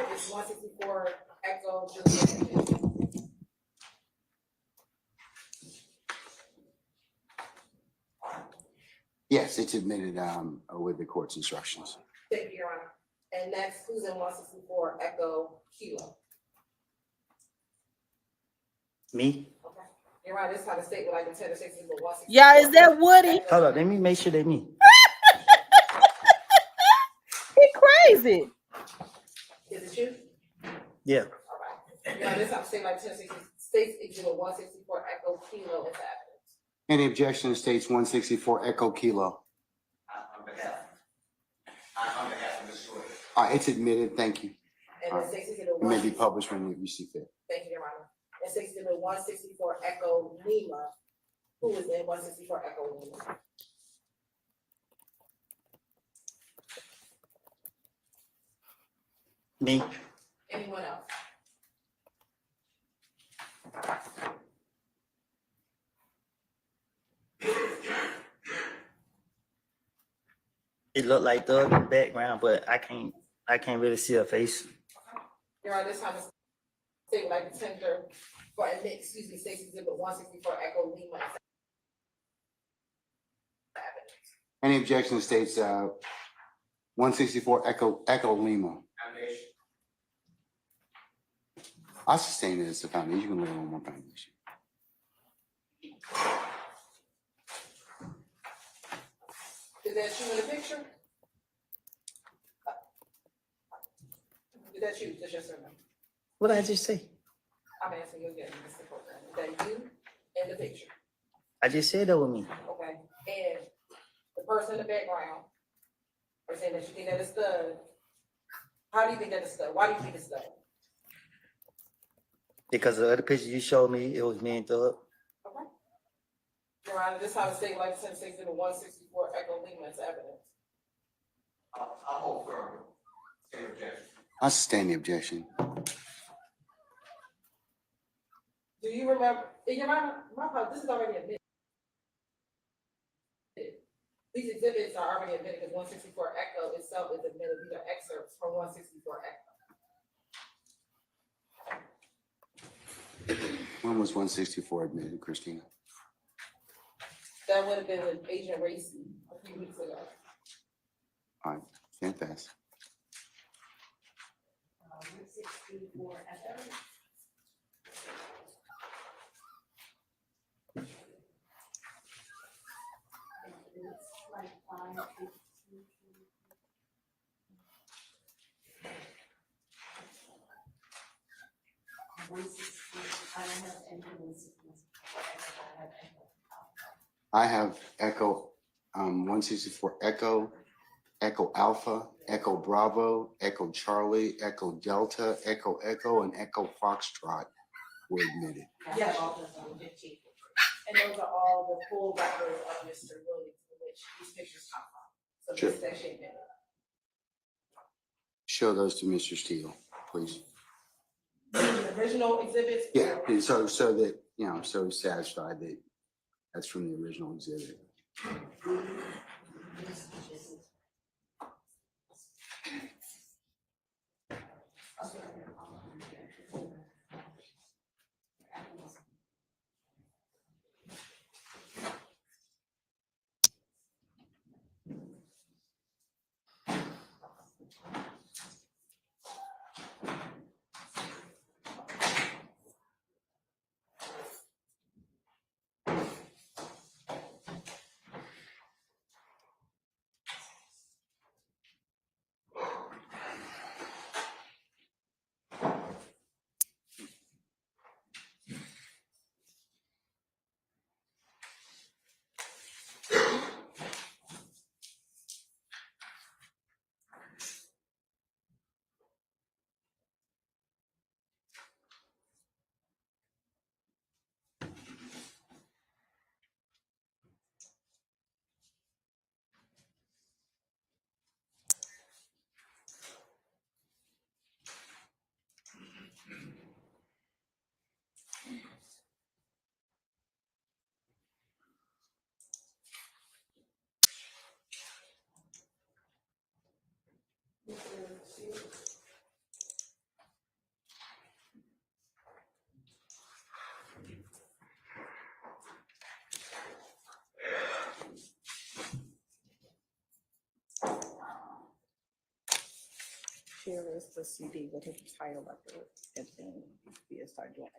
It's 164 Echo Juliet. Yes, it's admitted with the court's instructions. Thank you, Your Honor. And next, who's in 164 Echo Kilo? Me? Okay. Your Honor, this is how the state would like to tell the 164. Yeah, is that Woody? Hold up, let me make sure they me. He crazy. Is it you? Yeah. All right. Your Honor, this is how the state like to tell the state's exhibit 164 Echo Kilo is evidence. Any objection to states 164 Echo Kilo? On behalf of the story. It's admitted. Thank you. And the state's exhibit It may be published when you see fit. Thank you, Your Honor. And state's exhibit 164 Echo Lima. Who is in 164 Echo Lima? Me? Anyone else? It looked like Doug in the background, but I can't really see her face. Your Honor, this time the state would like to tender for excuse me, state's exhibit 164 Echo Lima. Any objection to states 164 Echo Lima? I sustain it as a foundation. You can look at one more foundation. Is that you in the picture? Is that you? Just yes or no? What did I just say? I'm asking you again, Mr. Program. Is that you in the picture? I just said that with me. Okay. And the person in the background are saying that you think that it's Stud. How do you think that it's Stud? Why do you think it's Stud? Because the other picture you showed me, it was me and Doug. Okay. Your Honor, this is how the state like to send 164 Echo Lima as evidence. I'll hold firm. Any objection? I sustain the objection. Do you remember, Your Honor, this is already admitted. These exhibits are already admitted because 164 Echo itself is admitted. These are excerpts from 164 Echo. When was 164 admitted, Christina? That would have been with Agent Racy a few weeks ago. All right, stand fast. 164 Echo. I have Echo 164 Echo, Echo Alpha, Echo Bravo, Echo Charlie, Echo Delta, Echo Echo, and Echo Foxtrot were admitted. Yes. And those are all the full records of Mr. Williams, in which these pictures come from. So Sure. this section admitted. Show those to Mr. Steele, please. The original exhibits? Yeah, and so that, you know, I'm so satisfied that that's from the original exhibit. is the CD with his title up there, and then we start doing it.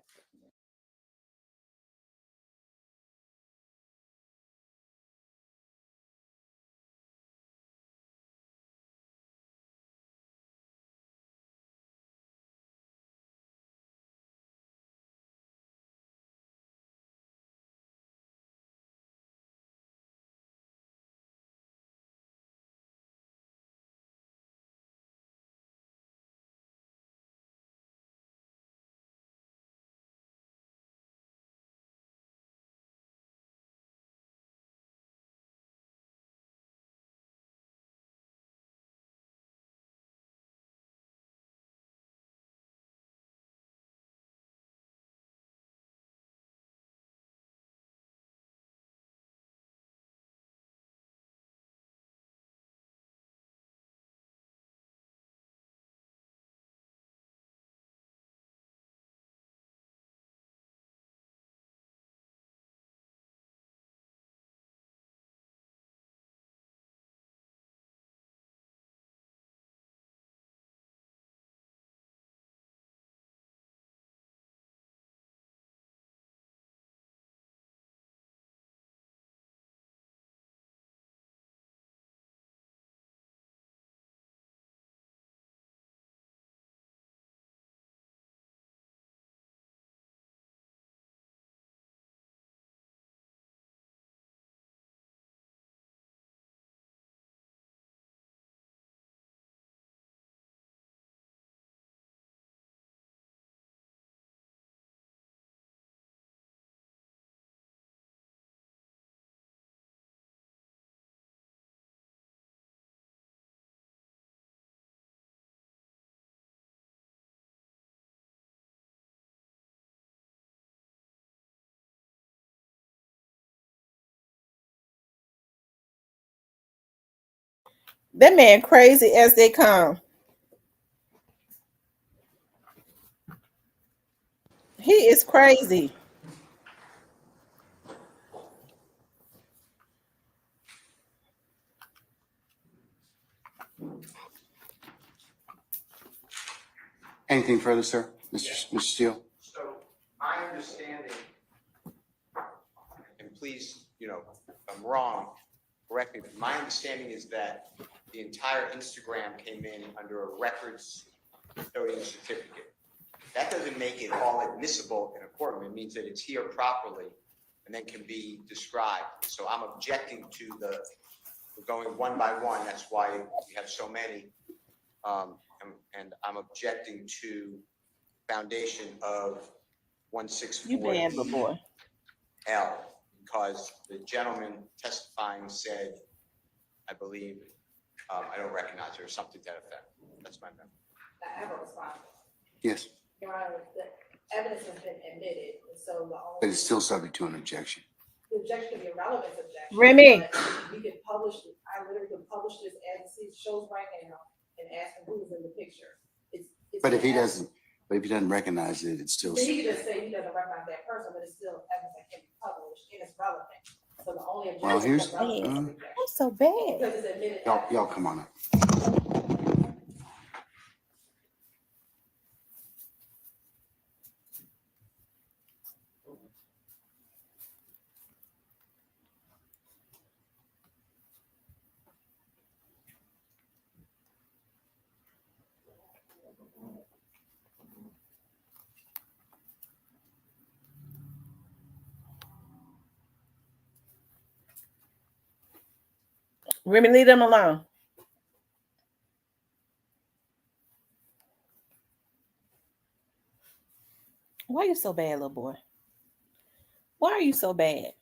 That man crazy as they come. He is crazy. Anything further, sir? Mr. Steele? So my understanding, and please, if I'm wrong, correct me, but my understanding is that the entire Instagram came in under a records custodian certificate. That doesn't make it all admissible in a courtroom. It means that it's here properly and then can be described. So I'm objecting to we're going one by one. That's why we have so many. And I'm objecting to foundation of 164 You bad little boy. L, because the gentleman testifying said, I believe, I don't recognize her, or something to that effect. That's my memory. I have a response. Yes. Your Honor, the evidence has been admitted, and so the only. But it's still subject to an objection. The objection can be a relevance objection. Remy. You can publish, I literally can publish this as it shows right now and ask him who's in the picture. It's But if he doesn't recognize it, it's still. He can just say he doesn't recognize that person, but it's still evidence that can be published and it's relevant. So the only objection. Well, here's. I'm so bad. Because it's admitted. Y'all come on up. Remy, leave them alone. Why are you so bad, little boy? Why are you so bad?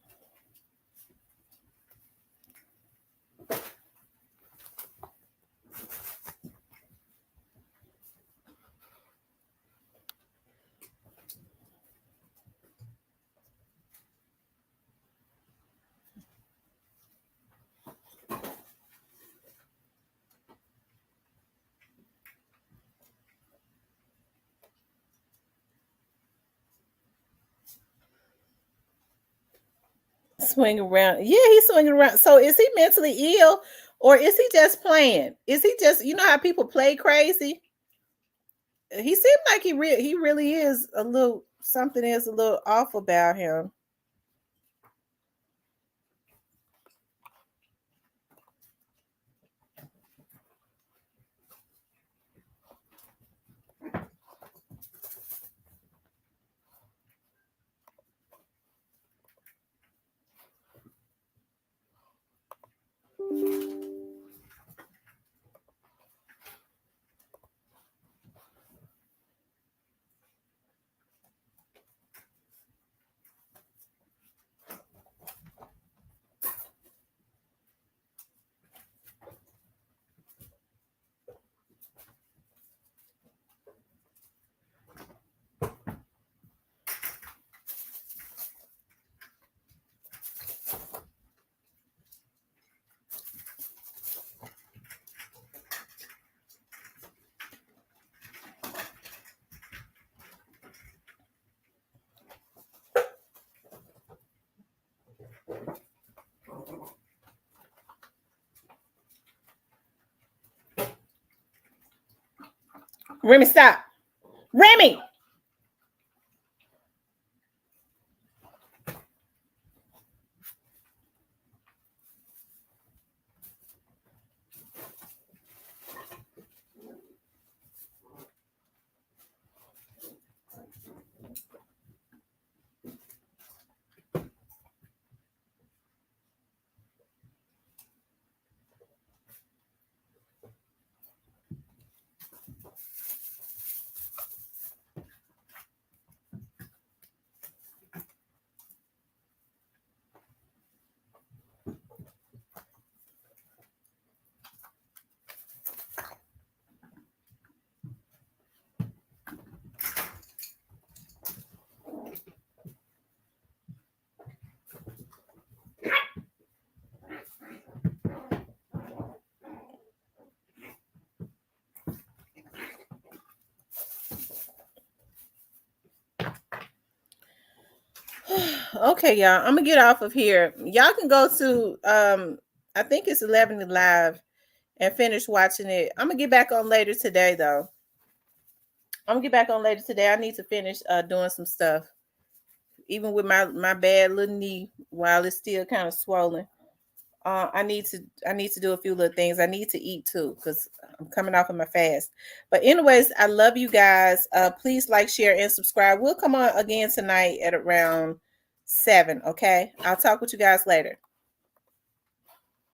Swing around. Yeah, he's swinging around. So is he mentally ill or is he just playing? Is he just, how people play crazy? he seemed like he really is a little, something is a little off about him. Remy, stop. Remy. Okay, y'all. I'm gonna get off of here. Y'all can go to I think it's 11 Live and finish watching it. I'm gonna get back on later today though. I'm gonna get back on later today. I need to finish doing some stuff. Even with my bad little knee while it's still kind of swollen. I need to do a few little things. I need to eat too because I'm coming off of my fast. But anyways, I love you guys. Please like, share, and subscribe. We'll come on again tonight at around 7. Okay, I'll talk with you guys later.